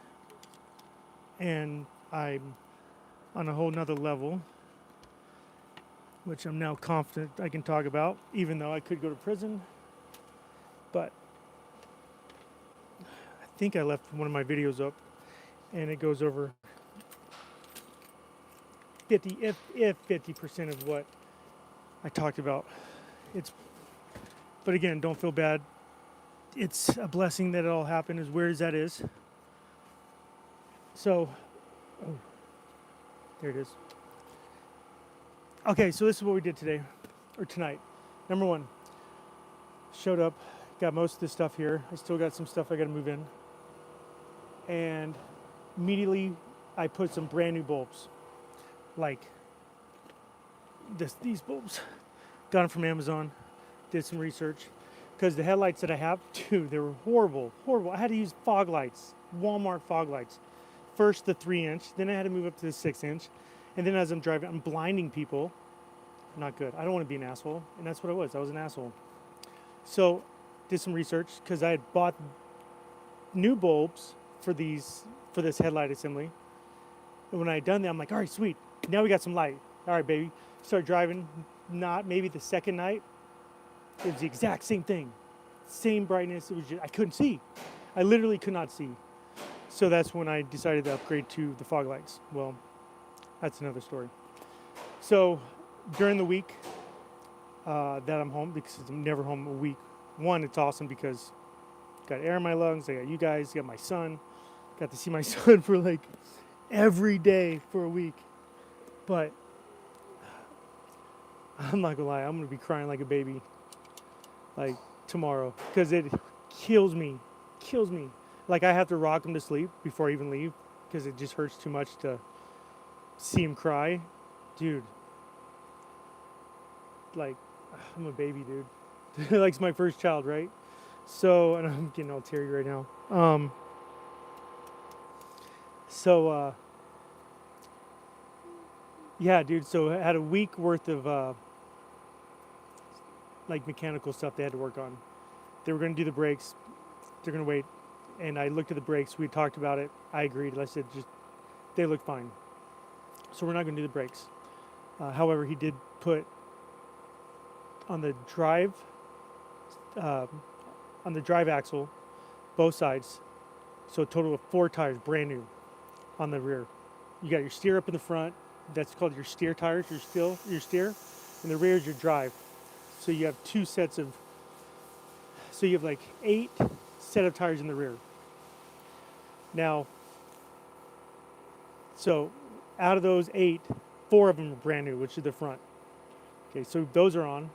And I'm on a whole nother level, which I'm now confident I can talk about, even though I could go to prison. But I think I left one of my videos up, and it goes over 50% of what I talked about. But again, don't feel bad. It's a blessing that it all happened, as weird as that is. So, oh, there it is. Okay, so this is what we did today, or tonight. Number one, showed up, got most of this stuff here. I still got some stuff I got to move in. And immediately I put some brand new bulbs, like these bulbs. Got them from Amazon, did some research. Because the headlights that I have, dude, they were horrible. I had to use fog lights, Walmart fog lights. first the 3-inch, then I had to move up to the 6-inch, and then as I'm driving, I'm blinding people. Not good. I don't want to be an asshole, and that's what I was. I was an asshole. So, did some research because I had bought new bulbs for this headlight assembly. And when I had done that, I'm like, all right, sweet. Now we got some light. All right, baby. Start driving. Not maybe the second night. It was the exact same thing. Same brightness. It was just, I couldn't see. I literally could not see. So that's when I decided to upgrade to the fog lights. Well, that's another story. So during the week that I'm home, because I'm never home a week, one, it's awesome because I got air in my lungs. I got you guys. I got my son. Got to see my son for like every day for a week. But I'm not gonna lie, I'm gonna be crying like a baby like tomorrow because it kills me. Like I have to rock him to sleep before I even leave because it just hurts too much to see him cry. Dude, like I'm a baby, dude. Like it's my first child, right? So, and I'm getting all teary right now. Yeah, dude. So I had a week worth of like mechanical stuff they had to work on. They were going to do the brakes. They're going to wait. And I looked at the brakes. We talked about it. I agreed. I said, just they look fine. So we're not going to do the brakes. However, he did put on the drive axle, both sides. So a total of 4 tires, brand new, on the rear. You got your steer up in the front. That's called your steer tires. Your steer, and the rear is your drive. So you have 2 sets of. So you have like 8 set of tires in the rear. Now, so out of those 8, 4 of them are brand new, which is the front. Okay, so those are on.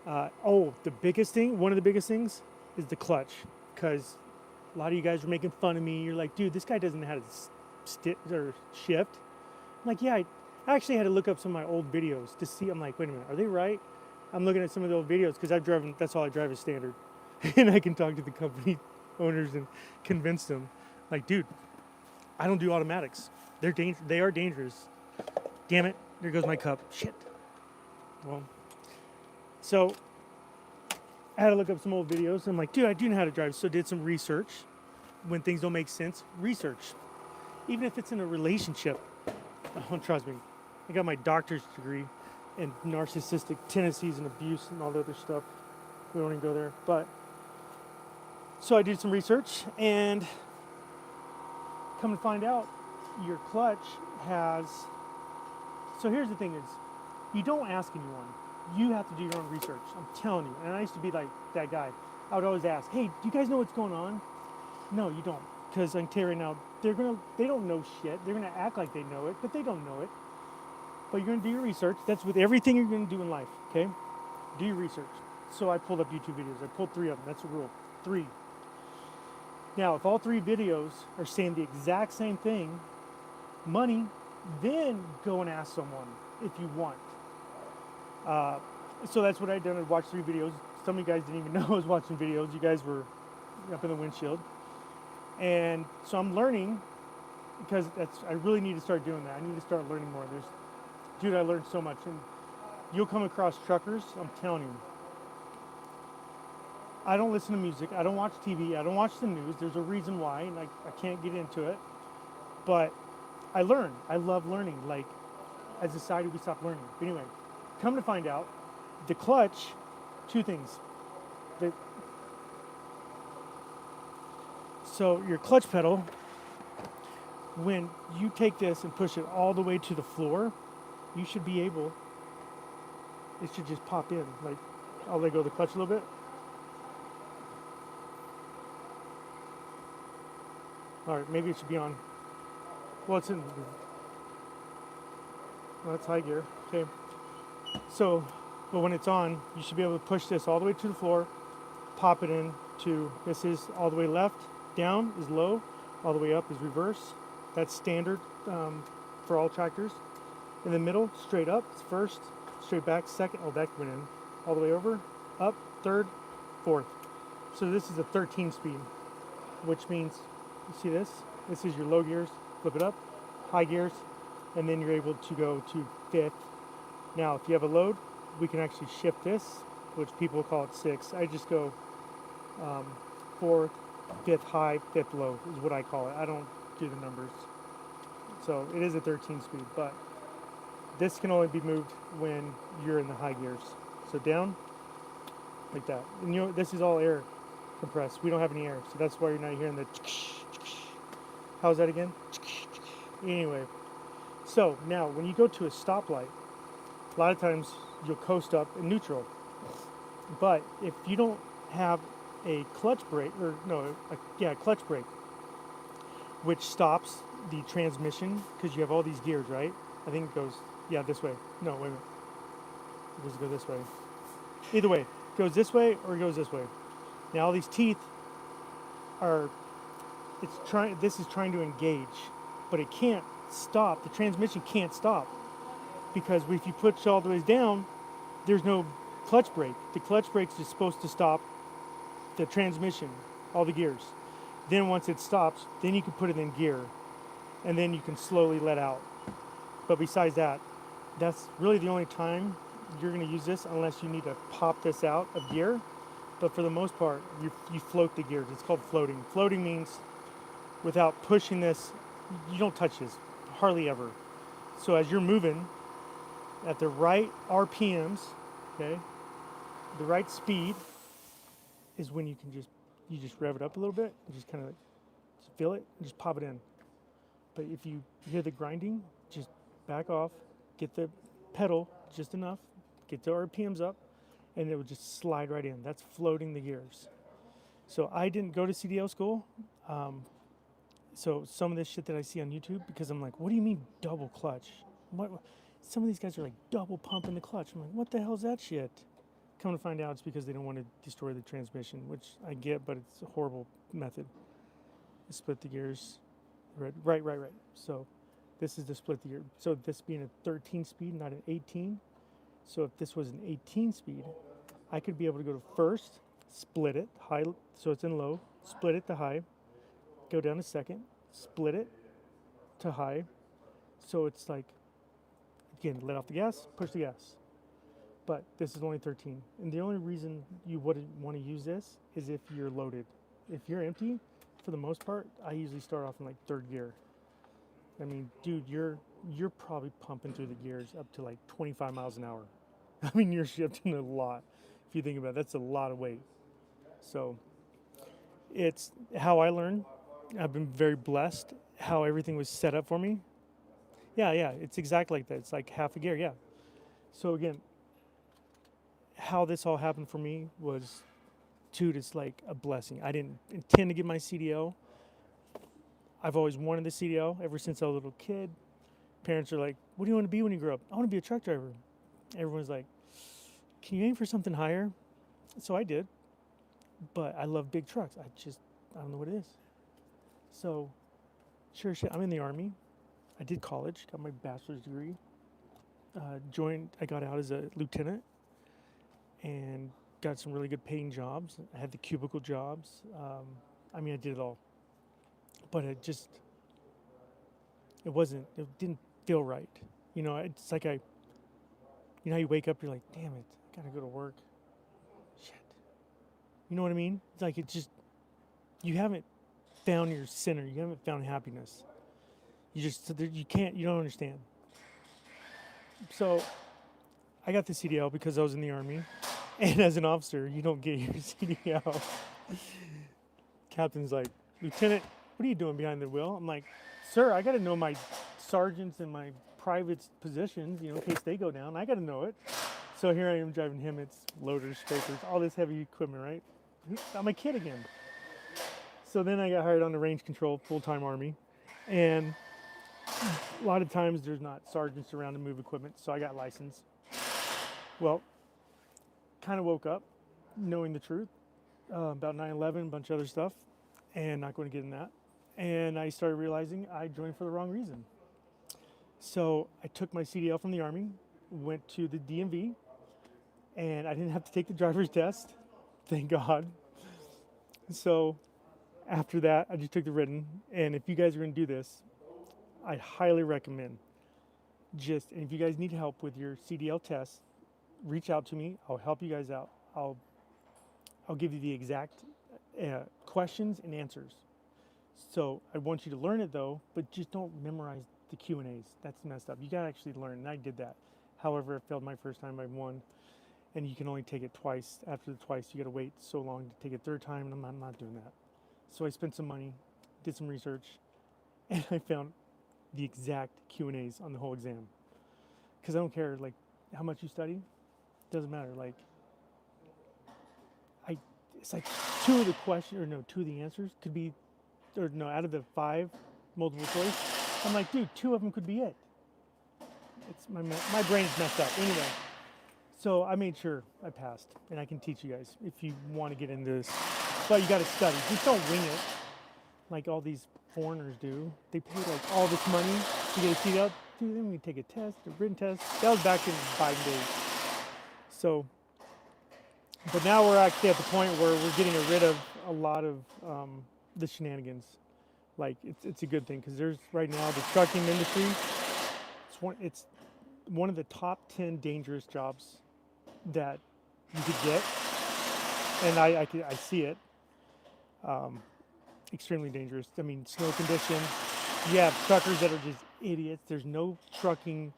The biggest thing, one of the biggest things, is the clutch, because a lot of you guys were making fun of me. You're like, dude, this guy doesn't know how to shift. I'm like, yeah, I actually had to look up some of my old videos to see. I'm like, wait a minute, are they right? I'm looking at some of the old videos because I've driven, that's all I drive is standard. And I can talk to the company owners and convince them, like, dude, I don't do automatics. They are dangerous. Damn it, there goes my cup. Shit. Well, so I had to look up some old videos. I'm like, dude, I do know how to drive. So I did some research. When things don't make sense, research. Even if it's in a relationship, trust me. I got my doctor's degree in narcissistic tendencies and abuse and all the other stuff. We won't even go there. But so I did some research, and come to find out, your clutch has. So here's the thing: is you don't ask anyone. You have to do your own research. I'm telling you. And I used to be like that guy. I would always ask, "Hey, do you guys know what's going on?" No, you don't, because I can tell you right now, they don't know shit. They're gonna act like they know it, but they don't know it. But you're gonna do your research. That's with everything you're gonna do in life. Okay, do your research. So I pulled up YouTube videos. I pulled 3 of them. That's a rule. 3. Now, if all 3 videos are saying the exact same thing, money, then go and ask someone if you want. So that's what I done. I watched 3 videos. Some of you guys didn't even know I was watching videos. You guys were up in the windshield. And so I'm learning, because I really need to start doing that. I need to start learning more. Dude, I learned so much. And you'll come across truckers, I'm telling you. I don't listen to music. I don't watch TV. I don't watch the news. There's a reason why, and I can't get into it. But I learn. I love learning. Like, as a society, we stop learning. But anyway, come to find out, the clutch, 2 things. So your clutch pedal, when you take this and push it all the way to the floor, you should be able, it should just pop in. Like, I'll let go of the clutch a little bit. All right, maybe it should be on. Well, it's in, well, that's high gear. Okay. So, but when it's on, you should be able to push this all the way to the floor, pop it in to, this is all the way left, down is low, all the way up is reverse. That's standard for all tractors. In the middle, straight up, it's first, straight back, second, oh, that went in, all the way over, up, third, fourth. So this is a 13 speed, which means, you see this? This is your low gears, flip it up, high gears, and then you're able to go to fifth. Now, if you have a load, we can actually shift this, which people call it six. I just go fourth, fifth high, fifth low is what I call it. I don't do the numbers. So it is a 13 speed, but this can only be moved when you're in the high gears. So down, like that. And you know, this is all air compressed. We don't have any air, so that's why you're not hearing the. How's that again? Anyway, so now when you go to a stoplight, a lot of times you'll coast up in neutral. But if you don't have a clutch brake, or no, clutch brake, which stops the transmission because you have all these gears, right? I think it goes, this way. No, wait a minute. It doesn't go this way. Either way, it goes this way or it goes this way. Now all these teeth are, this is trying to engage, but it can't stop. The transmission can't stop because if you push all the way down, there's no clutch brake. The clutch brake is supposed to stop the transmission, all the gears. Then once it stops, then you can put it in gear, and then you can slowly let out. But besides that, that's really the only time you're going to use this, unless you need to pop this out of gear. But for the most part, you float the gears. It's called floating. Floating means without pushing this, you don't touch this, hardly ever. So as you're moving at the right RPMs, okay, the right speed is when you can just rev it up a little bit and just kind of feel it and just pop it in. But if you hear the grinding, just back off, get the pedal just enough, get the RPMs up, and it will just slide right in. That's floating the gears. So I didn't go to CDL school. So some of this shit that I see on YouTube, because I'm like, what do you mean double clutch? What? Some of these guys are like double pumping the clutch. I'm like, what the hell's that shit? Come to find out, it's because they don't want to destroy the transmission, which I get, but it's a horrible method. Split the gears. Right. So this is the split the gear. So this being a 13 speed, not an 18. So if this was an 18 speed, I could be able to go to first, split it, high, so it's in low, split it to high, go down to second, split it to high. So it's like, again, let off the gas, push the gas. But this is only 13. And the only reason you wouldn't want to use this is if you're loaded. If you're empty, for the most part, I usually start off in like third gear. I mean, dude, you're probably pumping through the gears up to like 25 miles an hour. I mean, you're shifting a lot. If you think about it, that's a lot of weight. So it's how I learned. I've been very blessed how everything was set up for me. Yeah, it's exactly like that. It's like half a gear, yeah. So again, how this all happened for me was, dude, it's like a blessing. I didn't intend to get my CDL. I've always wanted the CDL ever since I was a little kid. Parents are like, what do you want to be when you grow up? I want to be a truck driver. Everyone's like, can you aim for something higher? So I did. But I love big trucks. I don't know what it is. So, sure shit, I'm in the Army. I did college, got my bachelor's degree. I got out as a lieutenant and got some really good paying jobs. I had the cubicle jobs. I did it all. But it didn't feel right. You know, it's like you know how you wake up, you're like, damn it, I gotta go to work. Shit. You know what I mean? It's like, you haven't found your center. You haven't found happiness. You don't understand. So I got the CDL because I was in the Army. And as an officer, you don't get your CDL. Captain's like, Lieutenant, what are you doing behind the wheel? I'm like, sir, I got to know my sergeants and my privates' positions, in case they go down. I got to know it. So here I am driving Hemmets, loaders, scrapers, all this heavy equipment, right? I'm a kid again. So then I got hired on the range control, full-time Army. And a lot of times there's not sergeants around to move equipment, so I got licensed. Well, kind of woke up knowing the truth about 9/11, a bunch of other stuff, and not going to get in that. And I started realizing I joined for the wrong reason. So I took my CDL from the Army, went to the DMV, and I didn't have to take the driver's test, thank God. So after that, I just took the written. And if you guys are going to do this, I highly recommend. And if you guys need help with your CDL test, reach out to me. I'll help you guys out. I'll give you the exact questions and answers. So I want you to learn it though, but just don't memorize the Q and A's. That's messed up. You gotta actually learn, and I did that. However, I failed my first time by one, and you can only take it twice. After the twice, you gotta wait so long to take it third time, and I'm not doing that. So I spent some money, did some research, and I found the exact Q and A's on the whole exam. Because I don't care like how much you study, doesn't matter. Like I, it's like two of the questions, or no, two of the answers could be, or no, out of the five multiple choice, I'm like, dude, two of them could be it. It's my brain's messed up. Anyway, so I made sure I passed, and I can teach you guys if you want to get into this. But you got to study. Just don't wing it like all these foreigners do. They pay like all this money to get a seat up. Dude, then we take a test, a written test. That was back in Biden days. So, but now we're actually at the point where we're getting rid of a lot of the shenanigans. Like it's a good thing because there's right now the trucking industry. It's one of the top 10 dangerous jobs that you could get, and I see it. Extremely dangerous. I mean, snow conditions. You have truckers that are just idiots. There's no trucking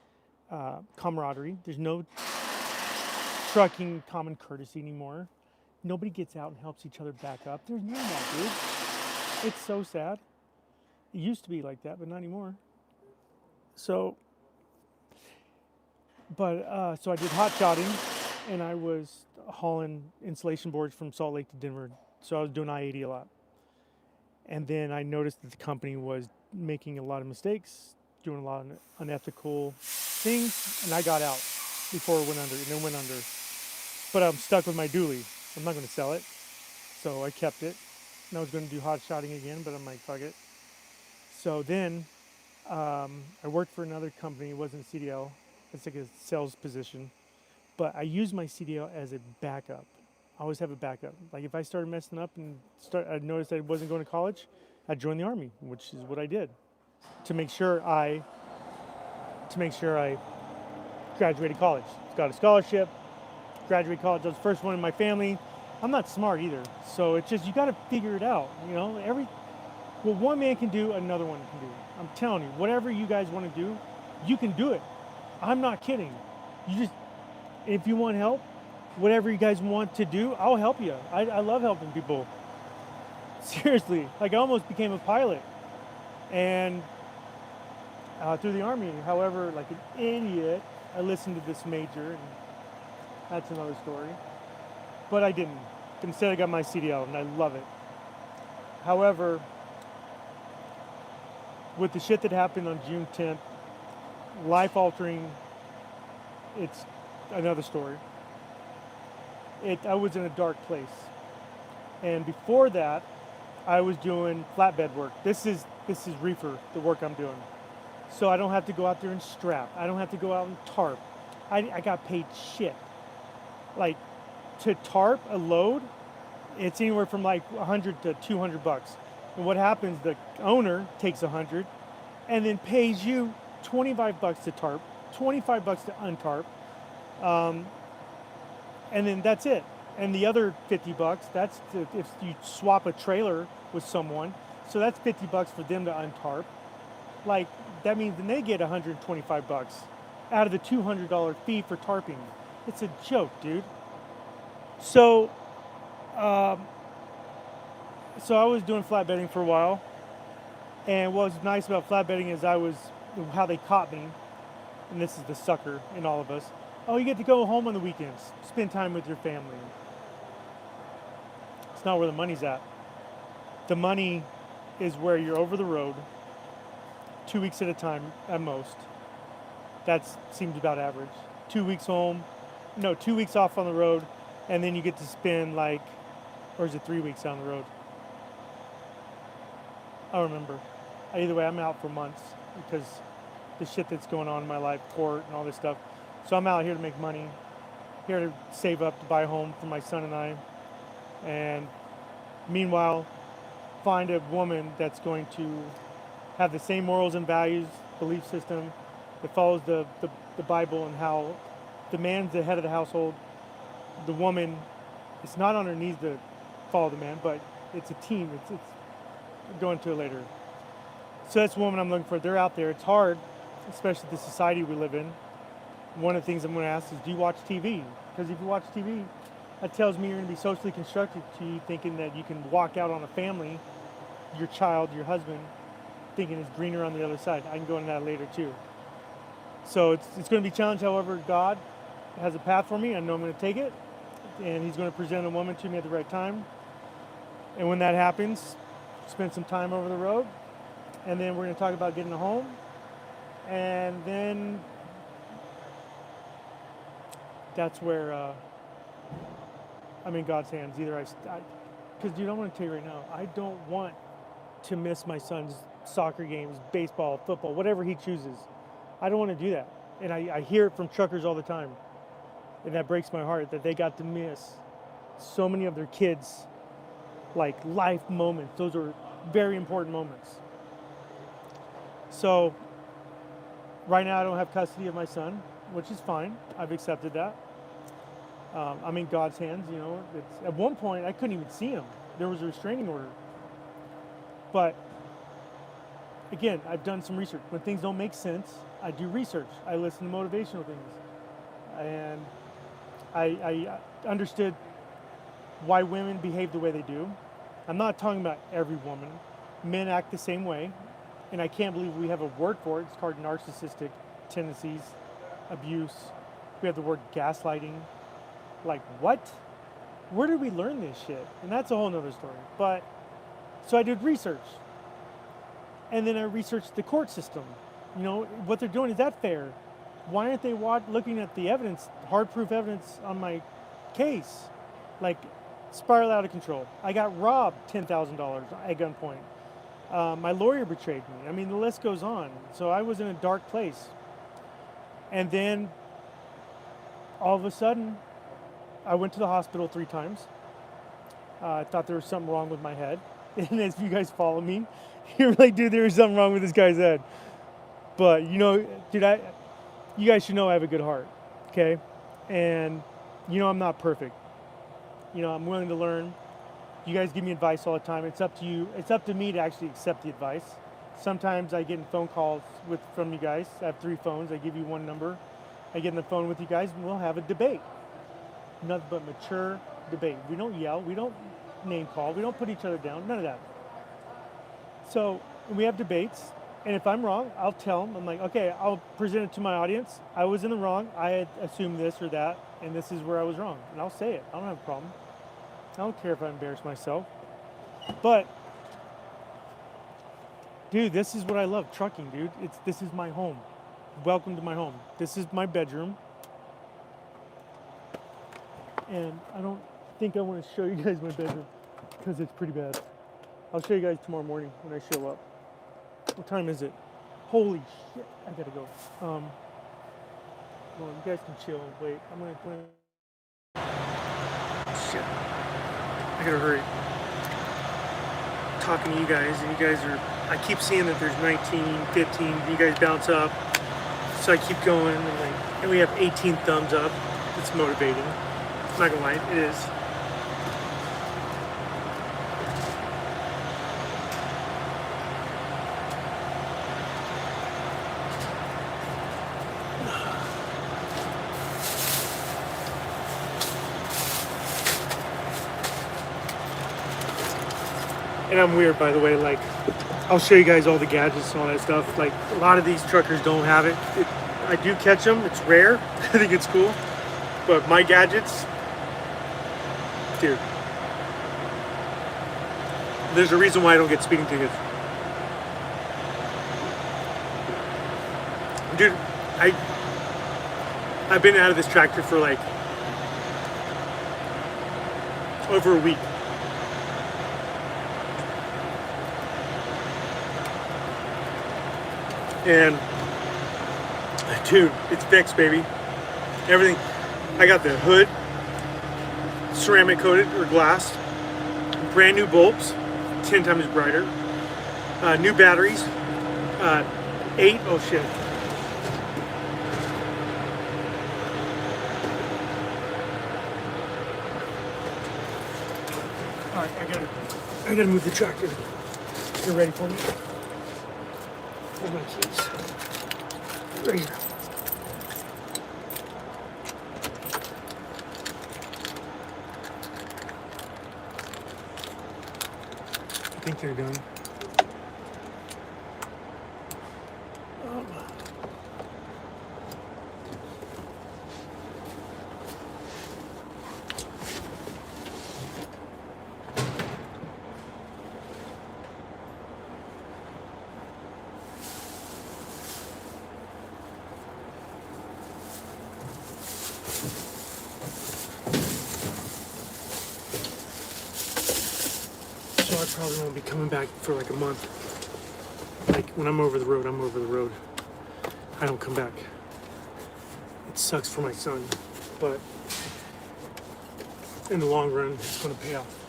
camaraderie. There's no trucking common courtesy anymore. Nobody gets out and helps each other back up. There's none of that, dude. It's so sad. It used to be like that, but not anymore. So, so I did hot shotting, and I was hauling insulation boards from Salt Lake to Denver. So I was doing I-80 a lot. And then I noticed that the company was making a lot of mistakes, doing a lot of unethical things, and I got out before it went under, and it went under. But I'm stuck with my dually. I'm not going to sell it, so I kept it. And I was going to do hot shotting again, but I'm like, fuck it. So then I worked for another company. It wasn't CDL. It's like a sales position. But I used my CDL as a backup. I always have a backup. Like if I started messing up and I noticed I wasn't going to college, I'd join the army, which is what I did to make sure I graduated college. Got a scholarship, graduated college. I was the first one in my family. I'm not smart either, so it's just you got to figure it out. You know, what one man can do, another one can do. I'm telling you, whatever you guys want to do, you can do it. I'm not kidding. If you want help, whatever you guys want to do, I'll help you. I love helping people. Seriously, like I almost became a pilot, and through the army. However, like an idiot, I listened to this major, and that's another story. But I didn't. Instead, I got my CDL, and I love it. However, with the shit that happened on June 10th, life-altering, it's another story. I was in a dark place. And before that, I was doing flatbed work. This is reefer, the work I'm doing. So I don't have to go out there and strap. I don't have to go out and tarp. I got paid shit. Like to tarp a load, it's anywhere from like 100 to 200 bucks. And what happens, the owner takes 100 and then pays you 25 bucks to tarp, 25 bucks to untarp. And then that's it. And the other 50 bucks, that's if you swap a trailer with someone. So that's 50 bucks for them to untarp. Like that means then they get 125 bucks out of the $200 fee for tarping. It's a joke, dude. So I was doing flatbedding for a while. And what was nice about flatbedding is how they caught me, and this is the sucker in all of us. Oh, you get to go home on the weekends, spend time with your family. It's not where the money's at. The money is where you're over the road 2 weeks at a time at most. That seems about average. 2 weeks home, no, 2 weeks off on the road, and then you get to spend or is it 3 weeks on the road? I don't remember. Either way, I'm out for months because the shit that's going on in my life, court and all this stuff. So I'm out here to make money, here to save up to buy a home for my son and I. And meanwhile, find a woman that's going to have the same morals and values, belief system. It follows the Bible and how the man's the head of the household. The woman, it's not on her knees to follow the man, but it's a team. It's I'll go into it later. So that's the woman I'm looking for. They're out there. It's hard, especially the society we live in. One of the things I'm going to ask is, do you watch TV? Because if you watch TV, that tells me you're going to be socially constructed to you thinking that you can walk out on a family, your child, your husband, thinking it's greener on the other side. I can go into that later too. So it's going to be a challenge. However, God has a path for me. I know I'm going to take it, and He's going to present a woman to me at the right time. And when that happens, spend some time over the road, and then we're going to talk about getting a home, and then that's where I'm in God's hands. Either because dude, I want to tell you right now, I don't want to miss my son's soccer games, baseball, football, whatever he chooses. I don't want to do that. And I hear it from truckers all the time. And that breaks my heart that they got to miss so many of their kids' like life moments. Those are very important moments. So right now I don't have custody of my son, which is fine. I've accepted that. I'm in God's hands, you know. At one point I couldn't even see him. There was a restraining order. But again, I've done some research. When things don't make sense, I do research. I listen to motivational things. And I understood why women behave the way they do. I'm not talking about every woman. Men act the same way. And I can't believe we have a word for it. It's called narcissistic tendencies, abuse. We have the word gaslighting. Like, what? Where did we learn this shit? And that's a whole nother story. But, so I did research. And then I researched the court system. You know, what they're doing, is that fair? Why aren't they looking at the evidence, hard proof evidence on my case? Like, spiral out of control. I got robbed $10,000 at gunpoint. My lawyer betrayed me. I mean, the list goes on. So I was in a dark place. And then, all of a sudden, I went to the hospital 3 times. I thought there was something wrong with my head. And as you guys follow me, you're like, dude, there was something wrong with this guy's head. But, you know, dude, you guys should know I have a good heart, okay? And, you know, I'm not perfect. You know, I'm willing to learn. You guys give me advice all the time. It's up to you. It's up to me to actually accept the advice. Sometimes I get in phone calls from you guys. I have 3 phones. I give you 1 number. I get on the phone with you guys, and we'll have a debate. Nothing but mature debate. We don't yell. We don't name call. We don't put each other down. None of that. So we have debates. And if I'm wrong, I'll tell them. I'm like, okay, I'll present it to my audience. I was in the wrong. I had assumed this or that, and this is where I was wrong. And I'll say it. I don't have a problem. I don't care if I embarrass myself. But, dude, this is what I love, trucking, dude. This is my home. Welcome to my home. This is my bedroom. And I don't think I want to show you guys my bedroom because it's pretty bad. I'll show you guys tomorrow morning when I show up. What time is it? Holy shit, I gotta go. Well, you guys can chill and wait. I'm gonna shit. I gotta hurry. Talking to you guys, and you guys are, I keep seeing that there's 19, 15, you guys bounce up. So I keep going, and we have 18 thumbs up. It's motivating. I'm not gonna lie, it is. And I'm weird, by the way, like, I'll show you guys all the gadgets and all that stuff. Like, a lot of these truckers don't have it. I do catch them, it's rare. I think it's cool. But my gadgets, dude, there's a reason why I don't get speeding tickets. Dude, I've been out of this tractor for like over a week. And dude, it's fixed, baby. Everything. I got the hood ceramic coated or glass, brand new bulbs, 10 times brighter, new batteries, 8. Oh shit. All right, I gotta move the tractor. You're ready for me? Where's my keys? Right here. I think they're done. So I probably won't be coming back for like a month. Like when I'm over the road, I'm over the road. I don't come back. It sucks for my son, but in the long run, it's going to pay off.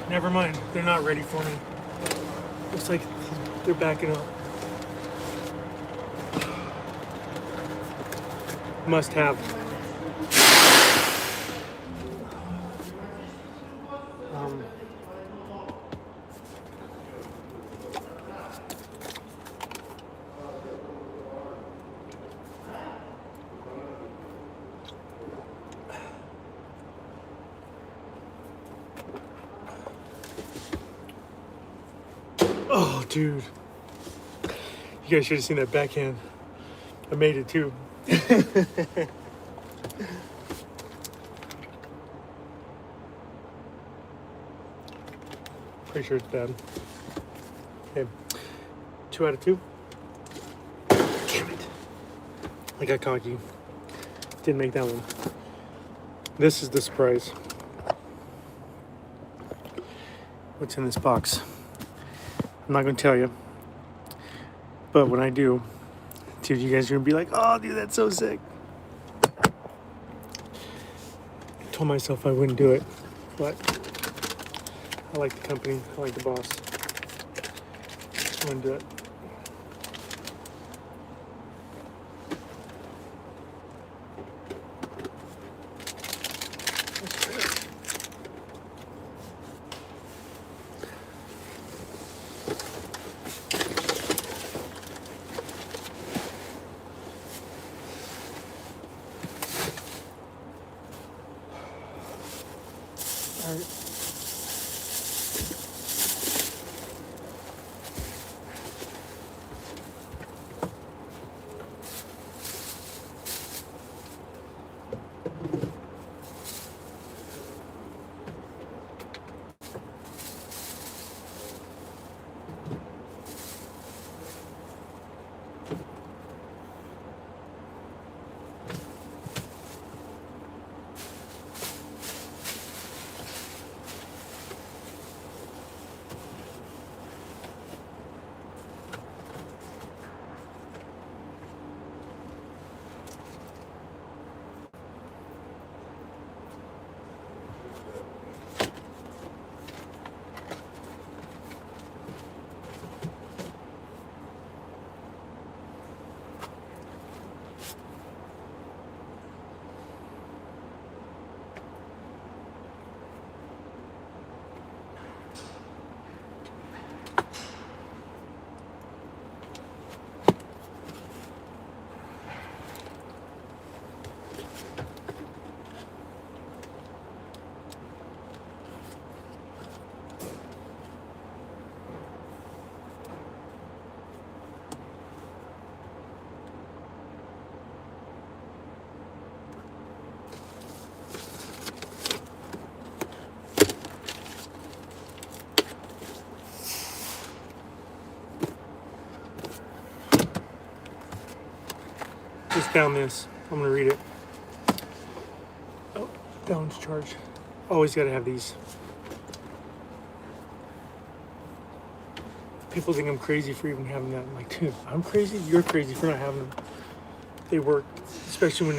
Never mind, they're not ready for me. Looks like they're backing up. Must have. Oh, dude. You guys should have seen that backhand. I made it too. Pretty sure it's bad. Okay. 2 out of 2. Damn it. I got cocky. Didn't make that one. This is the surprise. What's in this box? I'm not going to tell you. But when I do, dude, you guys are going to be like, oh, dude, that's so sick. I told myself I wouldn't do it, but I like the company. I like the boss. I'm going to do it. All right. just found this. I'm gonna read it. Oh, balance charge. Always gotta have these. People think I'm crazy for even having that. I'm like, dude, I'm crazy. You're crazy for not having them. They work, especially when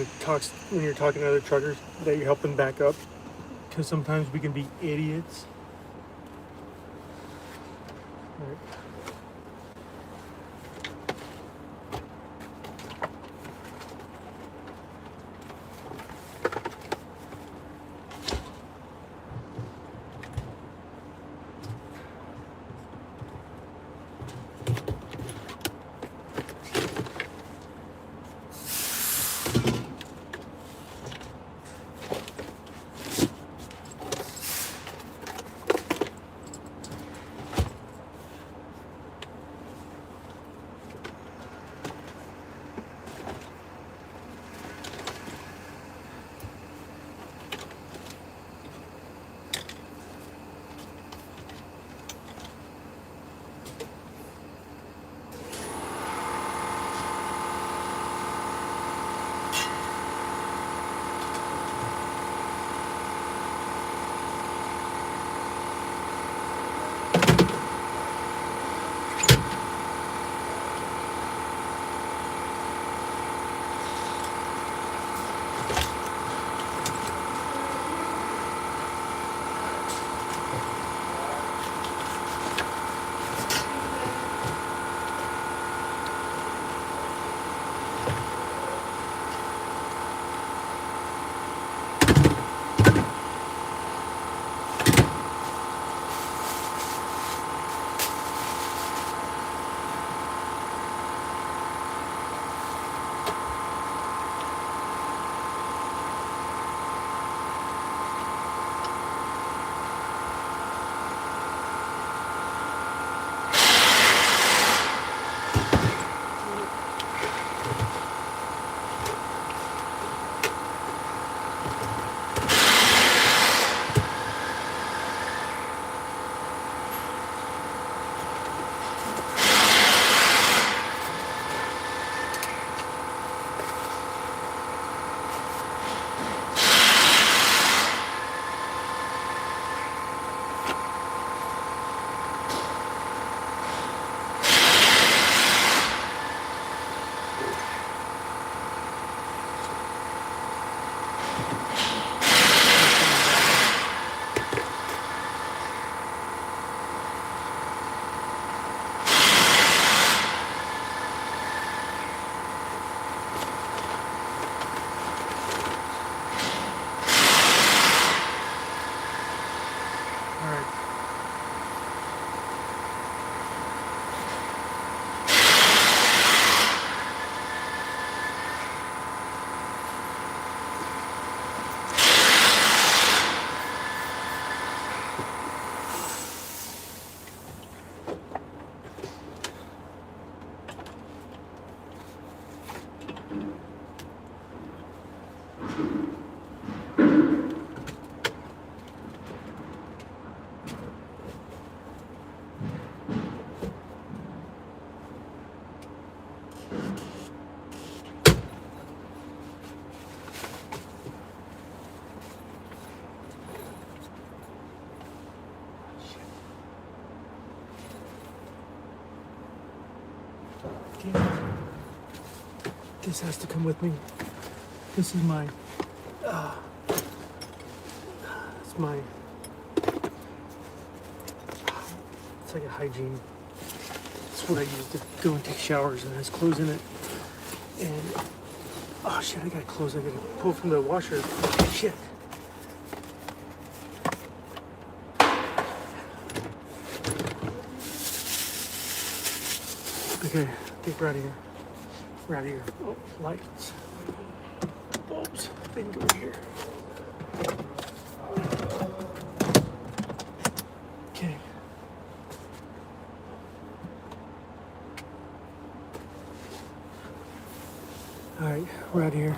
you're talking to other truckers that you're helping back up. Because sometimes we can be idiots. All right. This has to come with me. This is my, it's my, it's like a hygiene. It's what I use to go and take showers, and it has clothes in it. And, oh shit, I got clothes I gotta pull from the washer. Shit. Okay, I think we're out of here. We're out of here. Oh, lights. Bulbs. They can go here. Okay. Alright, we're out of here.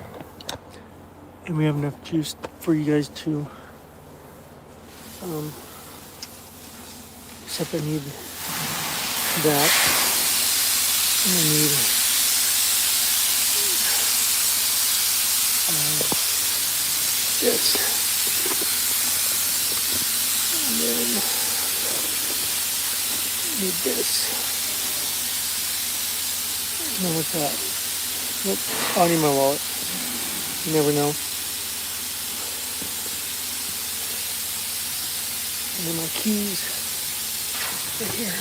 And we have enough juice for you guys to except I need that. And I need this. And then need this. And then what's that? Nope. I need my wallet. You never know. And then my keys right here.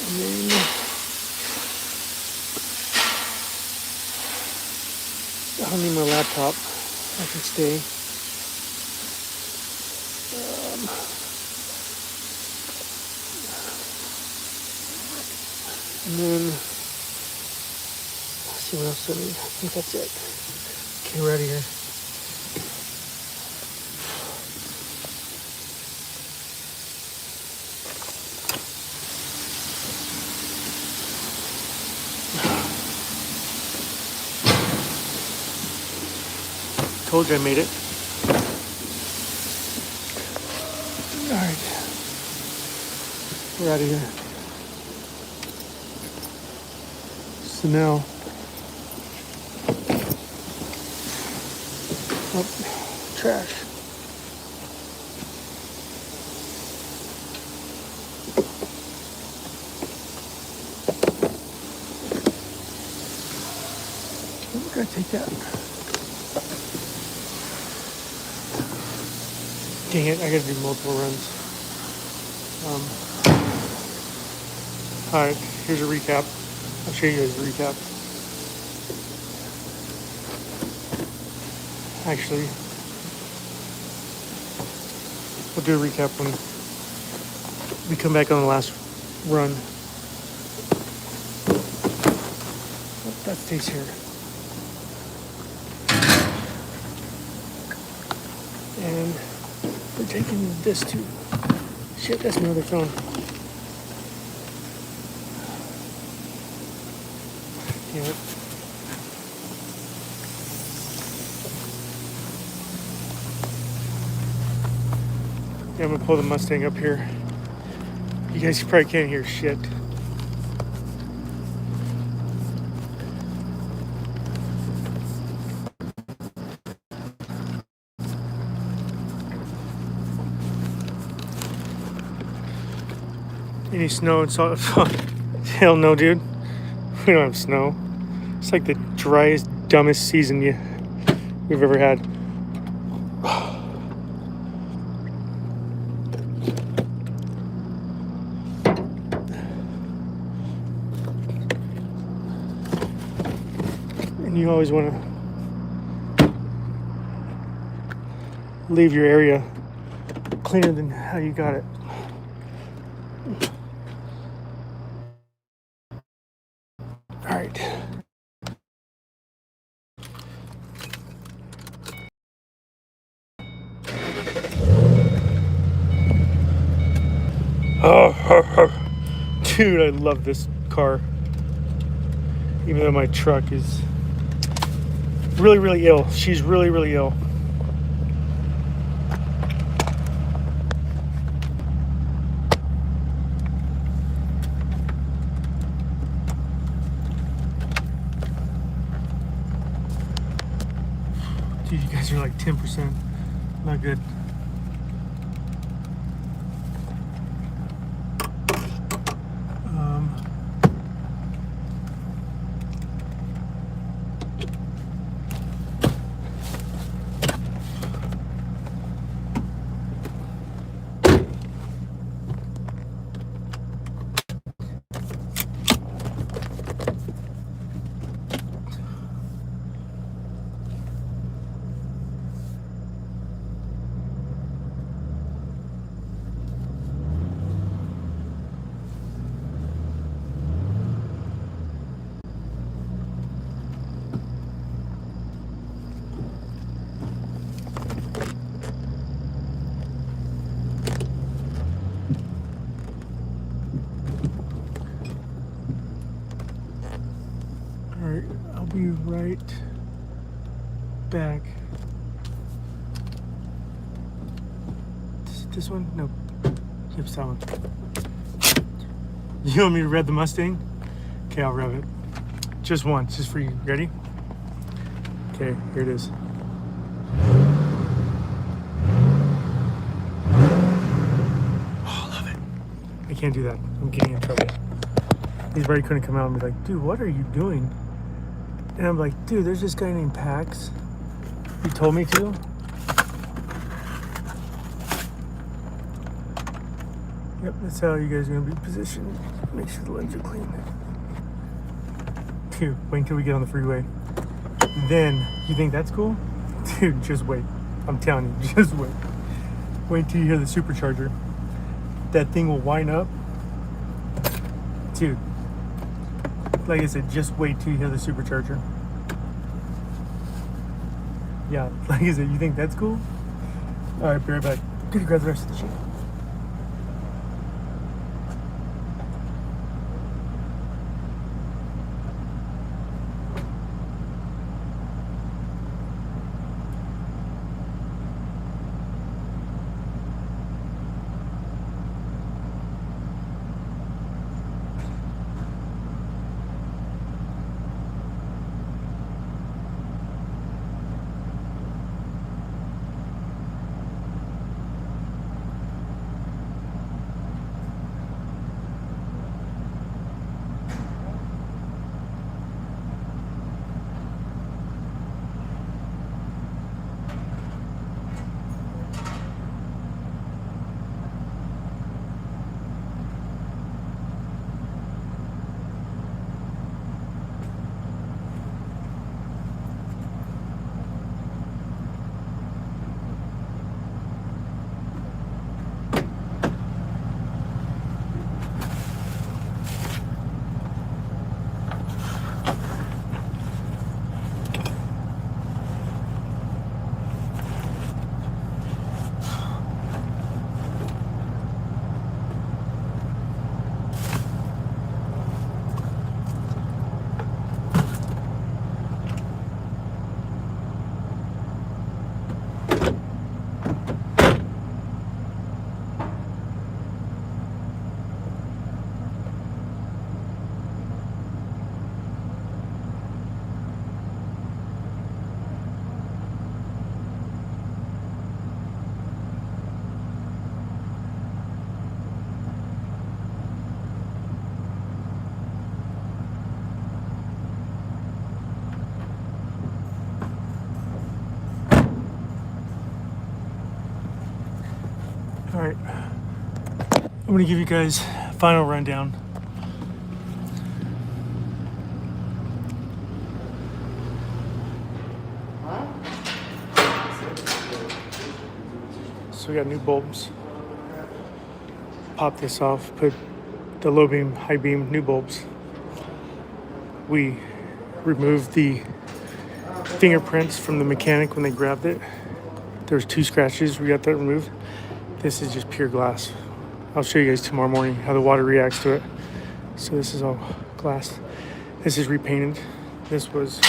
And then I don't need my laptop. I can stay. And then let's see what else I need. I think that's it. Okay, we're out of here. Told you I made it. All right, we're out of here. So now, oh, trash. I'm gonna take that. Dang it, I gotta do multiple runs. All right, here's a recap. I'll show you guys the recap. Actually, we'll do a recap when we come back on the last run. Oh, that stays here. And we're taking this too. Shit, that's my other phone. Damn it. Yeah, I'm gonna pull the Mustang up here. You guys probably can't hear shit. Any snow and salt? Hell no, dude. We don't have snow. It's like the driest, dumbest season we've ever had. And you always want to leave your area cleaner than how you got it. All right. Oh, dude, I love this car. Even though my truck is really, really ill. She's really, really ill. Dude, you guys are like 10%. Not good. Alright, I'll be right back. This one? No. Yep, that one. You want me to rev the Mustang? Okay, I'll rev it. Just once, just for you. Ready? Okay, here it is. I can't do that. I'm getting in trouble. He's already couldn't come out and be like, dude, what are you doing? And I'm like, dude, there's this guy named Pax. He told me to. Yep, that's how you guys are gonna be positioned. Make sure the legs are clean. Dude, wait until we get on the freeway. Then, you think that's cool? Dude, just wait. I'm telling you, just wait. Wait till you hear the supercharger. That thing will wind up. Dude, like I said, just wait till you hear the supercharger. Yeah, like I said, you think that's cool? All right, be right back. Gonna grab the rest of the shit. All right, I'm gonna give you guys a final rundown. So we got new bulbs. Pop this off, put the low beam, high beam, new bulbs. We removed the fingerprints from the mechanic when they grabbed it. There was 2 scratches, we got that removed. This is just pure glass. I'll show you guys tomorrow morning how the water reacts to it. So this is all glass. This is repainted. This was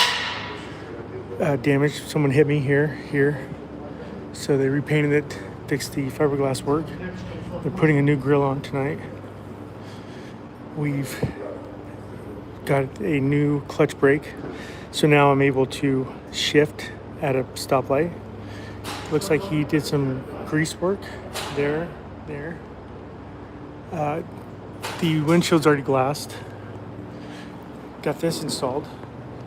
damaged. Someone hit me here. So they repainted it, fixed the fiberglass work. They're putting a new grill on tonight. We've got a new clutch brake. So now I'm able to shift at a stoplight. Looks like he did some grease work there. The windshield's already glassed. Got this installed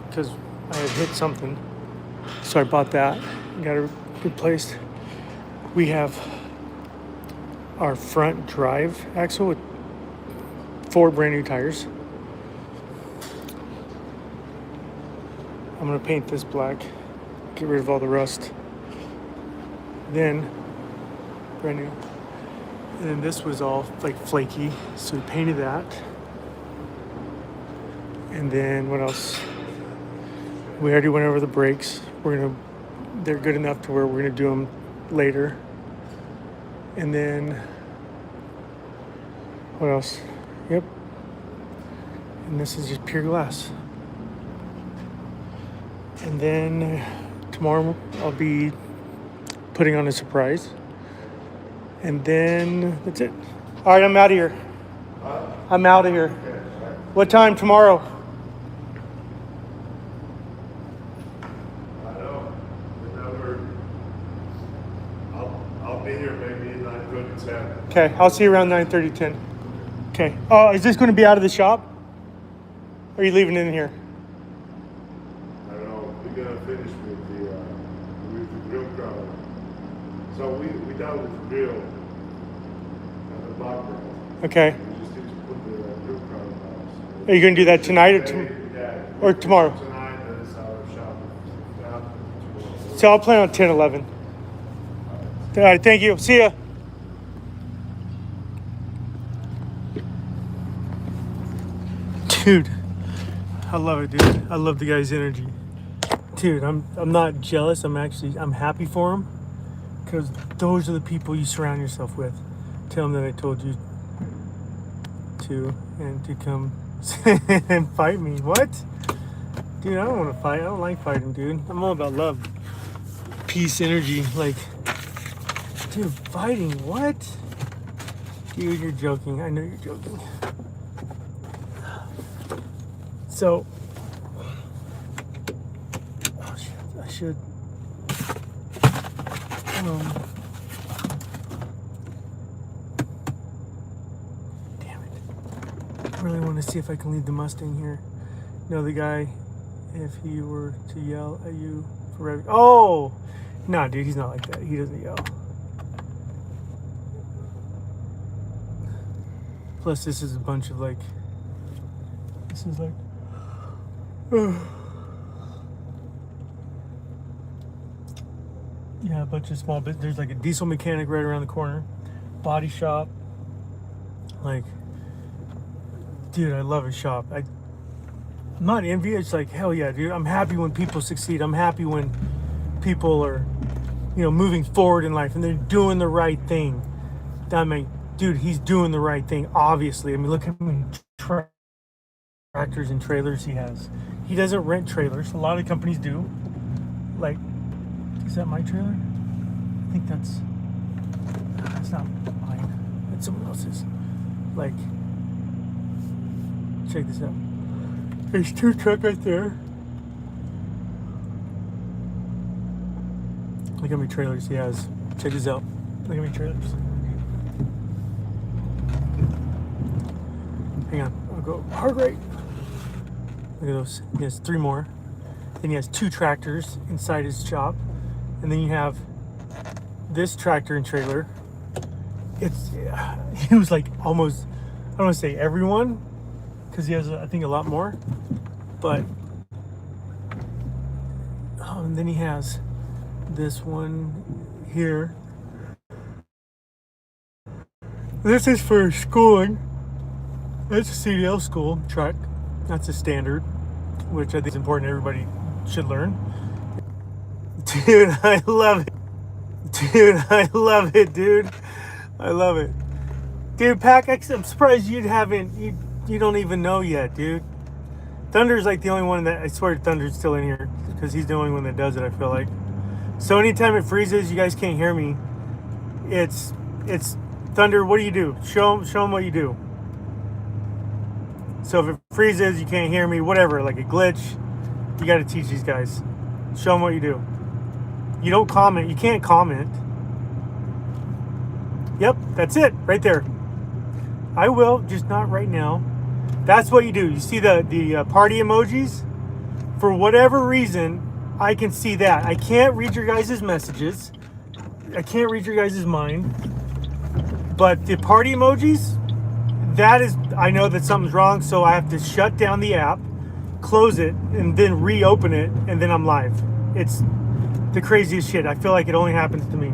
because I had hit something. So I bought that, got it replaced. We have our front drive axle with 4 brand new tires. I'm gonna paint this black, get rid of all the rust. Then, brand new. And then this was all like flaky, so we painted that. And then what else? We already went over the brakes. They're good enough to where we're gonna do them later. And then, what else? Yep. And this is just pure glass. And then tomorrow I'll be putting on a surprise. And then that's it. All right, I'm out of here. I'm out of here. What time tomorrow? I know. I'll be here maybe 9:30, 10. Okay, I'll see you around 9:30, 10. Okay. Oh, is this going to be out of the shop? Or are you leaving it in here? I don't know. We're gonna finish with the grill crown. So we done with the grill and the background. Okay. We just need to put the grill crown on. Are you going to do that tonight or, Yeah. or tomorrow? Tonight is our shop. Tomorrow. So I'll plan on 10, 11. All right, thank you. See ya. Dude, I love it, dude. I love the guy's energy. Dude, I'm not jealous. I'm happy for him, because those are the people you surround yourself with. Tell them that I told you to, and to come and fight me. What? Dude, I don't want to fight. I don't like fighting, dude. I'm all about love, peace, energy. Like, dude, fighting, what? Dude, you're joking. I know you're joking. So, oh shit, I should. Damn it. I really want to see if I can leave the Mustang here. No, the guy, if he were to yell at you for revving. Oh! Nah, dude, he's not like that. He doesn't yell. Plus, this is a bunch of like. This is like. Yeah, a bunch of small bits. There's like a diesel mechanic right around the corner, body shop. Like, dude, I love his shop. I'm not envious. It's like, hell yeah, dude. I'm happy when people succeed. I'm happy when people are, moving forward in life and they're doing the right thing. I mean, dude, he's doing the right thing. Obviously, I mean, look at me. Tractors and trailers he has. He doesn't rent trailers. A lot of companies do. Like, is that my trailer? I think that's not mine. It's someone else's. Like, check this out. There's 2 trucks right there. Look how many trailers he has. Check this out. Look how many trailers. Hang on. I'll go hard right. Look at those. He has 3 more. Then he has 2 tractors inside his shop. And then you have this tractor and trailer. He was like almost, I don't want to say everyone, because he has, I think, a lot more. But, and then he has this one here. This is for schooling. That's a CDL school truck. That's a standard, which I think is important. Everybody should learn. Dude, I love it. Dude, I love it, dude. I love it. Dude, Pack X, I'm surprised you don't even know yet, dude. Thunder's like the only one that, I swear Thunder's still in here, because he's the only one that does it, I feel like. So anytime it freezes, you guys can't hear me. It's Thunder, what do you do? Show them what you do. So if it freezes, you can't hear me, whatever, like a glitch, you got to teach these guys. Show them what you do. You don't comment. You can't comment. Yep, that's it, right there. I will, just not right now. That's what you do. You see the party emojis? For whatever reason, I can see that. I can't read your guys' messages. I can't read your guys' mind. But the party emojis, that is, I know that something's wrong, so I have to shut down the app, close it, and then reopen it, and then I'm live. It's the craziest shit. I feel like it only happens to me.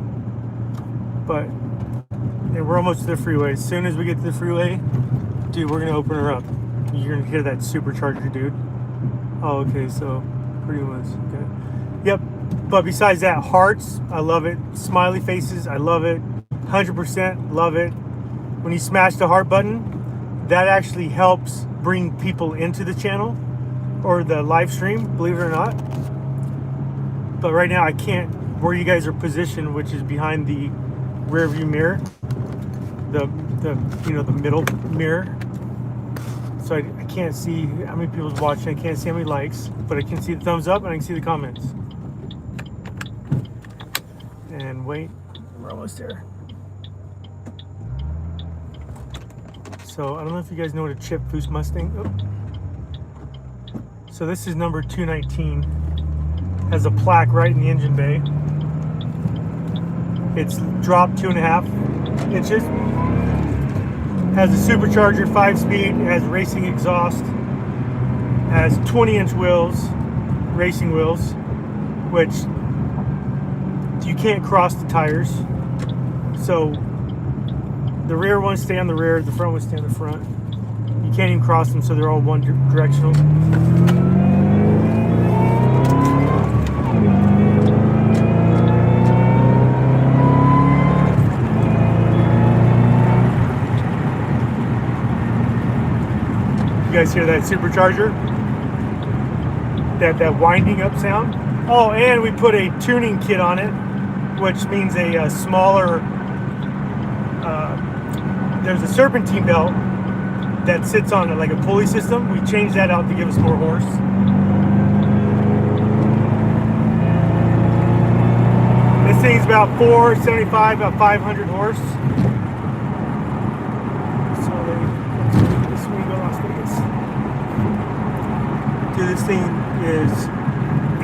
But yeah, we're almost to the freeway. As soon as we get to the freeway, dude, we're gonna open her up. You're gonna hear that supercharger, dude. Oh, okay, so pretty much, okay. Yep, but besides that, hearts, I love it. Smiley faces, I love it. 100% love it. When you smash the heart button, that actually helps bring people into the channel or the live stream, believe it or not. But right now I can't, where you guys are positioned, which is behind the rear view mirror, the middle mirror. So I can't see how many people's watching, I can't see how many likes, but I can see the thumbs up and I can see the comments. And wait, we're almost there. So I don't know if you guys know what a chip Foose Mustang. Oh. So this is number 219. Has a plaque right in the engine bay. It's dropped 2.5 inches. Has a supercharger, 5-speed. It has racing exhaust. Has 20-inch wheels, racing wheels, which you can't cross the tires. So the rear ones stay on the rear, the front ones stay on the front. You can't even cross them, so they're all one directional. You guys hear that supercharger? That winding up sound? Oh, and we put a tuning kit on it, which means a smaller, there's a serpentine belt that sits on it like a pulley system. We changed that out to give us more horse. This thing's about 475, about 500 horse. Dude, this thing is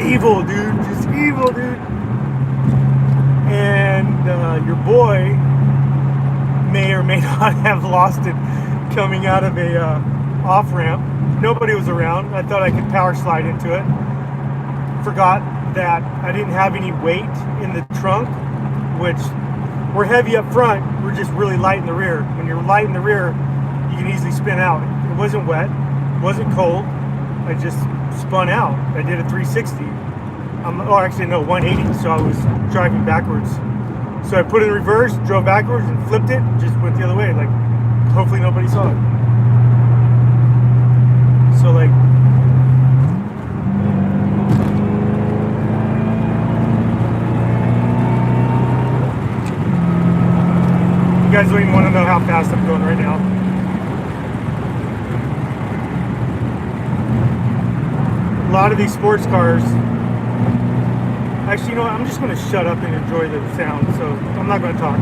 evil, dude. Just evil, dude. And your boy may or may not have lost it coming out of a off ramp. Nobody was around. I thought I could power slide into it. Forgot that I didn't have any weight in the trunk, which we're heavy up front. We're just really light in the rear. When you're light in the rear, you can easily spin out. It wasn't wet. It wasn't cold. I just spun out. I did a 360. Oh, actually, no, 180. So I was driving backwards. So I put it in reverse, drove backwards, and flipped it, and just went the other way. Like, hopefully nobody saw it. So, like, you guys don't even want to know how fast I'm going right now. A lot of these sports cars, actually, you know what, I'm just going to shut up and enjoy the sound, so I'm not going to talk.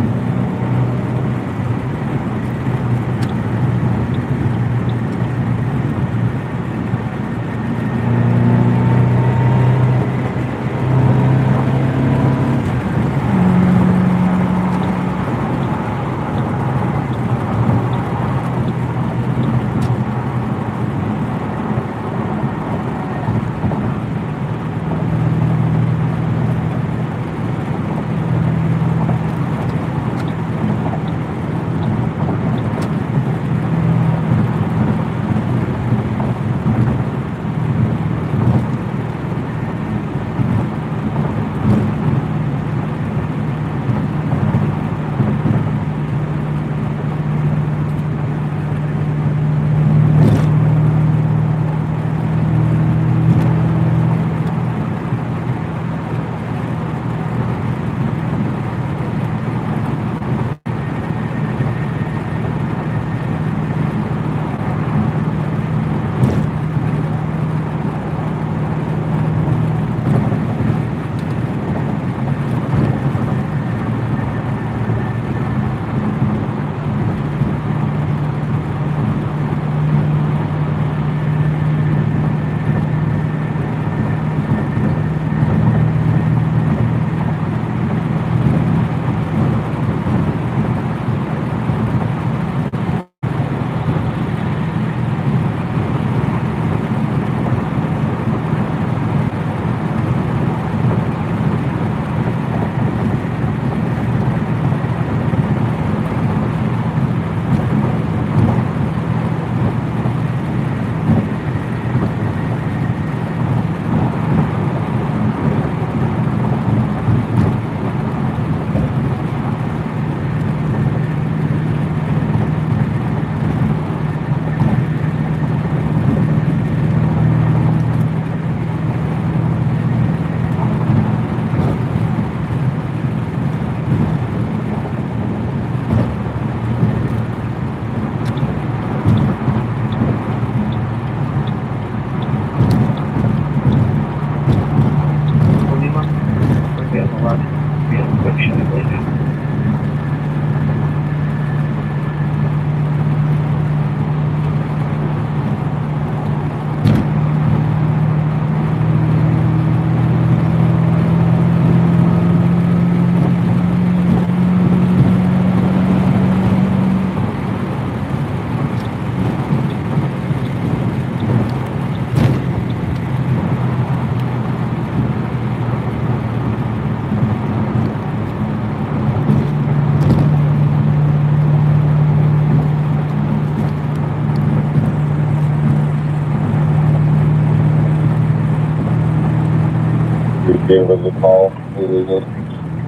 There was a call. Illegal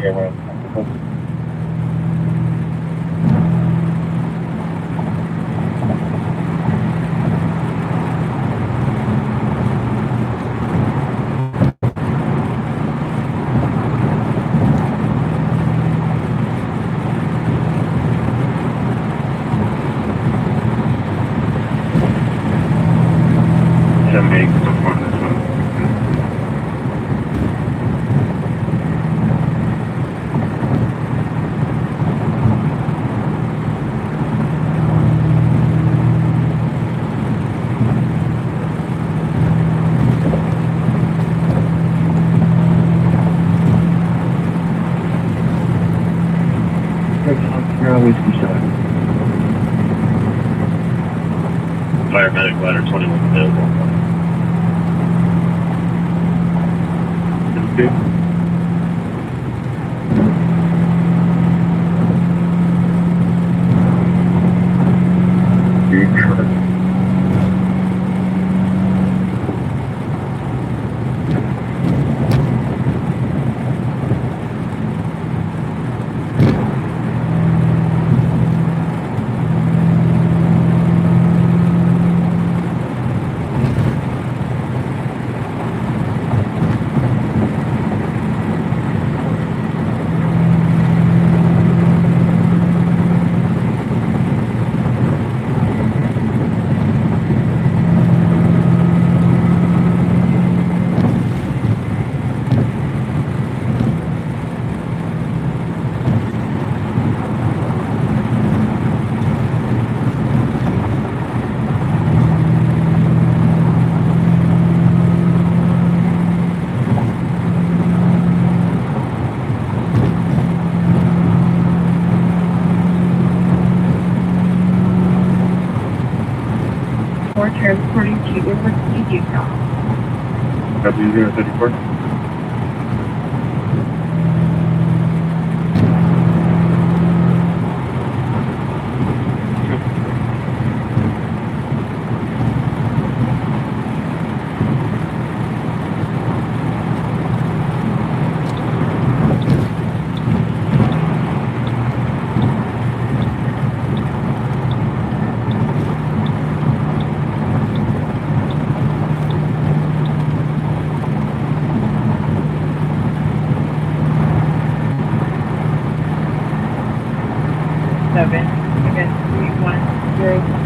camera. Paramedic ladder 21 available. Okay. Or transporting to University, Utah. W034. Again, 3107.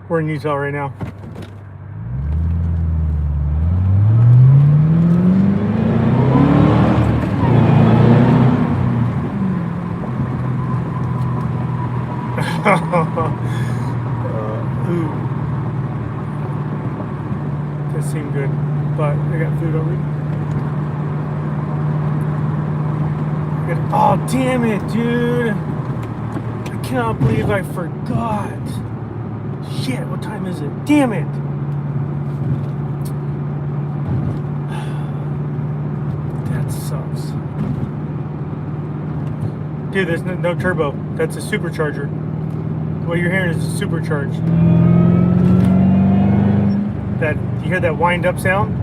We're in Utah right now. Ooh. That seemed good, but I got food over here. Oh, damn it, dude. I cannot believe I forgot. Shit, what time is it? Damn it. That sucks. Dude, there's no turbo. That's a supercharger. What you're hearing is a supercharged. That you hear that wind up sound?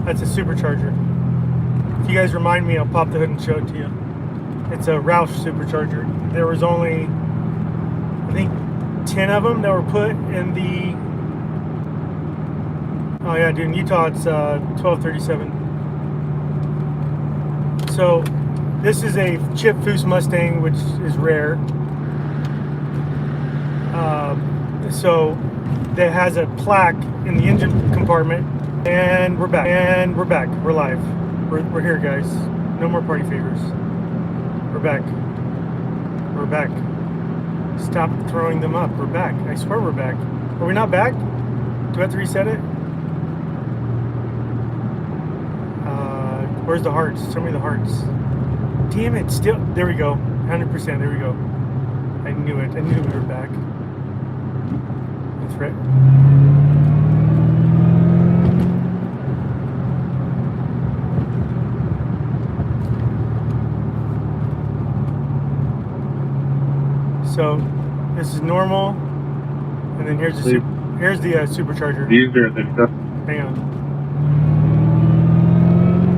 That's a supercharger. If you guys remind me, I'll pop the hood and show it to you. It's a Roush supercharger. There was only, I think, 10 of them that were put in the, oh yeah, dude, in Utah it's 1237. So this is a Chip Foose Mustang, which is rare. So that has a plaque in the engine compartment And we're back. And we're back. We're live. We're here, guys. No more party favors. We're back. We're back. Stop throwing them up. We're back. I swear we're back. Are we not back? Do I have to reset it? Where's the hearts? Show me the hearts. Damn it. Still. There we go. 100%. There we go. I knew it. I knew we were back. That's right. So this is normal, and then here's the supercharger. These are the stuff. Hang on.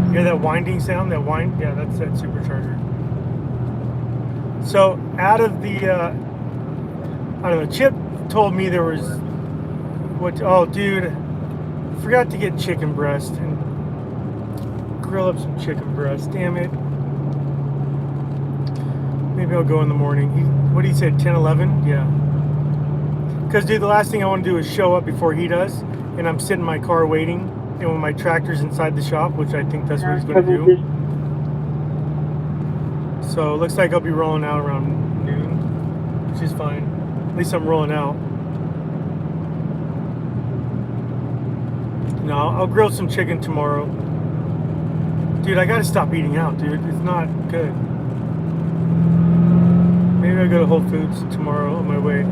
You hear that winding sound? That wind? Yeah, that's that supercharger. So out of the, I don't know. Chip told me there was what? Oh, dude, forgot to get chicken breast and grill up some chicken breast. Damn it. Maybe I'll go in the morning. What he said, 10, 11? Yeah. Because, dude, the last thing I want to do is show up before he does, and I'm sitting in my car waiting, and when my tractor's inside the shop, which I think that's what he's going to do. So, it looks like I'll be rolling out around noon, which is fine. At least I'm rolling out. No, I'll grill some chicken tomorrow. Dude, I got to stop eating out, dude. It's not good. Maybe I'll go to Whole Foods tomorrow on my way.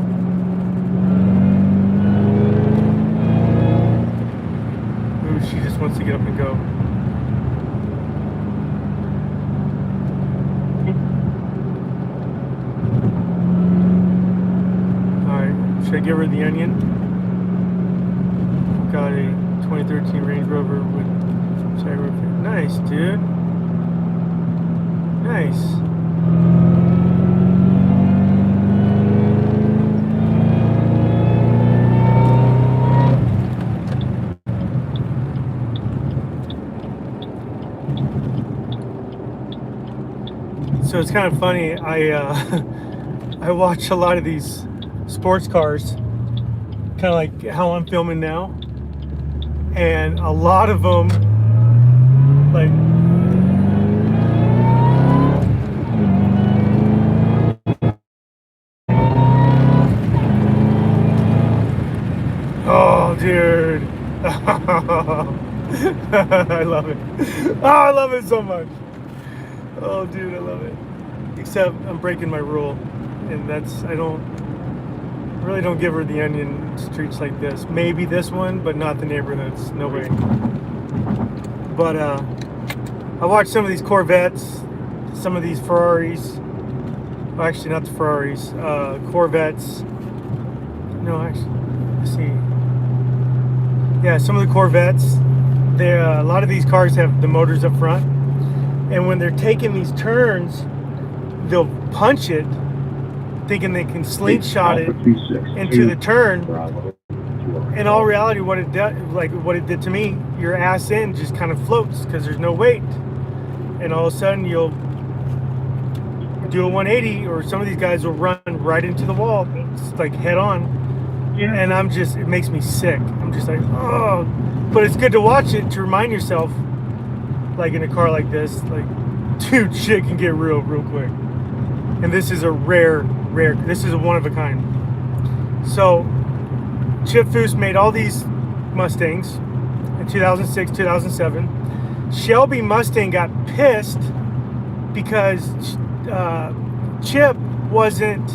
Ooh, she just wants to get up and go. Alright, should I give her the onion? Got a 2013 Range Rover with gyro. Nice, dude. Nice. So it's kind of funny. I watch a lot of these sports cars, kind of like how I'm filming now, and a lot of them, like, oh, dude, I love it. Oh, I love it so much. Oh, dude, I love it. Except I'm breaking my rule, and that's I really don't give her the onion streets like this. Maybe this one, but not the neighborhoods. No way. But I watched some of these Corvettes, some of these Ferraris. Well, actually, not the Ferraris. Corvettes. No, actually, let's see. Yeah, some of the Corvettes. A lot of these cars have the motors up front. And when they're taking these turns, they'll punch it, thinking they can slingshot it into the turn. In all reality, what it did to me, your ass end just kind of floats because there's no weight. And all of a sudden, you'll do a 180, or some of these guys will run right into the wall, like head on. Yeah. And it makes me sick. I'm just like, oh. But it's good to watch it to remind yourself. Like in a car like this, like, dude, shit can get real quick. And this is a this is a one of a kind. So, Chip Foose made all these Mustangs in 2006, 2007. Shelby Mustang got pissed because Chip wasn't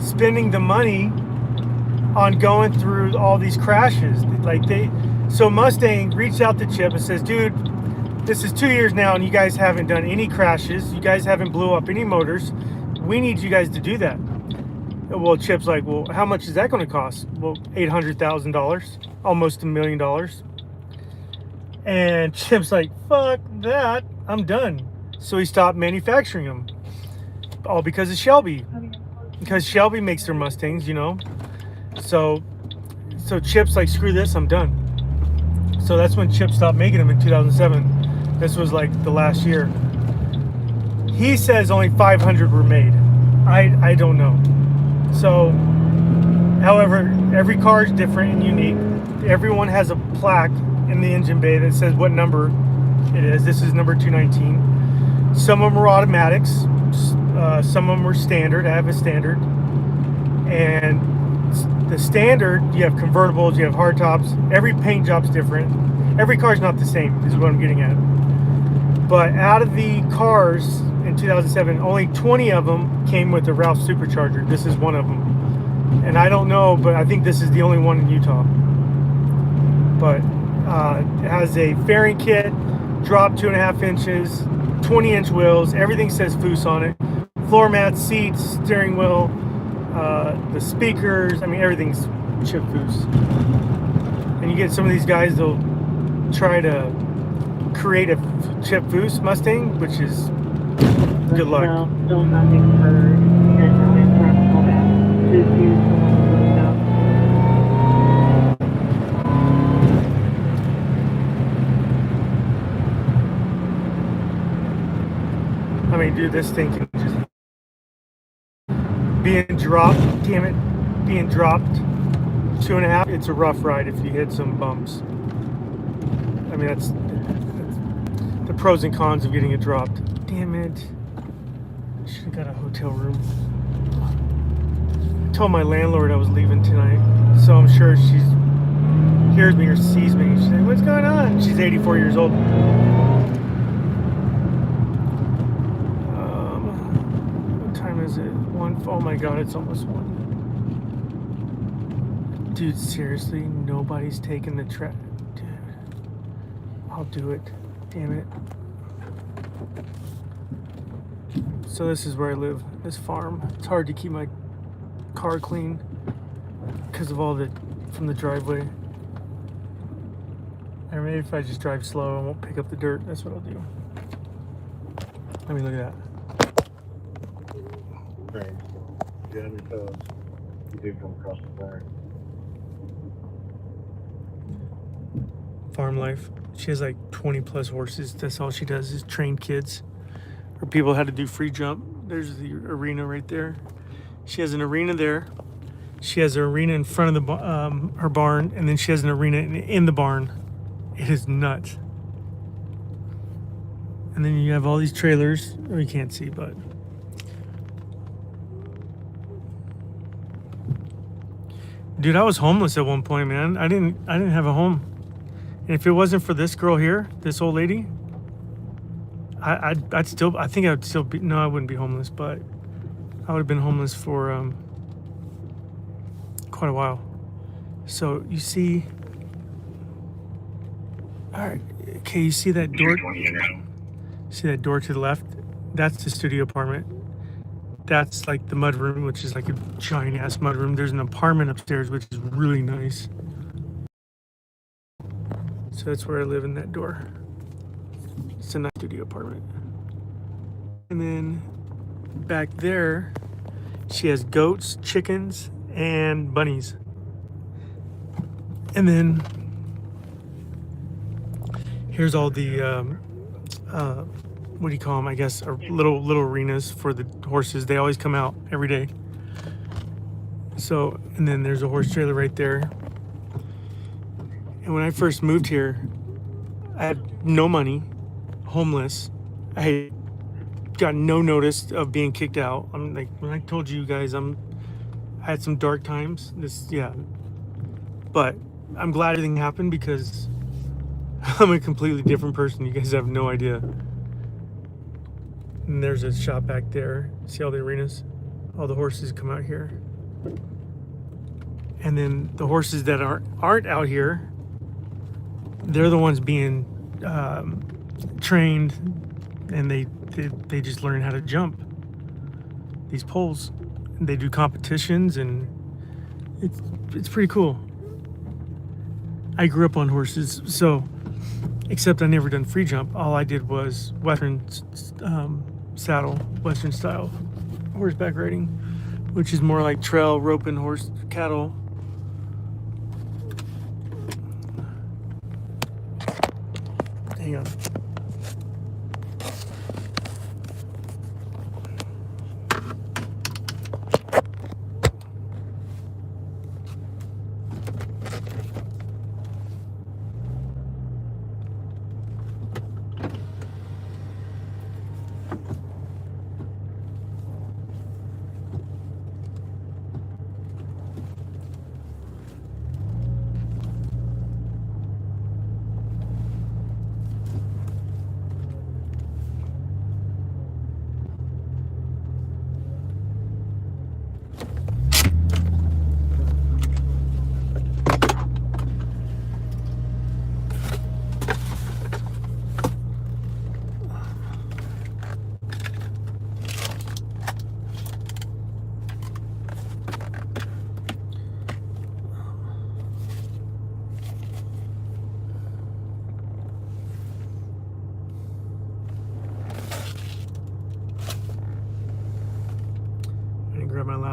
spending the money on going through all these crashes. So Mustang reached out to Chip and says, dude, this is 2 years now and you guys haven't done any crashes. You guys haven't blew up any motors. We need you guys to do that. Well, Chip's like, well, how much is that going to cost? Well, $800,000, almost $1 million. And Chip's like, fuck that, I'm done. So he stopped manufacturing them. All because of Shelby. Because Shelby makes their Mustangs, you know. So Chip's like, screw this, I'm done. So that's when Chip stopped making them in 2007. This was like the last year. He says only 500 were made. I don't know. So, however, every car is different and unique. Everyone has a plaque in the engine bay that says what number it is. This is number 219. Some of them are automatics. Some of them are standard. I have a standard. And the standard, you have convertibles, you have hardtops. Every paint job's different. Every car's not the same, is what I'm getting at. But out of the cars in 2007, only 20 of them came with a Ralph supercharger. This is one of them. And I don't know, but I think this is the only one in Utah. But it has a fairing kit, drop 2.5 inches, 20-inch wheels. Everything says Foose on it. Floor mats, seats, steering wheel, the speakers. I mean, everything's chip Foose. And you get some of these guys, they'll try to create a chip Foose Mustang, which is good luck. Still nothing heard. And no interrupt callback. Please use the window. I mean, dude, this thing can just being dropped. Damn it, being dropped 2.5. It's a rough ride if you hit some bumps. I mean, that's the pros and cons of getting it dropped. Damn it! Should have got a hotel room. I told my landlord I was leaving tonight, so I'm sure she's hears me or sees me. She's like, "What's going on?" She's 84 years old. What time is it? 1. Oh my God, it's almost 1. Dude, seriously, nobody's taking the track. Dude, I'll do it. Damn it. So this is where I live, this farm. It's hard to keep my car clean because of all the from the driveway. Or maybe if I just drive slow, I won't pick up the dirt. That's what I'll do. I mean, look at that. Great. Get on your toes. You do come across the fire. Farm life. She has like 20 plus horses. That's all she does is train kids. Or people had to do free jump. There's the arena right there. She has an arena there. She has an arena in front of the her barn, and then she has an arena in the barn. It is nuts. And then you have all these trailers. Oh, you can't see, but dude, I was homeless at one point, man. I didn't have a home. And if it wasn't for this girl here, this old lady, I think I would still be, no, I wouldn't be homeless, but I would have been homeless for quite a while. So you see, all right, okay, you see that door? See that door to the left? That's the studio apartment. That's like the mud room, which is like a giant ass mud room. There's an apartment upstairs, which is really nice. So that's where I live, in that door. It's a nice studio apartment. And then back there, she has goats, chickens, and bunnies. And then here's all the what do you call them? I guess are little arenas for the horses. They always come out every day. So, and then there's a horse trailer right there. And when I first moved here, I had no money, homeless. I had got no notice of being kicked out. I'm like, when I told you guys, I had some dark times. But I'm glad everything happened because I'm a completely different person. You guys have no idea. And there's a shop back there. See all the arenas? All the horses come out here. And then the horses that aren't out here, they're the ones being trained, and they just learn how to jump these poles. And they do competitions, and it's pretty cool. I grew up on horses, so except I never done free jump. All I did was Western saddle, Western style horseback riding, which is more like trail roping horse cattle. Hang on.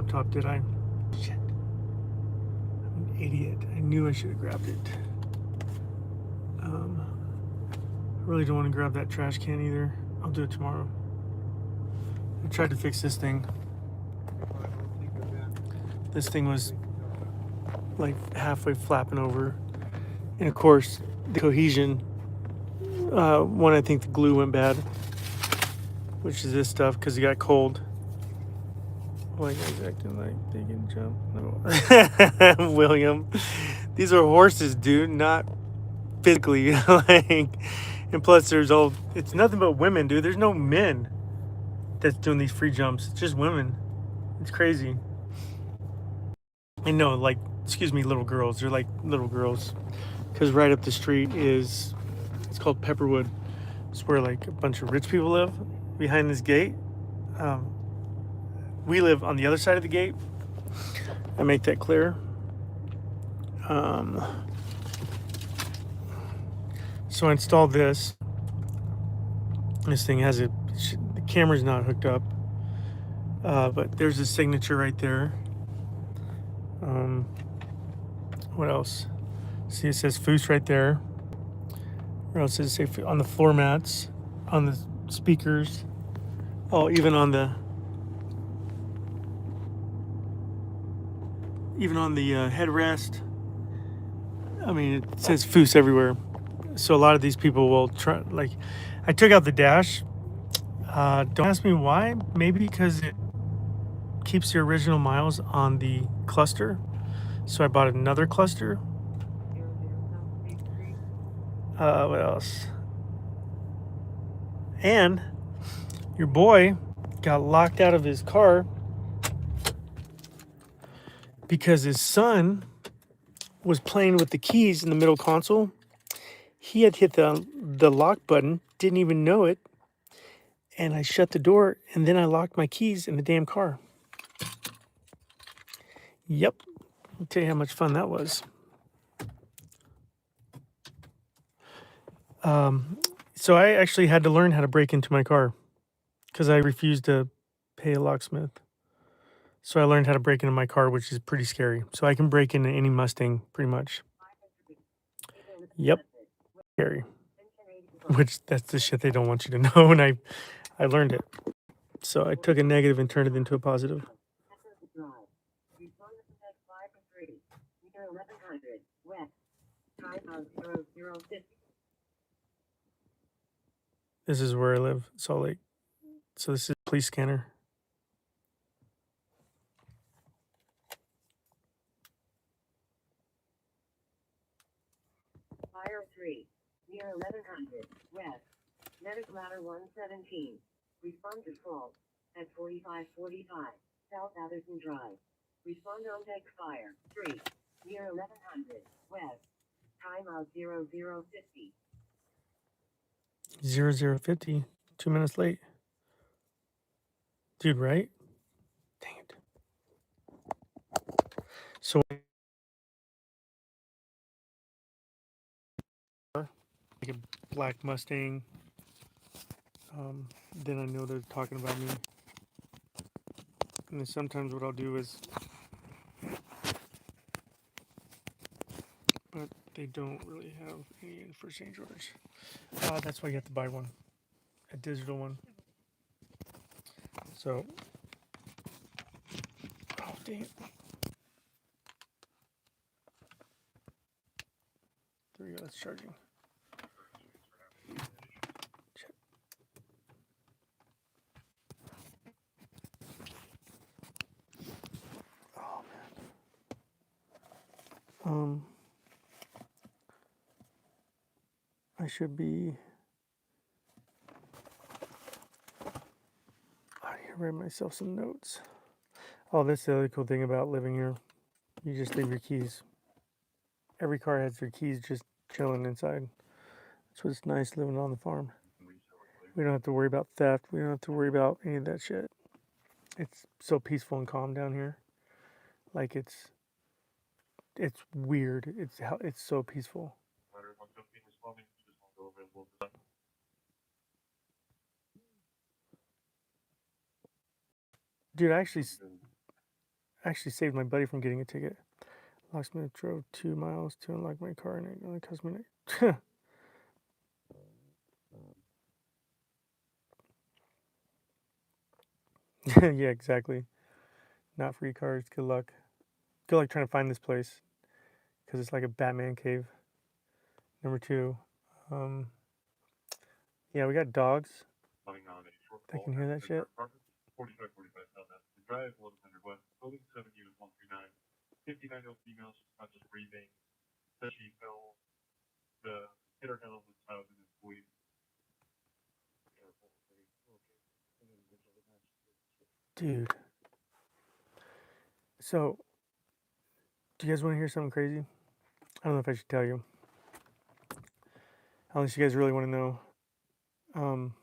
laptop, did I? Shit. I'm an idiot. I knew I should have grabbed it. I really don't want to grab that trash can either. I'll do it tomorrow. I tried to fix this thing. This thing was like halfway flapping over. And of course, the cohesion, one, I think the glue went bad, which is this stuff because it got cold. White guys acting like they can jump. No. William, these are horses, dude, not physically. Like, and plus, it's nothing but women, dude. There's no men that's doing these free jumps. It's just women. It's crazy. And no, like, excuse me, little girls. They're like little girls. Because right up the street it's called Pepperwood. It's where like a bunch of rich people live behind this gate. We live on the other side of the gate. I make that clear. So I installed this. This thing has the camera's not hooked up, but there's a signature right there. What else? See, it says Foos right there. Or else does it say on the floor mats, on the speakers, oh, even on the headrest. I mean, it says Foos everywhere. So a lot of these people will try. Like, I took out the dash. Don't ask me why. Maybe because it keeps the original miles on the cluster. So I bought another cluster. What else? And your boy got locked out of his car because his son was playing with the keys in the middle console. He had hit the lock button, didn't even know it, and I shut the door, and then I locked my keys in the damn car. Yep. I'll tell you how much fun that was. So I actually had to learn how to break into my car because I refused to pay a locksmith. So I learned how to break into my car, which is pretty scary. So I can break into any Mustang pretty much. Yep. Scary. Which that's the shit they don't want you to know. And I learned it. So I took a negative and turned it into a positive. This is where I live, Salt Lake. So this is a police scanner. Fire 3, near 1100, west, medic ladder 117. Respond to fault at 4545, South Atherton Drive. Respond on deck fire 3, near 1100, west, timeout 0050. 0050, 2 minutes late. Dude, right? Dang it. So like a black Mustang. Then I know they're talking about me. And then sometimes what I'll do is, but they don't really have any for change orders. That's why you have to buy one, a digital one. So, oh dang it. There we go, that's charging. Oh man. I should be. I need to write myself some notes. Oh, that's the other cool thing about living here. You just leave your keys. Every car has their keys just chilling inside. That's what's nice living on the farm. We don't have to worry about theft. We don't have to worry about any of that shit. It's so peaceful and calm down here. Like it's weird. It's so peaceful. Dude, actually saved my buddy from getting a ticket. Locksmith drove 2 miles to unlock my car and it only cost me. Yeah, exactly. Not free cars. Good luck. Good luck trying to find this place because it's like a Batman cave. Number 2. Um, yeah, we got dogs. They can hear that shit. 45 South African Drive, 1100 West, building 7 unit 139. 59 ill females, not just breathing. Said she fell, hit her head on the tub and then bleeding. Dude. So, do you guys want to hear something crazy? I don't know if I should tell you. Unless you guys really want to know. Um,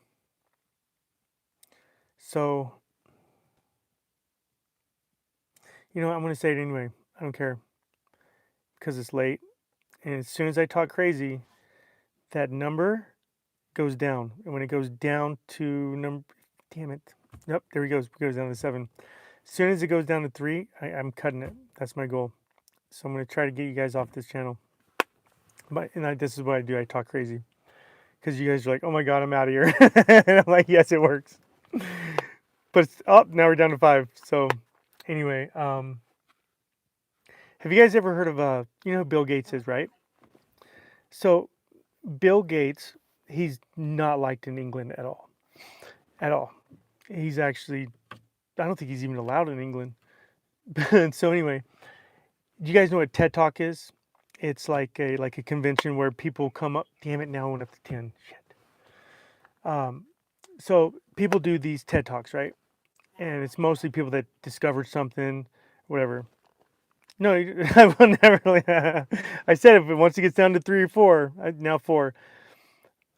so, I'm going to say it anyway. I don't care. Because it's late. And as soon as I talk crazy, that number goes down. And when it goes down to number. Damn it. Yep, there he goes. It goes down to 7. As soon as it goes down to 3, I'm cutting it. That's my goal. So I'm going to try to get you guys off this channel. This is what I do. I talk crazy. Because you guys are like, oh my God, I'm out of here. And I'm like, yes, it works. But it's up. Now we're down to 5. So anyway, have you guys ever heard of, who Bill Gates is, right? So Bill Gates, he's not liked in England at all. At all. He's actually, I don't think he's even allowed in England. So anyway, do you guys know what TED Talk is? It's like a convention where people come up. Damn it! Now I went up to 10. Shit. So people do these TED Talks, right? And it's mostly people that discovered something, whatever. No, I will never. Really, I said if once it gets down to 3 or 4, now 4,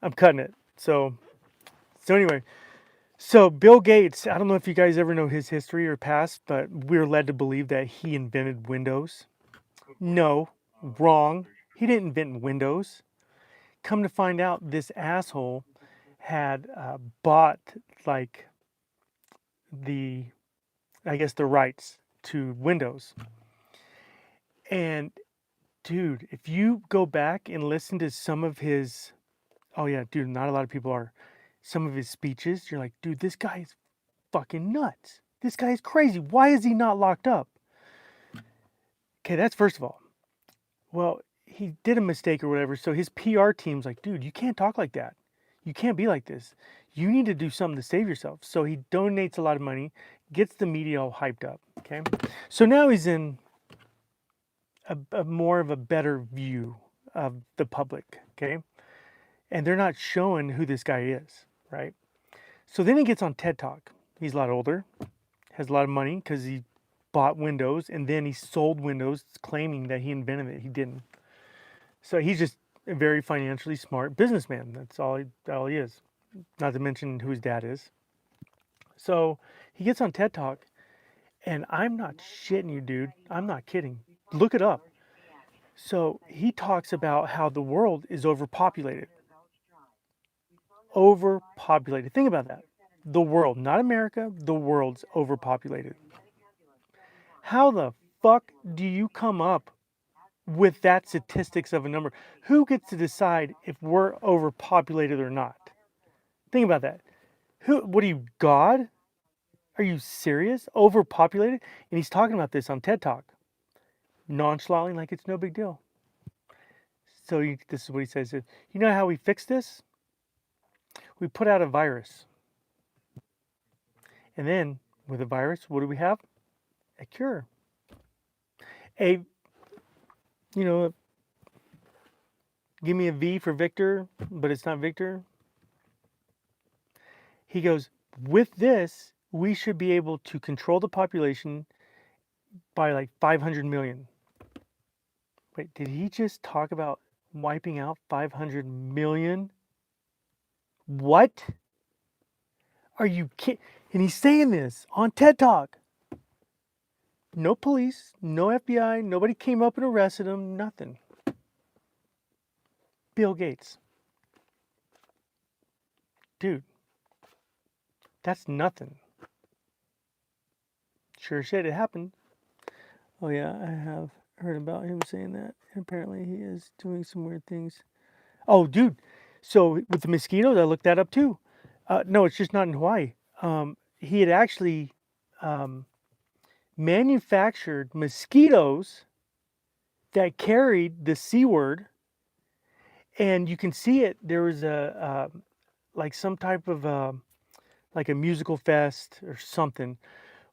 I'm cutting it. So anyway, so Bill Gates. I don't know if you guys ever know his history or past, but we're led to believe that he invented Windows. No, wrong. He didn't invent Windows. Come to find out, this asshole had bought like the, I guess, the rights to Windows. And dude, if you go back and listen to some of his, oh yeah, dude, not a lot of people are, some of his speeches, you're like, dude, this guy is fucking nuts. This guy is crazy. Why is he not locked up? Okay, that's first of all. Well, he did a mistake or whatever, so his PR team's like, dude, you can't talk like that. You can't be like this. You need to do something to save yourself. So he donates a lot of money, gets the media all hyped up. Okay, so now he's in a more of a better view of the public. Okay, and they're not showing who this guy is, right? So then he gets on TED Talk. He's a lot older, has a lot of money because he bought Windows and then he sold Windows, claiming that he invented it. He didn't. So he's just a very financially smart businessman. That's all he is. Not to mention who his dad is. So he gets on TED Talk, and I'm not shitting you, dude. I'm not kidding. Look it up. So he talks about how the world is overpopulated. Overpopulated. Think about that. The world, not America, the world's overpopulated. How the fuck do you come up with that statistics of a number? Who gets to decide if we're overpopulated or not? Think about that. What are you, God? Are you serious? Overpopulated? And he's talking about this on TED Talk, nonchalantly, like it's no big deal. So this is what he says. You know how we fix this? We put out a virus. And then with a virus, what do we have? A cure. Give me a V for Victor, but it's not Victor. He goes, with this, we should be able to control the population by like 500 million. Wait, did he just talk about wiping out 500 million? What? Are you kidding? And he's saying this on TED Talk. No police, no FBI, nobody came up and arrested him, nothing. Bill Gates. Dude, that's nothing. Sure shit, it happened. Oh yeah, I have heard about him saying that. Apparently, he is doing some weird things. Oh, dude. So with the mosquitoes, I looked that up too. No, it's just not in Hawaii. He had actually um, manufactured mosquitoes that carried the C word, and you can see it. There was a like some type of like a musical fest or something.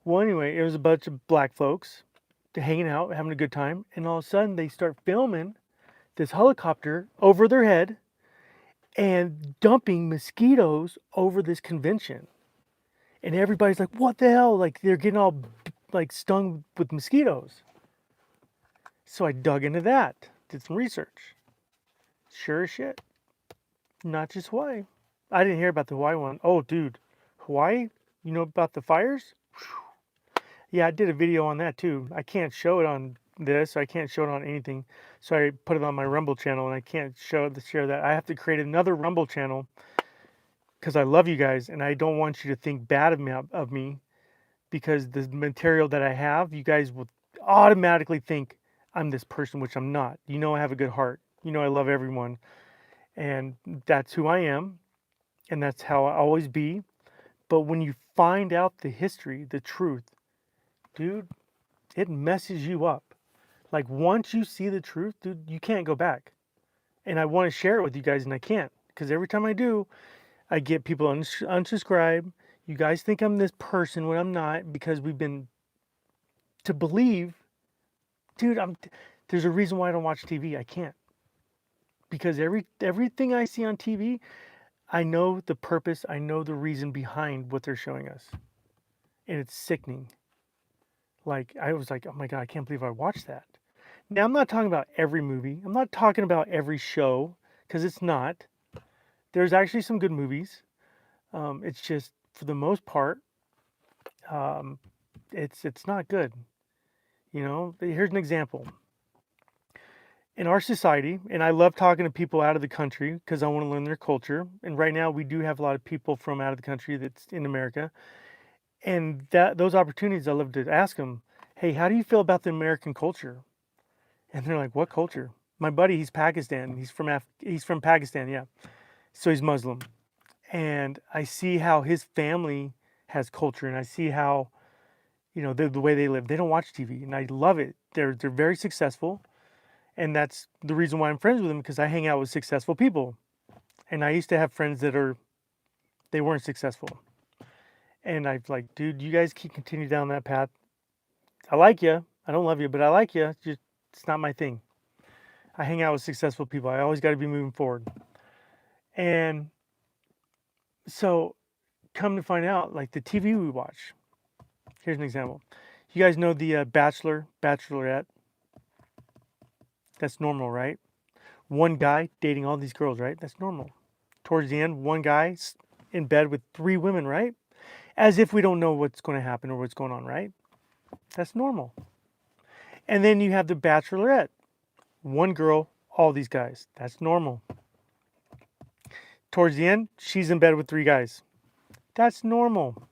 Well, anyway, it was a bunch of black folks hanging out, having a good time, and all of a sudden they start filming this helicopter over their head and dumping mosquitoes over this convention. And everybody's like, what the hell? Like they're getting all like stung with mosquitoes. So I dug into that, did some research. Sure as shit. Not just Hawaii. I didn't hear about the Hawaii one. Oh, dude. Hawaii? You know about the fires? Yeah, I did a video on that too. I can't show it on this. I can't show it on anything. So I put it on my Rumble channel and I can't share that. I have to create another Rumble channel because I love you guys and I don't want you to think bad of me because the material that I have, you guys will automatically think I'm this person, which I'm not. You know, I have a good heart. You know, I love everyone, and that's who I am, and that's how I always be. But when you find out the history, the truth, dude, it messes you up. Like once you see the truth, dude, you can't go back. And I want to share it with you guys, and I can't because every time I do, I get people unsubscribe. You guys think I'm this person when I'm not because we've been to believe, dude. There's a reason why I don't watch TV. I can't because everything I see on TV, I know the purpose. I know the reason behind what they're showing us, and it's sickening. Like I was like, oh my god, I can't believe I watched that. Now I'm not talking about every movie. I'm not talking about every show because it's not. There's actually some good movies. It's just for the most part, um, it's not good. You know, here's an example. In our society, and I love talking to people out of the country because I want to learn their culture. And right now, we do have a lot of people from out of the country that's in America, and that those opportunities, I love to ask them, "Hey, how do you feel about the American culture?" And they're like, "What culture?" My buddy, he's Pakistan. He's from Pakistan, yeah. So he's Muslim, and I see how his family has culture, and I see how the way they live. They don't watch TV, and I love it. They're very successful, and that's the reason why I'm friends with them because I hang out with successful people. And I used to have friends they weren't successful, and I'm like, dude, you guys keep continue down that path. I like you. I don't love you, but I like you. Just it's not my thing. I hang out with successful people. I always got to be moving forward. And so, come to find out, like the TV we watch. Here's an example. You guys know the Bachelor, Bachelorette. That's normal, right? One guy dating all these girls, right? That's normal. Towards the end, one guy in bed with three women, right? As if we don't know what's going to happen or what's going on, right? That's normal. And then you have the Bachelorette. One girl, all these guys. That's normal. Towards the end, she's in bed with three guys. That's normal.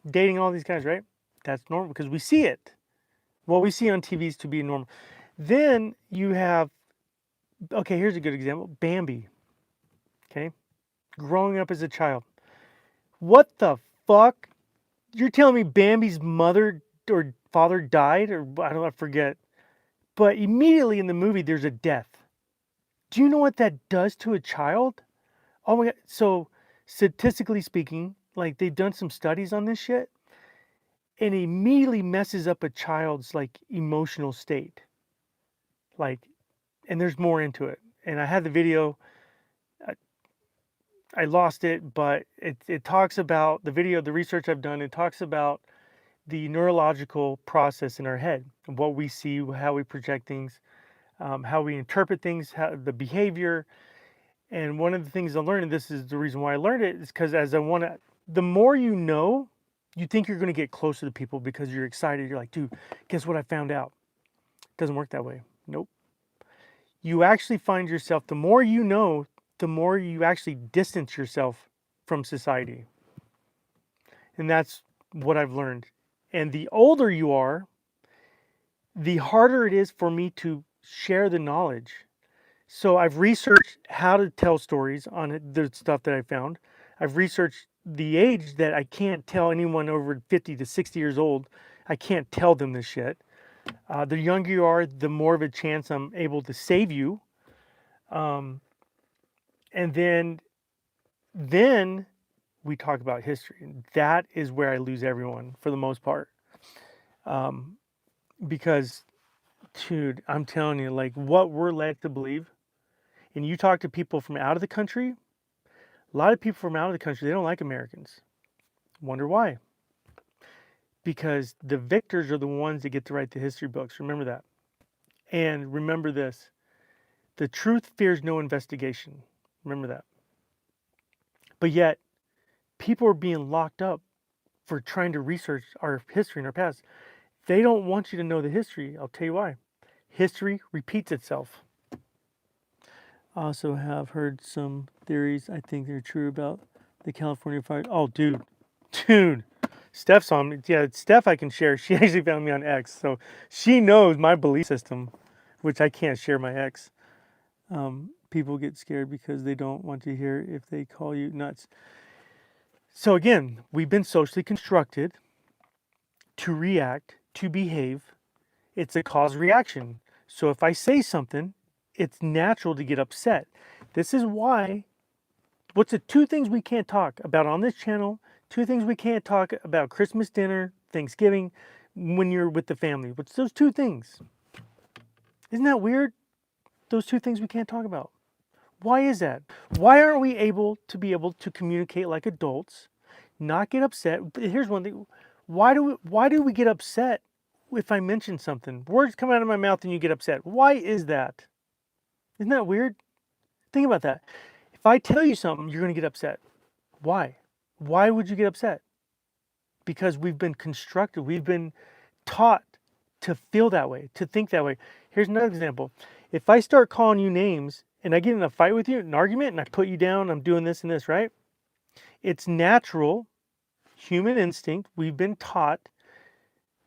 Dating all these guys, right? That's normal because we see it. What we see on TV is to be normal. Then you have, okay, here's a good example Bambi. Okay. Growing up as a child. What the fuck? You're telling me Bambi's mother or father died? Or I don't know, I forget. But immediately in the movie, there's a death. Do you know what that does to a child? Oh my God. So, statistically speaking, like they've done some studies on this shit and it immediately messes up a child's like emotional state. Like, and there's more into it. And I had the video, I, I lost it, but it talks about the video, the research I've done, it talks about the neurological process in our head, what we see, how we project things, how we interpret things, how, the behavior. And one of the things I learned, and this is the reason why I learned it, is because as I want to, the more you know, you think you're going to get closer to people because you're excited. You're like, dude, guess what I found out? It doesn't work that way. Nope. You actually find yourself, the more you know, the more you actually distance yourself from society. And that's what I've learned. And the older you are, the harder it is for me to share the knowledge. So I've researched how to tell stories on the stuff that I found. I've researched the age that I can't tell anyone over 50 to 60 years old. I can't tell them this shit. The younger you are, the more of a chance I'm able to save you. Um, and then we talk about history. That is where I lose everyone for the most part. Um, because, dude, I'm telling you, like what we're led to believe, and you talk to people from out of the country, a lot of people from out of the country, they don't like Americans. Wonder why? Because the victors are the ones that get to write the history books. Remember that. And remember this, the truth fears no investigation. Remember that. But yet, people are being locked up for trying to research our history and our past. They don't want you to know the history. I'll tell you why. History repeats itself. Also have heard some theories I think they're true about the California fire. Oh, dude. Steph's on me. Yeah, Steph I can share. She actually found me on X. So she knows my belief system, which I can't share my X. People get scared because they don't want to hear if they call you nuts. So again, we've been socially constructed to react, to behave. It's a cause reaction. So if I say something, it's natural to get upset. This is why, what's the two things we can't talk about on this channel? Two things we can't talk about: Christmas dinner, Thanksgiving, when you're with the family. What's those two things? Isn't that weird? Those two things we can't talk about. Why is that? Why aren't we able to communicate like adults, not get upset? Here's one thing. Why do we get upset if I mention something? Words come out of my mouth and you get upset. Why is that? Isn't that weird? Think about that. If I tell you something, you're going to get upset. Why? Why would you get upset? Because we've been constructed, we've been taught to feel that way, to think that way. Here's another example. If I start calling you names and I get in a fight with you, an argument, and I put you down, I'm doing this and this, right? It's natural, human instinct. We've been taught,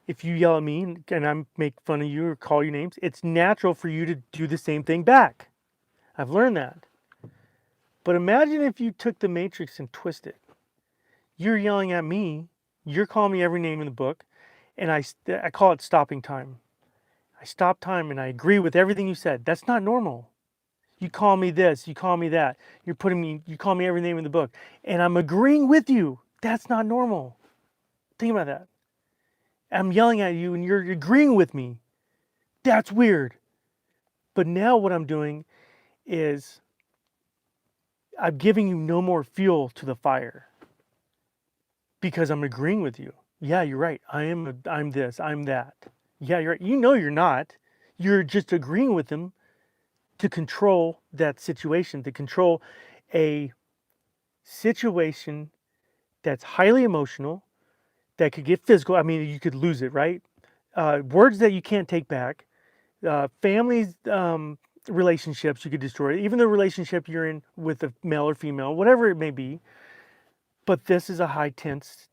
if you yell at me and I make fun of you or call you names, it's natural for you to do the same thing back. I've learned that. But imagine if you took the Matrix and twisted it. You're yelling at me, you're calling me every name in the book, and I call it stopping time. I stop time and I agree with everything you said. That's not normal. You call me this, you call me that. You call me every name in the book, and I'm agreeing with you. That's not normal. Think about that. I'm yelling at you and you're agreeing with me. That's weird. But now what I'm doing is I'm giving you no more fuel to the fire because I'm agreeing with you. Yeah, you're right. I'm this, I'm that. Yeah, you're right. You know you're not. You're just agreeing with them to control that situation, to control a situation that's highly emotional, that could get physical. I mean, you could lose it, right? Words that you can't take back, families, relationships you could destroy, even the relationship you're in with a male or female, whatever it may be. But this is a high tense,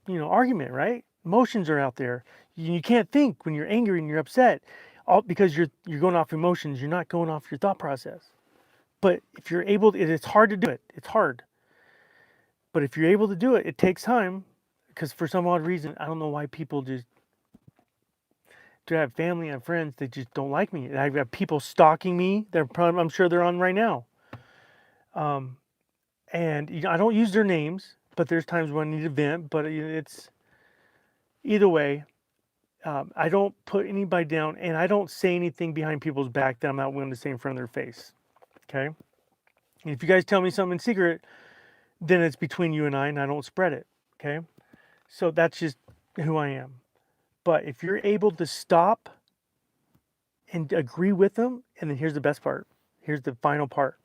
argument, right? Emotions are out there. You can't think when you're angry and you're upset, all because you're going off emotions. You're not going off your thought process. But if you're able to, it's hard to do it. It's hard. But if you're able to do it, it takes time. Because for some odd reason, I don't know why people just to have family and friends that just don't like me. I've got people stalking me. I'm sure they're on right now. And I don't use their names, but there's times when I need to vent. But it's either way. I don't put anybody down, and I don't say anything behind people's back that I'm not willing to say in front of their face. Okay. And if you guys tell me something in secret, then it's between you and I don't spread it. Okay. So that's just who I am. But if you're able to stop and agree with them, and then here's the best part. Here's the final part.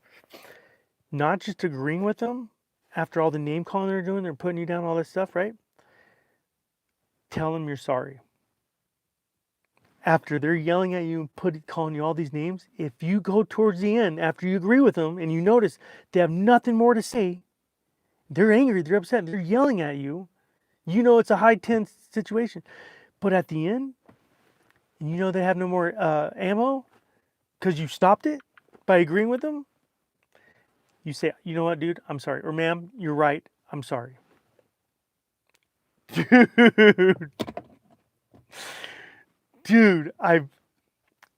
Not just agreeing with them after all the name calling they're doing, they're putting you down, all this stuff, right? Tell them you're sorry. After they're yelling at you and calling you all these names, if you go towards the end after you agree with them and you notice they have nothing more to say, they're angry, they're upset, they're yelling at you, you know it's a high tense situation. But at the end, And you know they have no more ammo because you stopped it by agreeing with them. You say, you know what, dude, I'm sorry. Or ma'am, you're right. I'm sorry. Dude, dude,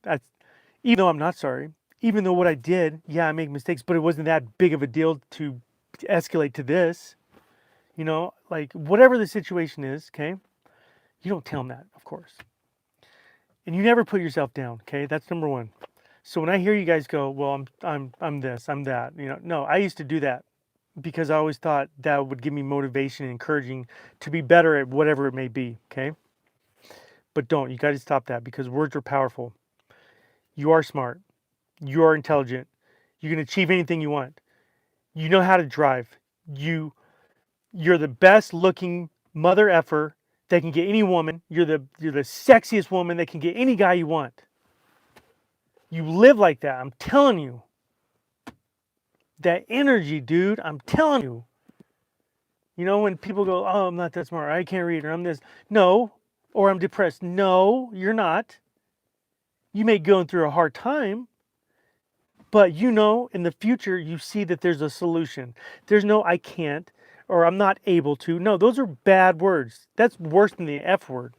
that's, even though I'm not sorry, even though what I did, yeah, I make mistakes, but it wasn't that big of a deal to escalate to this. You know, like whatever the situation is, okay? You don't tell them that, of course. And you never put yourself down, okay? That's number one. So when I hear you guys go, well, I'm this, I'm that, you know, no, I used to do that because I always thought that would give me motivation and encouraging to be better at whatever it may be, okay? But don't, you got to stop that because words are powerful. You are smart. You are intelligent. You can achieve anything you want. You know how to drive. You you're the best looking mother effer that can get any woman. You're the sexiest woman that can get any guy you want. You live like that. I'm telling you. That energy, dude. I'm telling you. You know when people go, "Oh, I'm not that smart. I can't read or I'm this." No, or I'm depressed. No, you're not. You may be going through a hard time, but you know in the future you see that there's a solution. There's no I can't or I'm not able to. No, those are bad words. That's worse than the F word.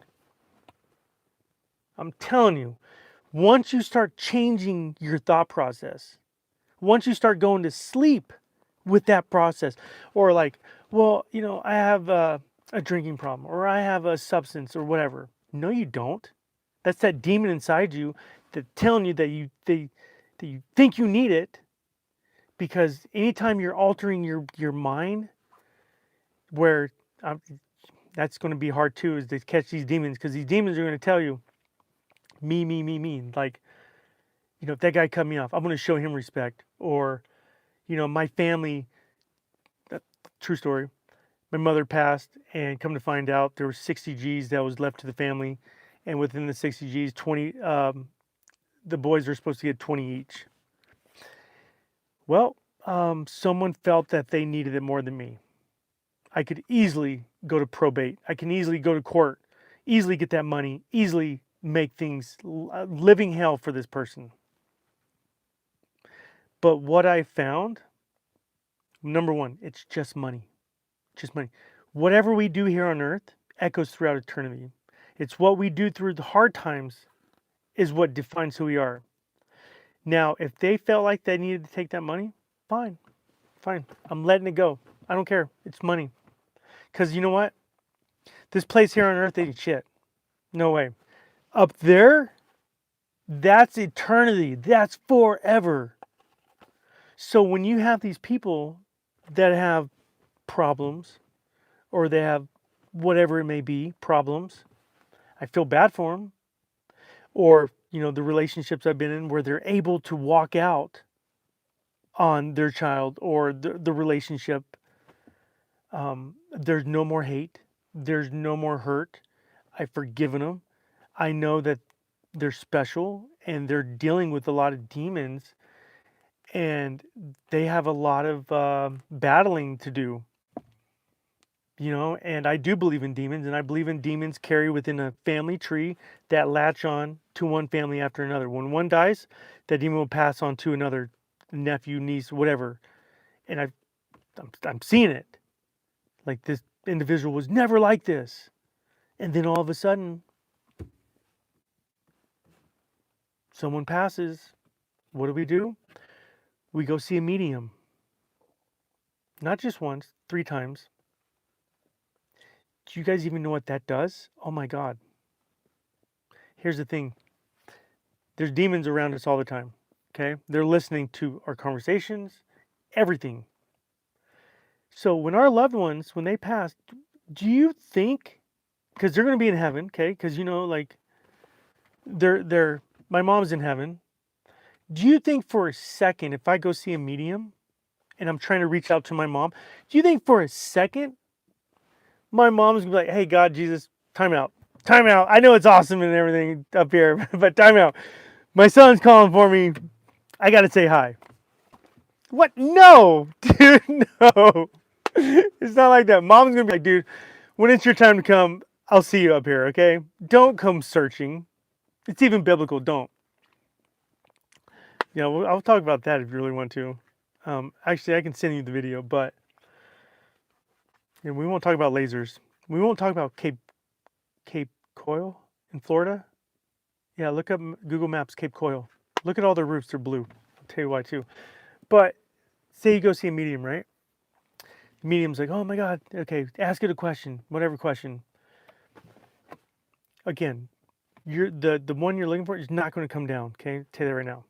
I'm telling you, once you start changing your thought process, once you start going to sleep with that process, or like, well, you know, I have a drinking problem, or I have a substance, or whatever. No, you don't. That's that demon inside you that telling you that that you think you need it, because anytime you're altering your mind, where um, that's going to be hard too, is to catch these demons, because these demons are going to tell you me, like, you know, if that guy cut me off, I'm going to show him respect, or you know, my family. That, true story. My mother passed, and come to find out, there was 60 G's that was left to the family, and within the 60 G's, 20 the boys were supposed to get 20 each. Well, someone felt that they needed it more than me. I could easily go to probate. I can easily go to court, easily get that money, easily make things living hell for this person. But what I found, number one, it's just money. Just money. Whatever we do here on earth echoes throughout eternity. It's what we do through the hard times is what defines who we are. Now, if they felt like they needed to take that money, fine, fine. I'm letting it go. I don't care. It's money. Because you know what? This place here on earth ain't shit. No way. Up there, that's eternity. That's forever. So when you have these people that have problems, or they have whatever it may be, problems, I feel bad for them. Or, you know, the relationships I've been in where they're able to walk out on their child or the relationship. There's no more hate. There's no more hurt. I've forgiven them. I know that they're special and they're dealing with a lot of demons, and they have a lot of battling to do. You know, and I do believe in demons, and I believe in demons carry within a family tree that latch on to one family after another. When one dies, that demon will pass on to another nephew, niece, whatever. And I'm seeing it. Like, this individual was never like this, and then all of a sudden, someone passes. What do? We go see a medium. Not just once, 3 times. Do you guys even know what that does? Oh my God. Here's the thing. There's demons around us all the time. Okay? They're listening to our conversations, everything. So when our loved ones, when they pass, do you think, because they're going to be in heaven, okay? Because you know, like, they're my mom's in heaven. Do you think for a second, if I go see a medium and I'm trying to reach out to my mom, do you think for a second my mom's gonna be like, "Hey, God, Jesus, time out, time out. I know it's awesome and everything up here, but time out. My son's calling for me. I gotta say hi." What? No, dude, no. It's not like that. Mom's gonna be like, "Dude, when it's your time to come, I'll see you up here, okay? Don't come searching. It's even biblical. Don't. Yeah, I'll talk about that if you really want to. Actually, I can send you the video, but we won't talk about lasers. We won't talk about Cape Coyle in Florida. Yeah, look up Google Maps Cape Coyle. Look at all their roofs; they're blue. I'll tell you why too. But say you go see a medium, right? The medium's like, "Oh my God, okay, ask it a question, whatever question." Again, you're the one you're looking for is not going to come down. Okay, I'll tell you that right now.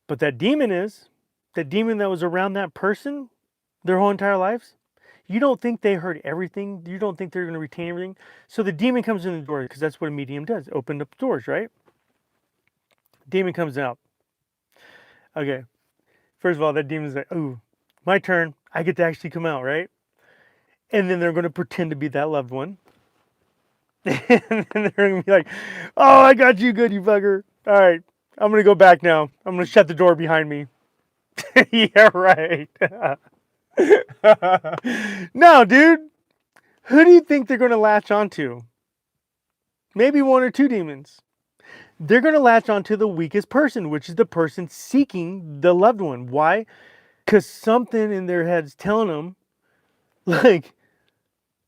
But that demon is, that demon that was around that person their whole entire lives. You don't think they heard everything. You don't think they're going to retain everything. So the demon comes in the door because that's what a medium does. Open up doors, right? Demon comes out. Okay. First of all, that demon's like, "Ooh, my turn. I get to actually come out, right?" And then they're going to pretend to be that loved one. And then they're going to be like, "Oh, I got you good, you fucker. All right. I'm going to go back now. I'm going to shut the door behind me." Yeah, right. No, dude. Who do you think they're going to latch onto? Maybe one or two demons. They're going to latch onto the weakest person, which is the person seeking the loved one. Why? Because something in their head's telling them, like,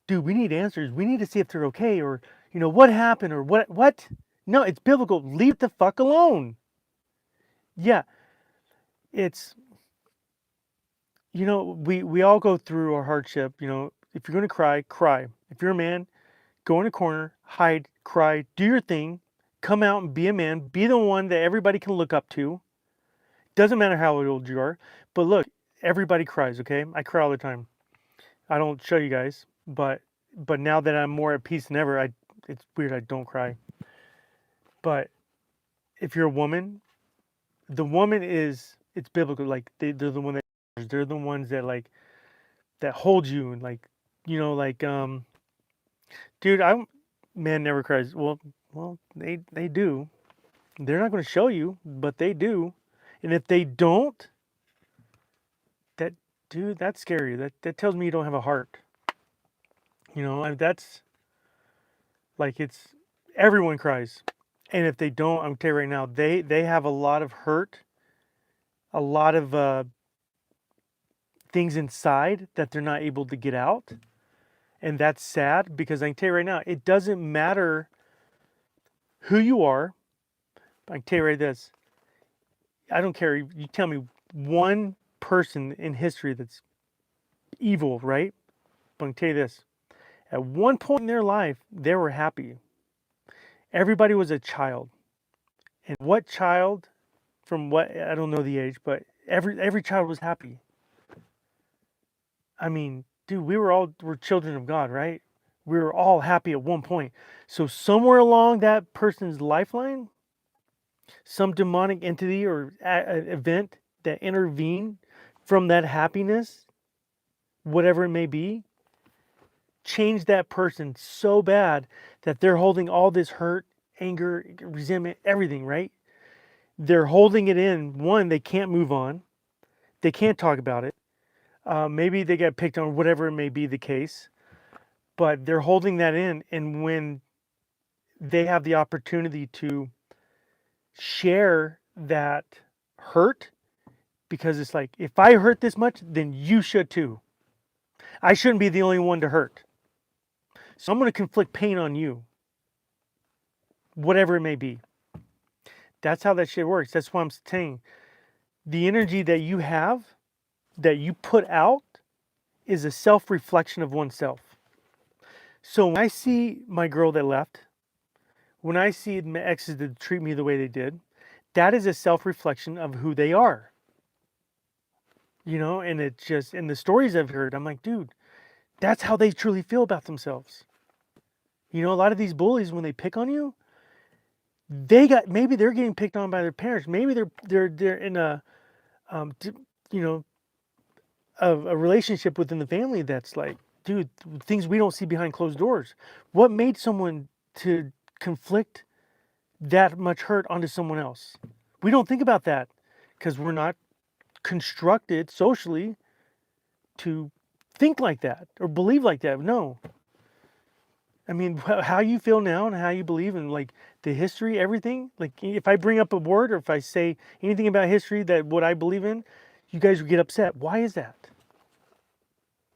dude, we need answers. We need to see if they're okay, or, what happened, or what? No, it's biblical. Leave it the fuck alone. Yeah, it's, we all go through our hardship. If you're going to cry, cry. If you're a man, go in a corner, hide, cry, do your thing, come out and be a man, be the one that everybody can look up to. Doesn't matter how old you are. But look, everybody cries, okay? I cry all the time. I don't show you guys, but now that I'm more at peace than ever, it's weird I don't cry. But if you're a woman, the woman it's biblical. Like they're the one they're the ones that that hold you and dude, man never cries. Well, they do. They're not going to show you, but they do. And if they don't, that dude, that's scary. That tells me you don't have a heart. That's like it's everyone cries. And if they don't, I'm telling you right now, they have a lot of hurt, a lot of things inside that they're not able to get out. And that's sad because I can tell you right now, it doesn't matter who you are. I can tell you right this. I don't care. You tell me one person in history that's evil, right? But I can tell you this. At one point in their life, they were happy. Everybody was a child. And what child, from what, I don't know the age, but every child was happy. I mean, dude, we're children of God, right? We were all happy at one point. So somewhere along that person's lifeline, some demonic entity or event that intervened from that happiness, whatever it may be, changed that person so bad that they're holding all this hurt, anger, resentment, everything, right? They're holding it in. One, they can't move on. They can't talk about it. Maybe they got picked on, whatever it may be the case. But they're holding that in. And when they have the opportunity to share that hurt, because it's like, if I hurt this much, then you should too. I shouldn't be the only one to hurt. So I'm going to conflict pain on you, whatever it may be. That's how that shit works. That's why I'm saying the energy that you have, that you put out, is a self-reflection of oneself. So when I see my girl that left, when I see my exes that treat me the way they did, that is a self-reflection of who they are. And it just, in the stories I've heard, I'm like, dude, that's how they truly feel about themselves. A lot of these bullies, when they pick on you, maybe they're getting picked on by their parents. Maybe they're in a a relationship within the family that's like, dude, things we don't see behind closed doors. What made someone to conflict that much hurt onto someone else? We don't think about that because we're not constructed socially to think like that or believe like that. No. I mean, how you feel now and how you believe in like the history, everything. Like if I bring up a word or if I say anything about history that what I believe in, you guys would get upset. Why is that?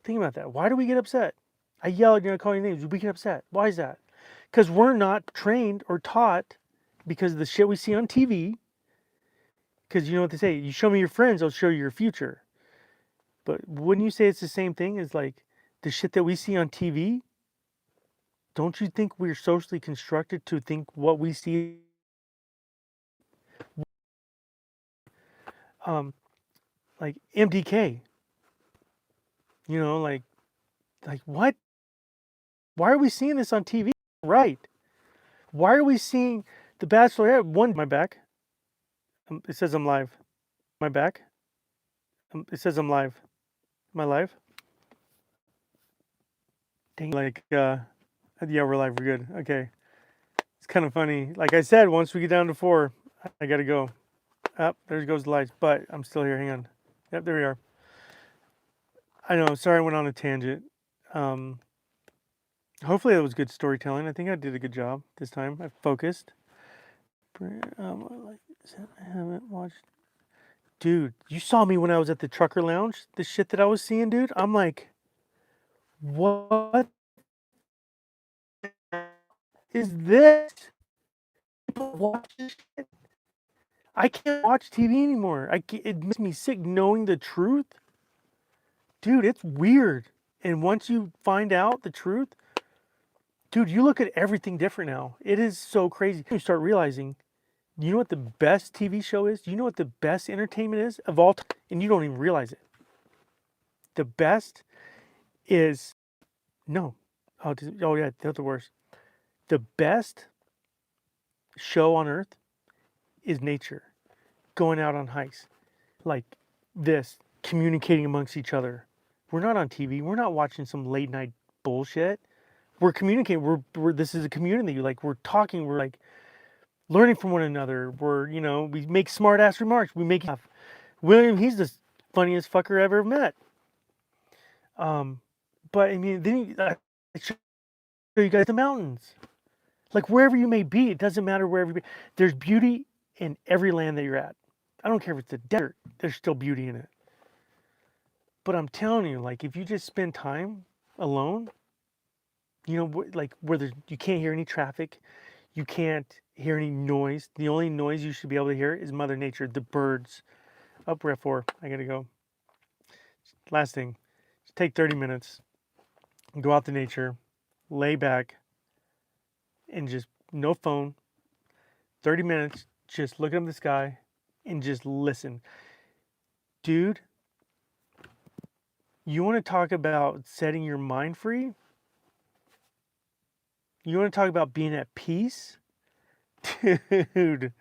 Think about that. Why do we get upset? I yell at you, I call you names. We get upset. Why is that? Because we're not trained or taught because of the shit we see on TV. Because you know what they say, you show me your friends, I'll show you your future. But wouldn't you say it's the same thing as like the shit that we see on TV? Don't you think we're socially constructed to think what we see? Um, like MDK, you know, like what? Why are we seeing this on TV? Right. Why are we seeing The Bachelorette? One, my back. It says I'm live. My back. It says I'm live. Am I live? Dang. Yeah, we're live. We're good. Okay. It's kind of funny. Like I said, once we get down to 4, I gotta go. Up there goes the lights, but I'm still here. Hang on. Yep, there we are. I know. Sorry, I went on a tangent. Um, Hopefully, that was good storytelling. I think I did a good job this time. I focused. I haven't watched. Dude, you saw me when I was at the trucker lounge. The shit that I was seeing, dude. I'm like, what is this? People watch this shit. I can't watch TV anymore. It makes me sick knowing the truth. Dude, it's weird. And once you find out the truth, dude, you look at everything different now. It is so crazy. You start realizing, you know what the best TV show is? You know what the best entertainment is of all time? And you don't even realize it. The best is, no. Oh yeah, that's the worst. The best show on earth is nature. Going out on hikes. Like this, communicating amongst each other. We're not on TV. We're not watching some late night bullshit. We're communicating. This is a community. Like we're talking. We're like learning from one another. We make smart ass remarks. We make laugh. William, he's the funniest fucker I've ever met. But I mean, then I show you guys the mountains. Like wherever you may be, it doesn't matter wherever you be. There's beauty in every land that you're at. I don't care if it's a desert. There's still beauty in it. But I'm telling you, like if you just spend time alone, like where you can't hear any traffic, you can't hear any noise. The only noise you should be able to hear is Mother Nature, the birds. Up, we're at 4. I gotta go. Last thing, just take 30 minutes, go out to nature, lay back, and just no phone. 30 minutes, just look up in the sky, and just listen, dude. You want to talk about setting your mind free? You want to talk about being at peace? Dude.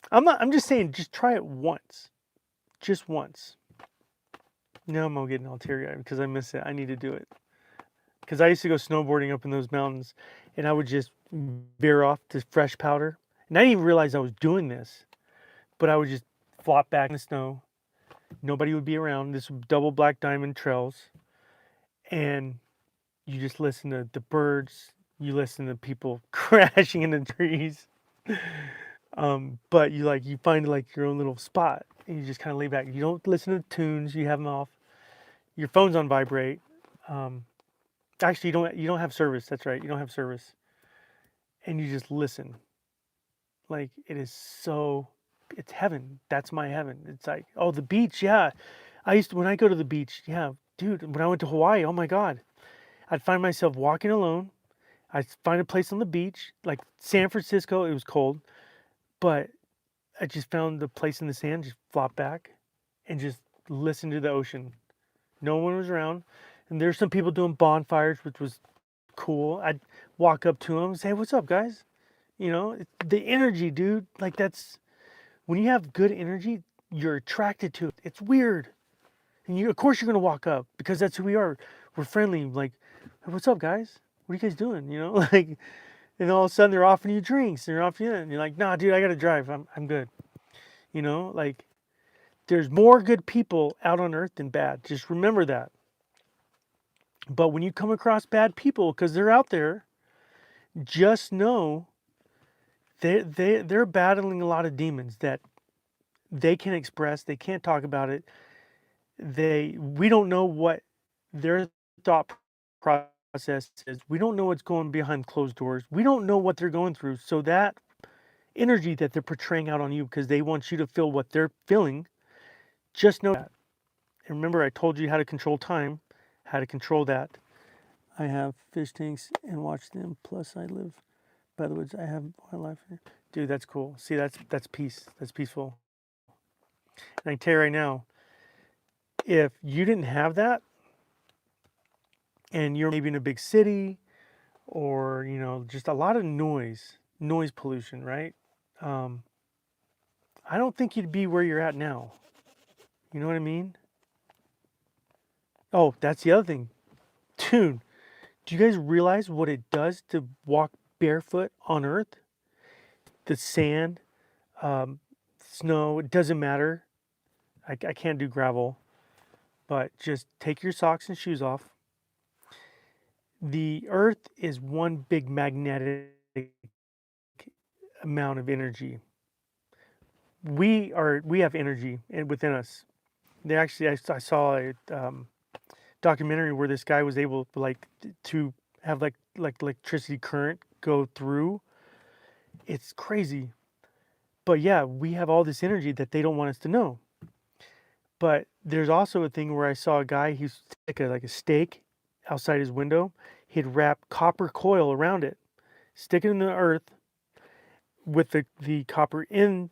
I'm just saying, just try it once. Just once. Now I'm all getting all teary-eyed because I miss it. I need to do it. Because I used to go snowboarding up in those mountains and I would just veer off to fresh powder. And I didn't even realize I was doing this. But I would just flop back in the snow. Nobody would be around. This double black diamond trails. And you just listen to the birds. You listen to people crashing into trees. But you find like your own little spot and you just kind of lay back. You don't listen to tunes. You have them off. Your phone's on vibrate. Actually, you don't have service. That's right. You don't have service. And you just listen. Like it's heaven. That's my heaven. It's like, oh, the beach. Yeah. When I go to the beach. Yeah, dude, when I went to Hawaii, oh my God, I'd find myself walking alone. I'd find a place on the beach, like San Francisco. It was cold, but I just found the place in the sand, just flop back and just listen to the ocean. No one was around. And there's some people doing bonfires, which was cool. I'd walk up to them and say, hey, what's up, guys? The energy, dude. Like when you have good energy, you're attracted to it. It's weird. And of course you're going to walk up because that's who we are. We're friendly. Like, hey, what's up, guys? What are you guys doing? Like, and all of a sudden they're offering you drinks. They're offering you, and you're like, nah, dude, I got to drive. I'm good. Like there's more good people out on earth than bad. Just remember that. But when you come across bad people, because they're out there, just know they're battling a lot of demons that they can express. They can't talk about it. We don't know what their thought process is. We don't know what's going behind closed doors. We don't know what they're going through. So that energy that they're portraying out on you because they want you to feel what they're feeling, just know that. And remember, I told you how to control time, how to control that. I have fish tanks and watch them. Plus, I live by the woods. I have wildlife here. Dude, that's cool. See, that's peace. That's peaceful. And I can tell you right now, if you didn't have that, and you're maybe in a big city, or just a lot of noise pollution, right? Um, I don't think you'd be where you're at now. You know what I mean? Oh, that's the other thing, dude. Do you guys realize what it does to walk barefoot on Earth? The sand, um, snow, it doesn't matter. I can't do gravel, but just take your socks and shoes off. The Earth is one big magnetic amount of energy. We have energy within us. They actually, I saw a documentary where this guy was able to have like electricity current go through. It's crazy. But yeah, we have all this energy that they don't want us to know. But there's also a thing where I saw a guy, he's like a stake outside his window. He'd wrap copper coil around it, stick it in the earth with the copper in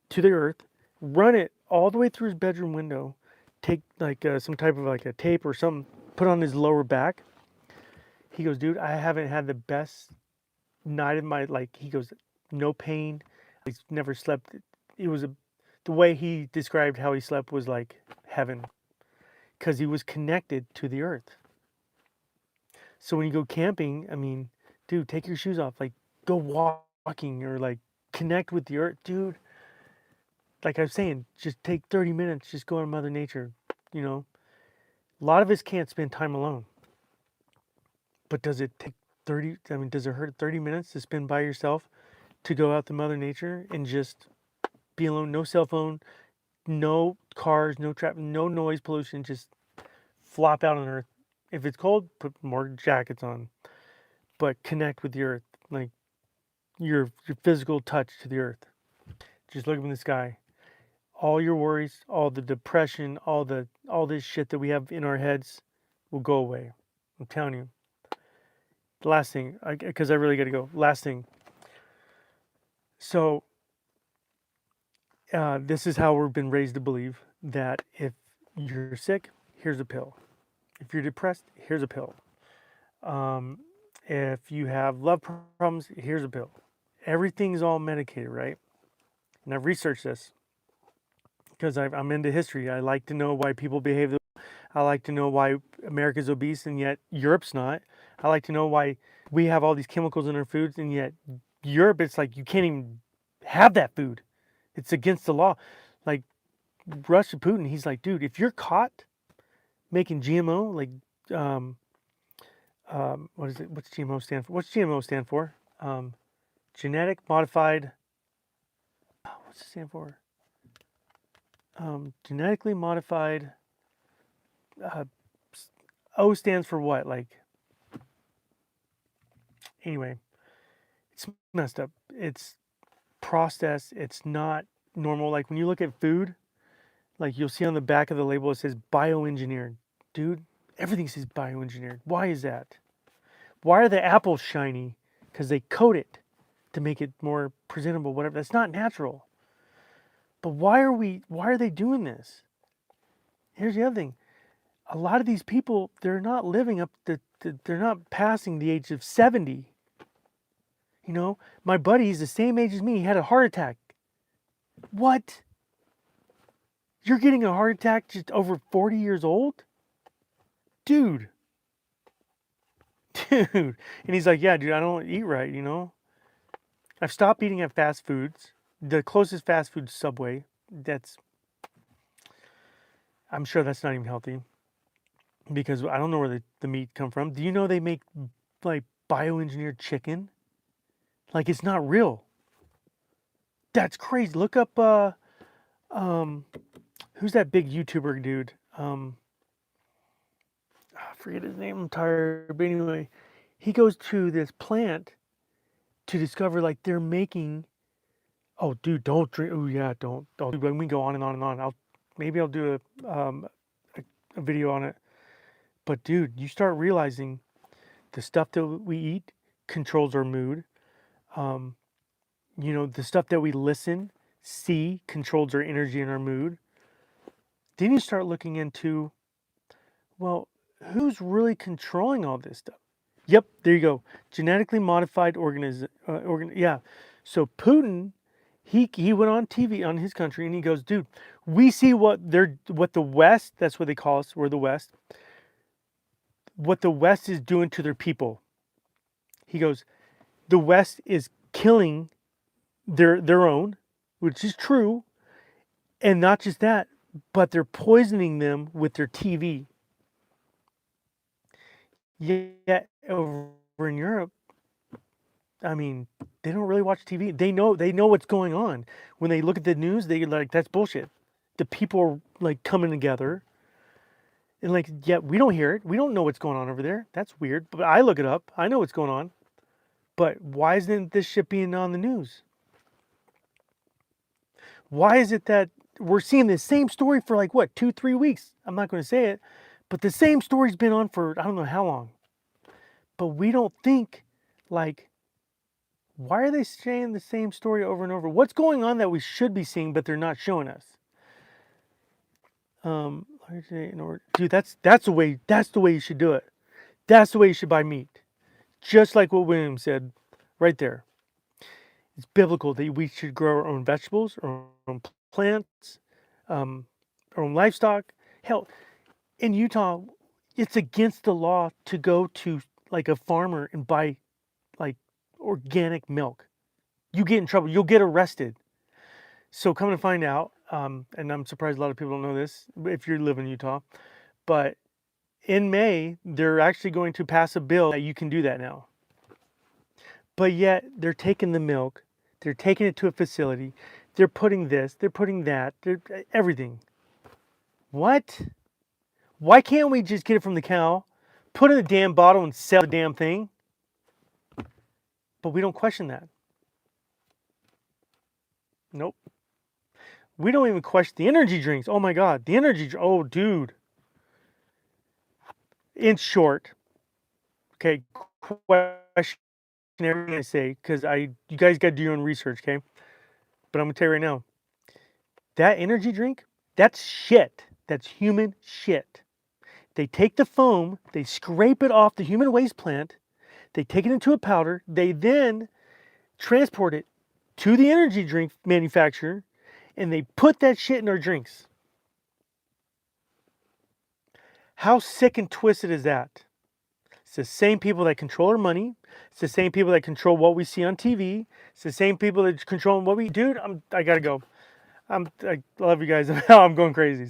to the earth, run it all the way through his bedroom window, take like some type of like a tape or something, put on his lower back. He goes, dude, I haven't had the best night of my, like, he goes, no pain. He's never slept. It was the way he described how he slept was like heaven because he was connected to the earth. So when you go camping, I mean, dude, take your shoes off, like go walking or like connect with the earth, dude. Like I was saying, just take 30 minutes, just go on Mother Nature, you know. A lot of us can't spend time alone. But does it take 30, I mean, does it hurt 30 minutes to spend by yourself to go out to Mother Nature and just be alone, no cell phone, no cars, no traffic, no noise pollution, just flop out on earth. If it's cold, put more jackets on, but connect with the earth, like your physical touch to the earth. Just look up in the sky. All your worries, all the depression, all this shit that we have in our heads will go away. I'm telling you. The last thing, because I really got to go. Last thing. So this is how we've been raised to believe that if you're sick, here's a pill. If you're depressed, here's a pill. Um, if you have love problems, here's a pill. Everything's all medicated, right? And I've researched this because I'm into history. I like to know why people behave. I like to know why America's obese and yet Europe's not. I like to know why we have all these chemicals in our foods and yet Europe, it's like you can't even have that food. It's against the law. Like Russia Putin, he's like, dude, if you're caught making GMO, like, um, what is it? What's GMO stand for? What's GMO stand for? Genetic modified. What's it stand for? Genetically modified. Uh, O stands for what? Like, anyway, it's messed up. It's processed. It's not normal. Like when you look at food, like you'll see on the back of the label, it says bioengineered. Dude, everything says bioengineered. Why is that? Why are the apples shiny? Because they coat it to make it more presentable, whatever. That's not natural. But why are they doing this? Here's the other thing. A lot of these people, they're not living up they're not passing the age of 70. You know, my buddy's the same age as me. He had a heart attack. What? You're getting a heart attack just over 40 years old? Dude. Dude. And he's like, yeah, dude, I don't eat right, you know? I've stopped eating at fast foods. The closest fast food is Subway. I'm sure that's not even healthy. because I don't know where the meat come from. Do you know they make like bioengineered chicken? Like it's not real. That's crazy. Look up um who's that big YouTuber dude? I forget his name. I'm tired. But anyway, he goes to this plant to discover like they're making. Oh, dude, don't drink. Oh, yeah, don't. Dude, we can go on and on and on. Maybe I'll do a video on it. But dude, you start realizing the stuff that we eat controls our mood. Um, the stuff that we listen, see controls our energy and our mood. Then you start looking into, well, who's really controlling all this stuff? Yep, there you go. Genetically modified yeah. So Putin, he went on TV on his country and he goes, dude, we see what the West, that's what they call us, we're the West, what the West is doing to their people. He goes, the West is killing their own, which is true, and not just that, but they're poisoning them with their TV. Yet over in Europe, I mean, they don't really watch TV. They know what's going on. When they look at the news, they like that's bullshit. The people are like coming together, and like yeah, we don't hear it. We don't know what's going on over there. That's weird. But I look it up. I know what's going on. But why isn't this shit being on the news? Why is it that we're seeing the same story for like what 2-3 weeks? I'm not going to say it, but the same story's been on for I don't know how long. But we don't think like why are they saying the same story over and over? What's going on that we should be seeing, but they're not showing us? Dude, that's the way you should do it. That's the way you should buy meat. Just like what William said, right there. It's biblical that we should grow our own vegetables, our own plants, um, our own livestock. Hell, in Utah, it's against the law to go to like a farmer and buy like organic milk. You get in trouble. You'll get arrested. So come to find out, and I'm surprised a lot of people don't know this if you live in Utah, but in May, they're actually going to pass a bill that you can do that now. But yet they're taking the milk, they're taking it to a facility, they're putting this, they're putting that, they're everything. What? Why can't we just get it from the cow, put it in a damn bottle and sell the damn thing? But we don't question that. Nope. We don't even question the energy drinks. Oh my God, the energy. Oh, dude. In short, okay, question everything I say because you guys got to do your own research, okay? But I'm gonna tell you right now, that energy drink, that's shit. That's human shit. They take the foam, they scrape it off the human waste plant, they take it into a powder, they then transport it to the energy drink manufacturer, and they put that shit in our drinks. How sick and twisted is that? It's the same people that control our money. It's the same people that control what we see on TV. It's the same people that control what we. Dude, I gotta go. I love you guys. I'm going crazy.